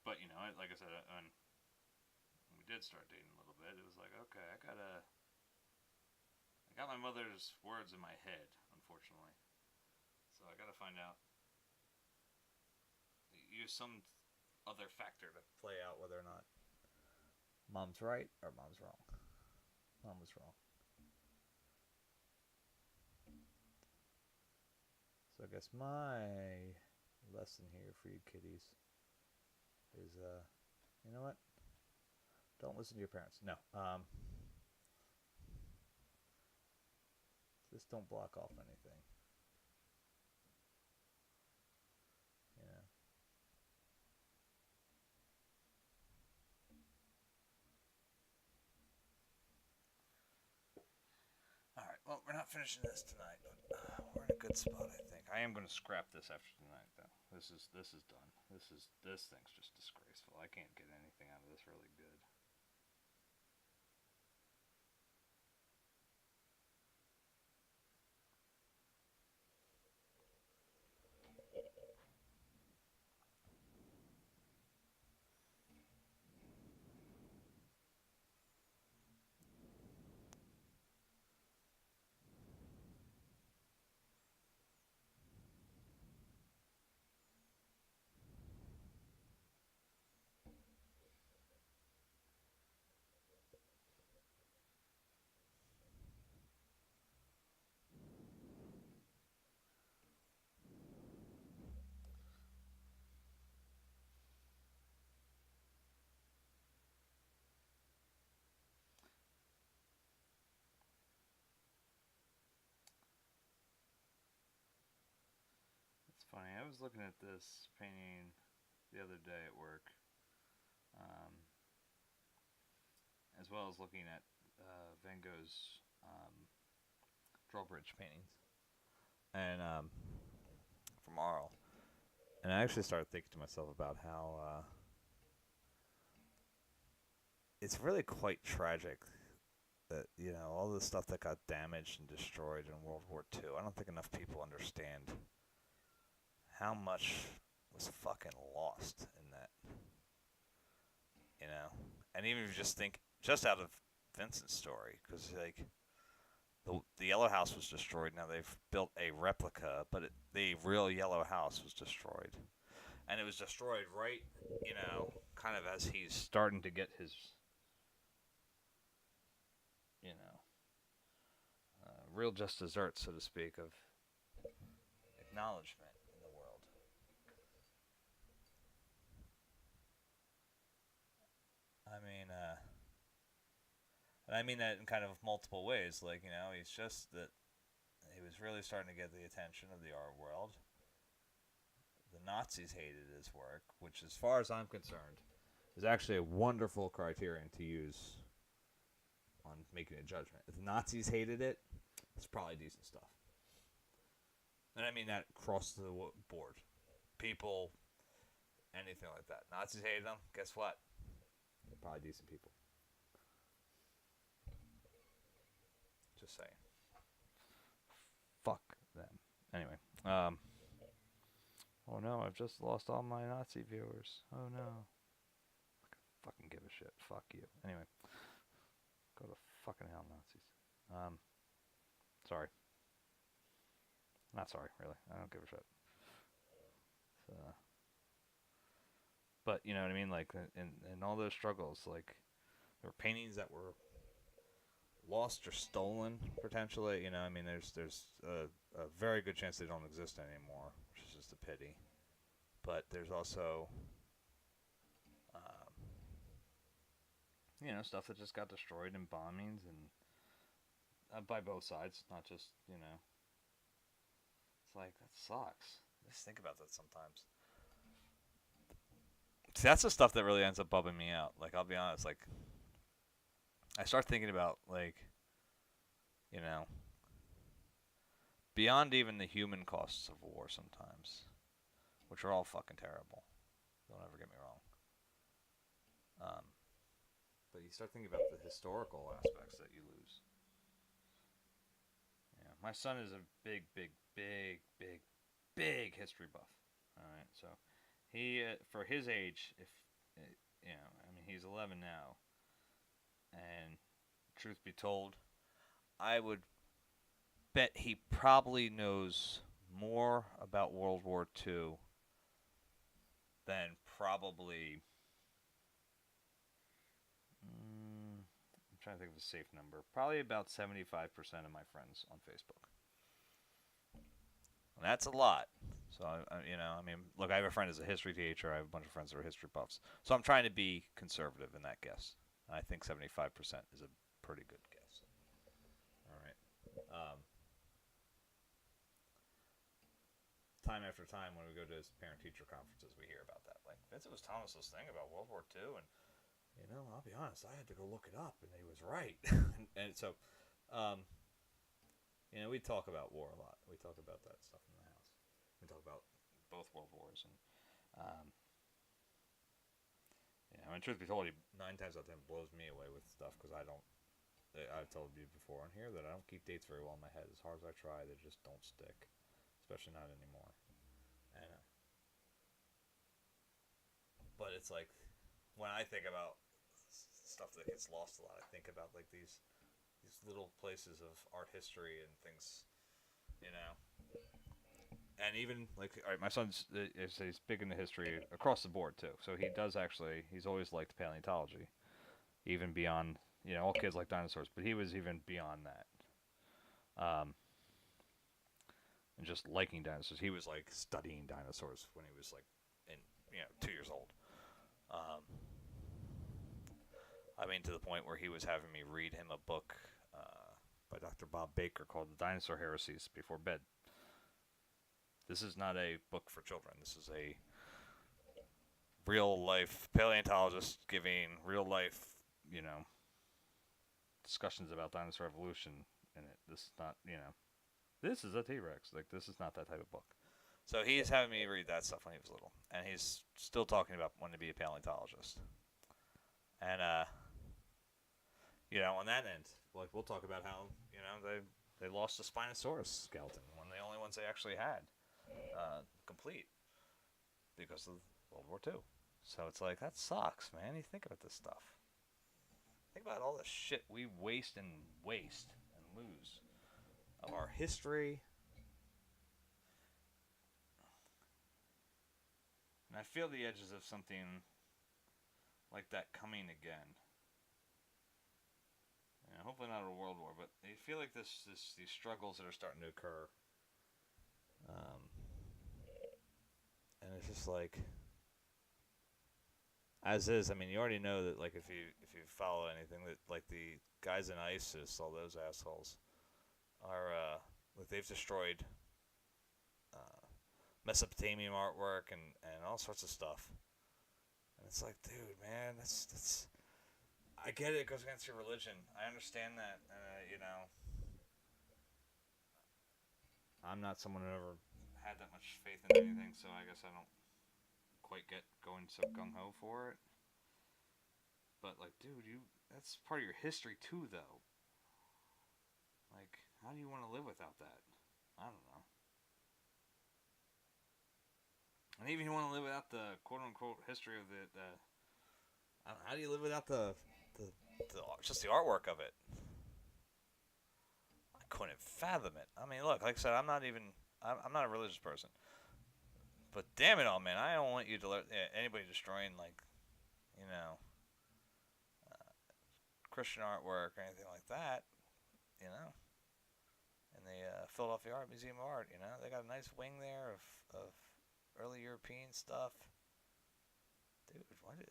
But like I said, when we did start dating a little bit, it was like, okay, I got my mother's words in my head, unfortunately. So I gotta find out, use some other factor to play out whether or not mom's right or mom's wrong. Mom was wrong. So I guess my lesson here for you kiddies is, you know what? Don't listen to your parents. No. Just don't block off anything. Alright, well, we're not finishing this tonight, but we're in a good spot, I think. I am going to scrap this after tonight, though. This is done. This thing's just disgraceful. I can't get anything out of this really good. It's funny. I was looking at this painting the other day at work, as well as looking at Van Gogh's drawbridge paintings, and from Arles. And I actually started thinking to myself about how it's really quite tragic that all the stuff that got damaged and destroyed in World War II. I don't think enough people understand how much was fucking lost in that. And even if you just think just out of Vincent's story, because like the yellow house was destroyed. Now they've built a replica, but the real yellow house was destroyed, and it was destroyed right, kind of as he's starting to get his, real just desserts, so to speak, of acknowledgement in the world. I mean, and I mean that in kind of multiple ways. Like, he's just that he was really starting to get the attention of the art world. The Nazis hated his work, which, as far as I'm concerned, is actually a wonderful criterion to use on making a judgment. If the Nazis hated it, it's probably decent stuff. And I mean that across the board. People, anything like that. Nazis hated them. Guess what? They're probably decent people. Just saying. Anyway, oh no, I've just lost all my Nazi viewers. Oh no. Fucking give a shit. Fuck you. Anyway, go to fucking hell, Nazis. Um, sorry. Not sorry, really. I don't give a shit. But you know what I mean? Like in all those struggles, like there were paintings that were lost or stolen potentially. You know, I mean, there's a very good chance they don't exist anymore, which is just a pity. But there's also um, you know, stuff that just got destroyed in bombings and by both sides, not just, you know. It's like that sucks. Just think about that sometimes. See, that's the stuff that really ends up bumming me out. Like, I'll be honest, like I start thinking about, like, you know, beyond even the human costs of war sometimes, which are all fucking terrible. Don't ever get me wrong. But you start thinking about the historical aspects that you lose. Yeah, my son is a big history buff. All right, so he, for his age, if you know, I mean, he's 11 now, and truth be told, I would bet he probably knows more about World War II than probably. I'm trying to think of a safe number. Probably about 75% of my friends on Facebook. And that's a lot. So, you know, I mean, look, I have a friend who's a history teacher. I have a bunch of friends who are history buffs. So I'm trying to be conservative in that guess. I think 75% is a pretty good guess. All right. Time after time when we go to his parent-teacher conferences, we hear about that. Like, Vincent was telling us this thing about World War II, and, you know, I'll be honest, I had to go look it up, and he was right. and so, you know, we talk about war a lot. We talk about that stuff in the house. We talk about both world wars, and you know, and truth be told, he 9 times out of 10 blows me away with stuff because I don't. I've told you before on here that I don't keep dates very well in my head. As hard as I try, they just don't stick, especially not anymore. And but it's like when I think about stuff that gets lost a lot, I think about like these little places of art history and things, you know. And even like, all right, my son's he's big into history across the board too. So he does actually. He's always liked paleontology, even beyond, you know, all kids like dinosaurs, but he was even beyond that. And just liking dinosaurs. He was like studying dinosaurs when he was like in, you know, 2 years old. Um, I mean, to the point where he was having me read him a book by Dr. Bob Baker called The Dinosaur Heresies before bed. This is not a book for children. This is a real life paleontologist giving real life, you know, discussions about dinosaur evolution in it. This is not, you know, this is a T-Rex. Like, this is not that type of book. So he's having me read that stuff when he was little, and he's still talking about wanting to be a paleontologist. And you know, on that end, like we'll talk about how, you know, they lost the Spinosaurus skeleton, one of the only ones they actually had complete because of World War II. So it's like that sucks, man. You think about this stuff. Think about all the shit we waste and lose of our history. And I feel the edges of something like that coming again. Yeah, hopefully not a world war, but I feel like these struggles that are starting to occur. And it's just like, as is. I mean, you already know that, like, if you follow anything, that like the guys in ISIS, all those assholes, are like they've destroyed Mesopotamian artwork and all sorts of stuff. And it's like, dude, man, that's. I get it. It goes against your religion. I understand that. You know, I'm not someone who ever had that much faith in anything, so I guess I don't quite get going so gung ho for it. But like, dude, that's part of your history too, though. Like, how do you want to live without that? I don't know. And even if you want to live without the quote unquote history of the I don't know, how do you live without the, the just the artwork of it? I couldn't fathom it. I mean, look, like I said, I'm not a religious person, but damn it all, man, I don't want you to let anybody destroying like you know Christian artwork or anything like that. You know, in the Philadelphia Art Museum of Art. You know, they got a nice wing there of early European stuff. Dude,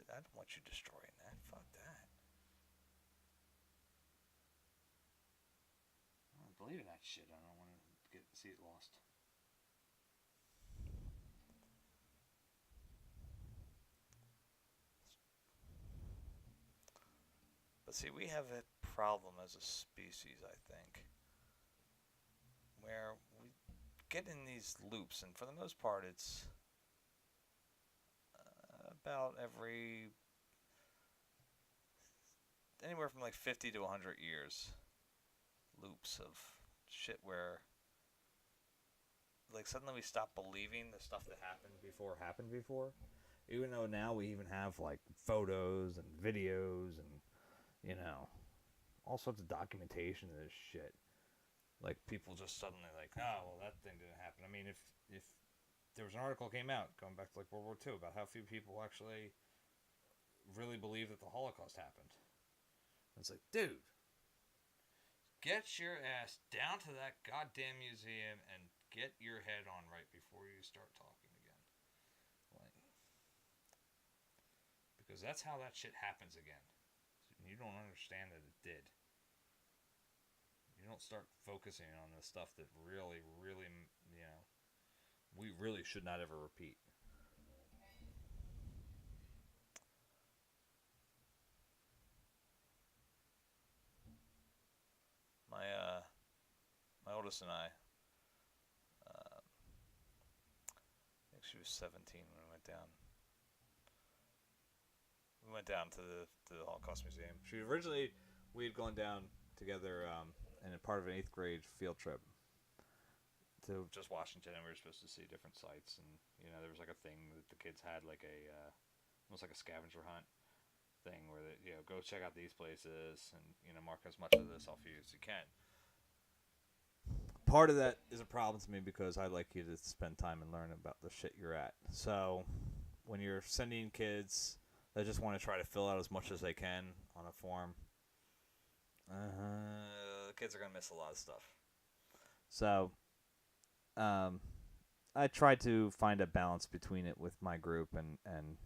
I don't want you destroying that. Fuck that. I don't believe in that shit. I don't want to see it lost. But see, we have a problem as a species, I think, where we get in these loops, and for the most part, it's about every anywhere from like 50 to 100 years loops of shit where like suddenly we stop believing the stuff that happened before, even though now we even have like photos and videos and you know all sorts of documentation of this shit. Like people just suddenly like, oh well, that thing didn't happen. I mean, if there was an article came out going back to like World War II about how few people actually really believe that the Holocaust happened. It's like, dude, get your ass down to that goddamn museum and get your head on right before you start talking again. Like, because that's how that shit happens again. You don't understand that it did. You don't start focusing on the stuff that really, really, we really should not ever repeat. My my oldest and uh, I think she was 17 when we went down. We went down to the Holocaust Museum. She originally we had gone down together in a part of an eighth grade field trip to just Washington, and we were supposed to see different sites. And there was like a thing that the kids had, like a almost like a scavenger hunt thing, where they go check out these places and mark as much of this off you as you can. Part of that is a problem to me because I like you to spend time and learn about the shit you're at. So when you're sending kids that just want to try to fill out as much as they can on a form, the kids are gonna miss a lot of stuff. So um, I tried to find a balance between it with my group and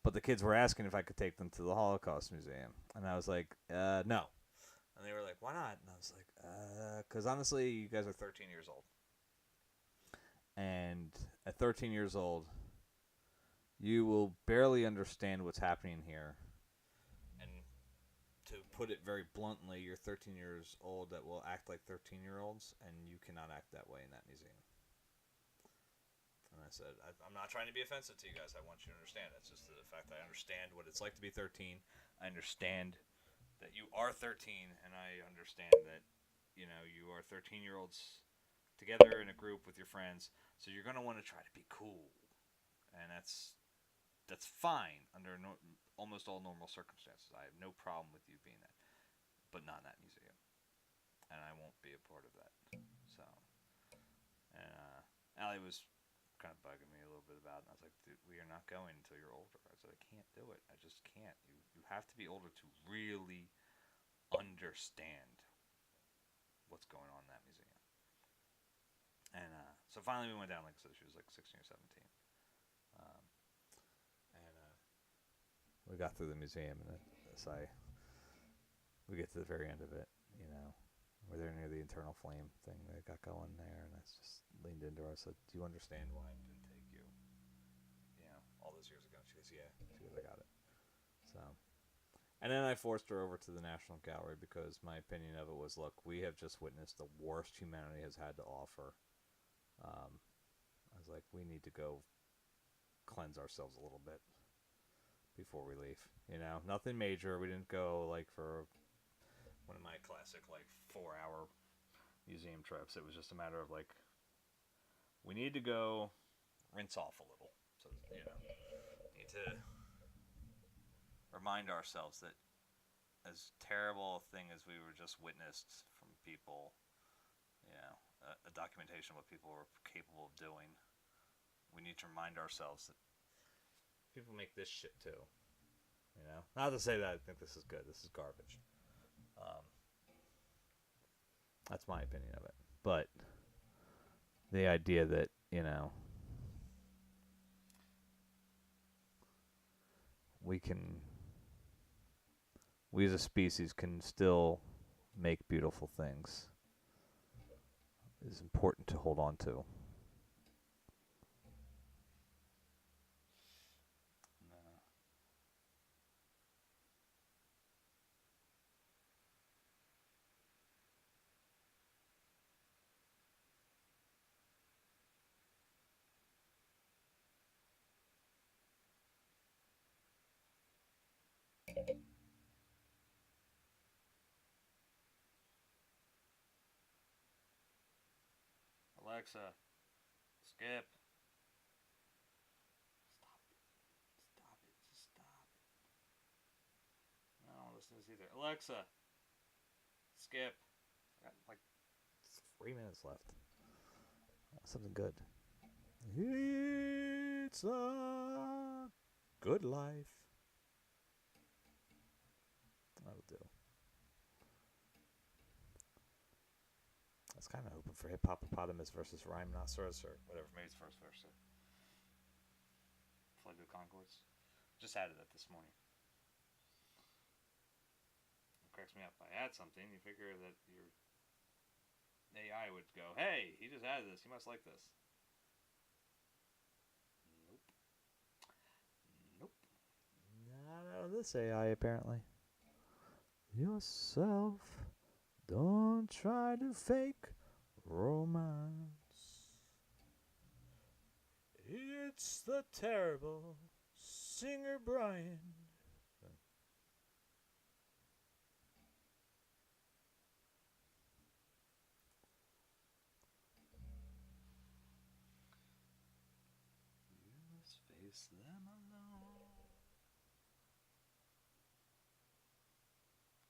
but the kids were asking if I could take them to the Holocaust Museum, and I was like, no. And they were like, why not? And I was like, because honestly, you guys are 13 years old, and at 13 years old, you will barely understand what's happening here. And to put it very bluntly, you're 13 years old that will act like 13-year-olds, and you cannot act that way in that museum. And I said, I'm not trying to be offensive to you guys. I want you to understand. It's just the fact that I understand what it's like to be 13. I understand that you are 13, and I understand that, you are 13-year-olds together in a group with your friends, so you're going to want to try to be cool. And that's fine under almost all normal circumstances. I have no problem with you being that, but not in that museum. And I won't be a part of that. So, and Allie was kind of bugging me a little bit about it. And I was like, dude, we are not going until you're older. I said, I can't do it. I just can't. You have to be older to really understand what's going on in that museum. And so finally we went down, like I said, she was like 16 or 17. Um, and we got through the museum, and we get to the very end of it, we're there near the internal flame thing they got going there, and I just leaned into her. I said, do you understand why I didn't take you, all those years ago? She goes, yeah. She goes, I got it. So, and then I forced her over to the National Gallery because my opinion of it was, look, we have just witnessed the worst humanity has had to offer. I was like, we need to go cleanse ourselves a little bit before we leave. Nothing major. We didn't go like for one of my classic like 4-hour museum trips. It was just a matter of like we need to go rinse off a little. So, need to remind ourselves that as terrible a thing as we were just witnessed from people, a documentation of what people were capable of doing, we need to remind ourselves that people make this shit too. Not to say that I think this is good. This is garbage. That's my opinion of it. But the idea that, we as a species can still make beautiful things is important to hold on to. Alexa, skip. Stop it. Stop it. Just stop it. I don't want to listen to this either. Alexa, skip. I got like 3 minutes left. Something good. It's a good life. That'll do. I was kind of hoping for Hip Hoppopotamus versus Rhinoceros or whatever. Maybe it's first verse. Flight of the Concords. Just added that this morning. It cracks me up. I add something, you figure that your AI would go, hey, he just added this. He must like this. Nope. Not out of this AI, apparently. Yourself. Don't try to fake romance. It's the terrible singer Brian. You must face them alone.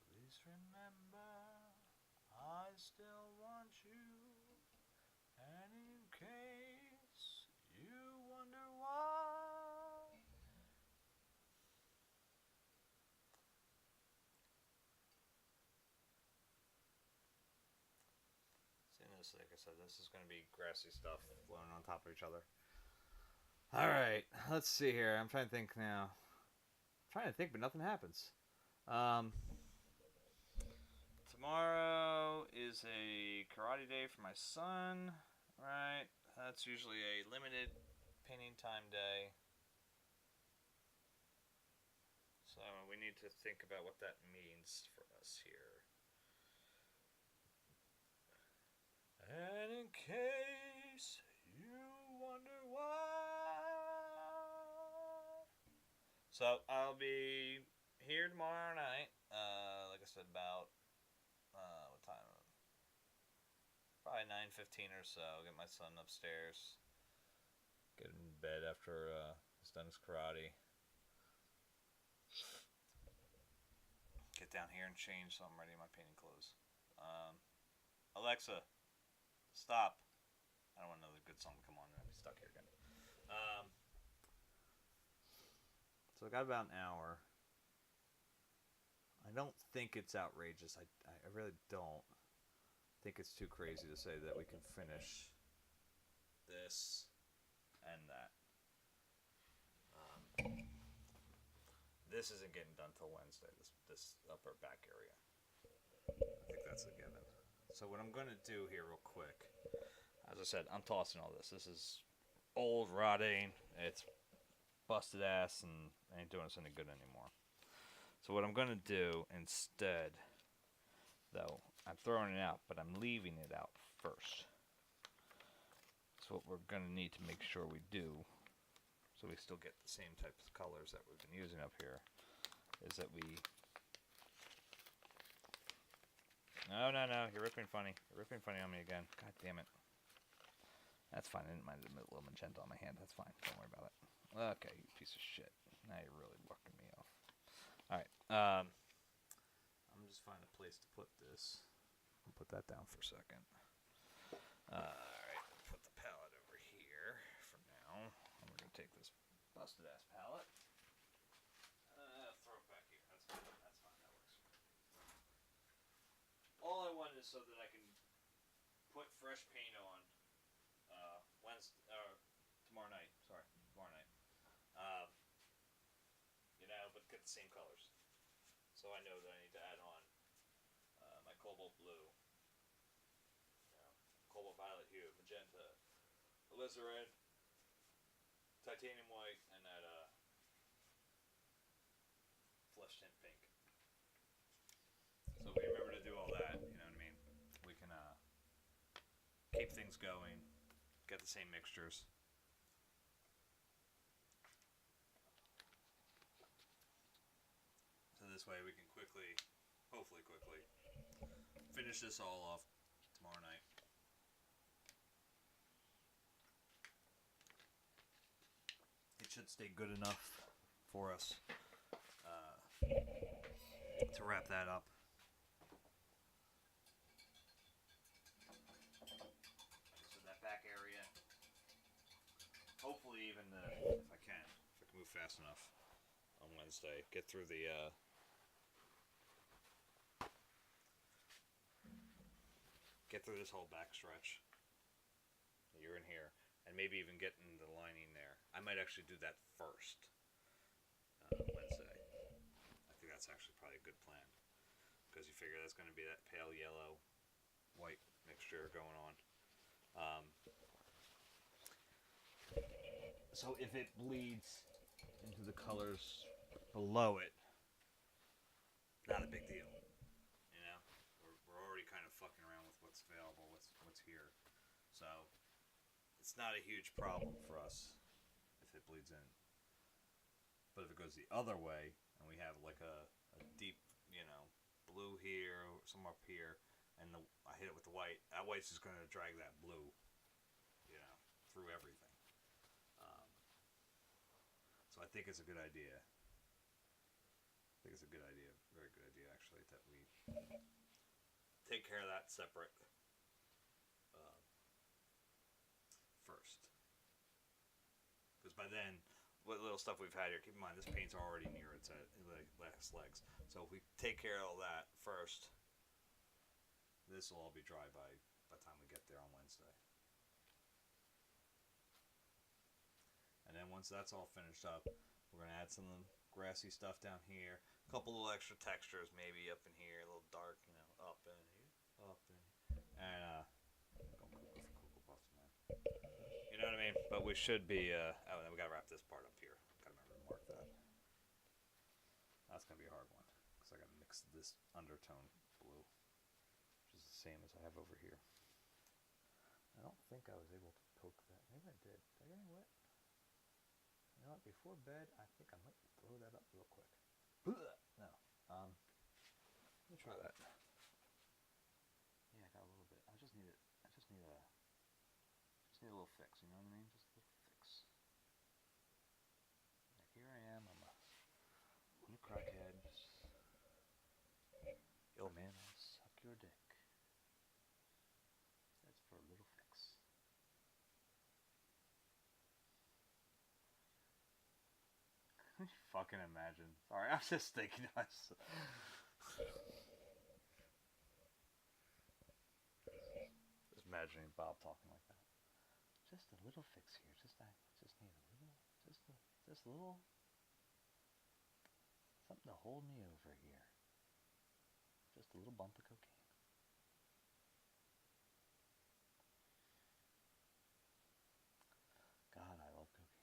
Please remember, I still want you. And in case you wonder why. Seeing this, like I said, this is going to be grassy stuff flowing on top of each other. Alright, let's see here. I'm trying to think now. But nothing happens. Tomorrow is a karate day for my son, right? That's usually a limited painting time day. So we need to think about what that means for us here. And in case you wonder why. So I'll be here tomorrow night. Like I said, about what time? Probably 9:15 or so. Get my son upstairs. Get him in bed after he's done his karate. Get down here and change so I'm ready in my painting clothes. Alexa, stop. I don't want another good song to come on and I'll be stuck here again. So I got about an hour. I don't think it's outrageous. I really don't think it's too crazy to say that we can finish this and that. This isn't getting done till Wednesday, this upper back area. I think that's a given. So what I'm going to do here real quick, as I said, I'm tossing all this. This is old, rotting, it's busted ass, and ain't doing us any good anymore. So what I'm going to do instead, though, I'm throwing it out, but I'm leaving it out first. So what we're going to need to make sure we do, so we still get the same types of colors that we've been using up here, is that we... No, you're ripping funny. You're ripping funny on me again. God damn it. That's fine. I didn't mind a little magenta on my hand. That's fine. Don't worry about it. Okay, you piece of shit. Now you're really bucking me off. All right. I'm just finding a place to put this. I'll put that down for a second. All right. Put the palette over here for now. And we're gonna take this busted ass palette. Throw it back here. That's fine. That's fine. That works. All I want is so that I can put fresh paint on Wednesday, tomorrow night. Sorry, tomorrow night. But get the same colors. So I know that I need to add on my cobalt blue, cobalt violet hue, magenta, alizarin, titanium white, and that flesh tint pink. So if we remember to do all that, you know what I mean? We can keep things going, get the same mixtures. So this way we can hopefully quickly, finish this all off tomorrow night. It should stay good enough for us to wrap that up. So that back area, hopefully even if I can move fast enough on Wednesday, get through the this whole back stretch. You're in here, and maybe even get in the lining there. I might actually do that first Wednesday. I think that's actually probably a good plan, because you figure that's going to be that pale yellow white mixture going on. So if it bleeds into the colors below it, not a big deal. You know, we're already kind of fucking around with what's available, what's here. So it's not a huge problem for us if it bleeds in. But if it goes the other way, and we have like a deep, blue here, some up here, and I hit it with the white, that white's just going to drag that blue, through everything. So I think it's a good idea. I think it's a good idea, very good idea actually, that we take care of that separate first. Because by then, what little stuff we've had here, keep in mind this paint's already near its last legs. So if we take care of all that first, this will all be dry by the time we get there on Wednesday. And then once that's all finished up, we're going to add some grassy stuff down here. A couple little extra textures maybe up in here, a little dark, up in here, and don't cook for Cocoa Puffs, man. You know what I mean? But we should be, and then we got to wrap this part up here. Got to remember to mark that. That's going to be a hard one, because I got to mix this undertone blue, which is the same as I have over here. I don't think I was able to poke that. Maybe I did. Did I get any wet? You know what? Before bed, I think I might blow that up real quick. No. Let me try that. Yeah, I got a little bit. I just need a little fix. You know what I mean? Just a little fix. Like here I am. I'm a crackhead. Yo, man, I'll suck your dick. That's for a little fix. Can you fucking imagine? Sorry, I was just thinking to myself. Just imagining Bob talking like that. Just a little fix here. Just need a little, just a little something to hold me over here. Just a little bump of cocaine. God, I love cocaine.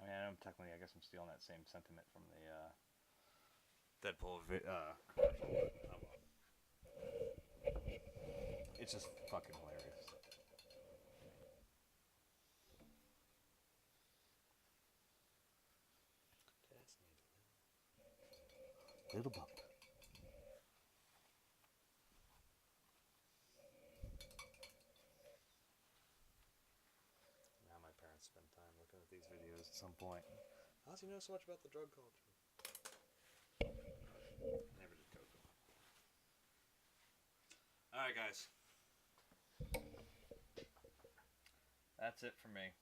I mean, I guess I'm stealing that same sentiment from the Deadpool commercial. It's just fucking hilarious. Just need a little bump. these videos at some point. How does he know so much about the drug culture? Never did coke. Alright, guys. That's it for me.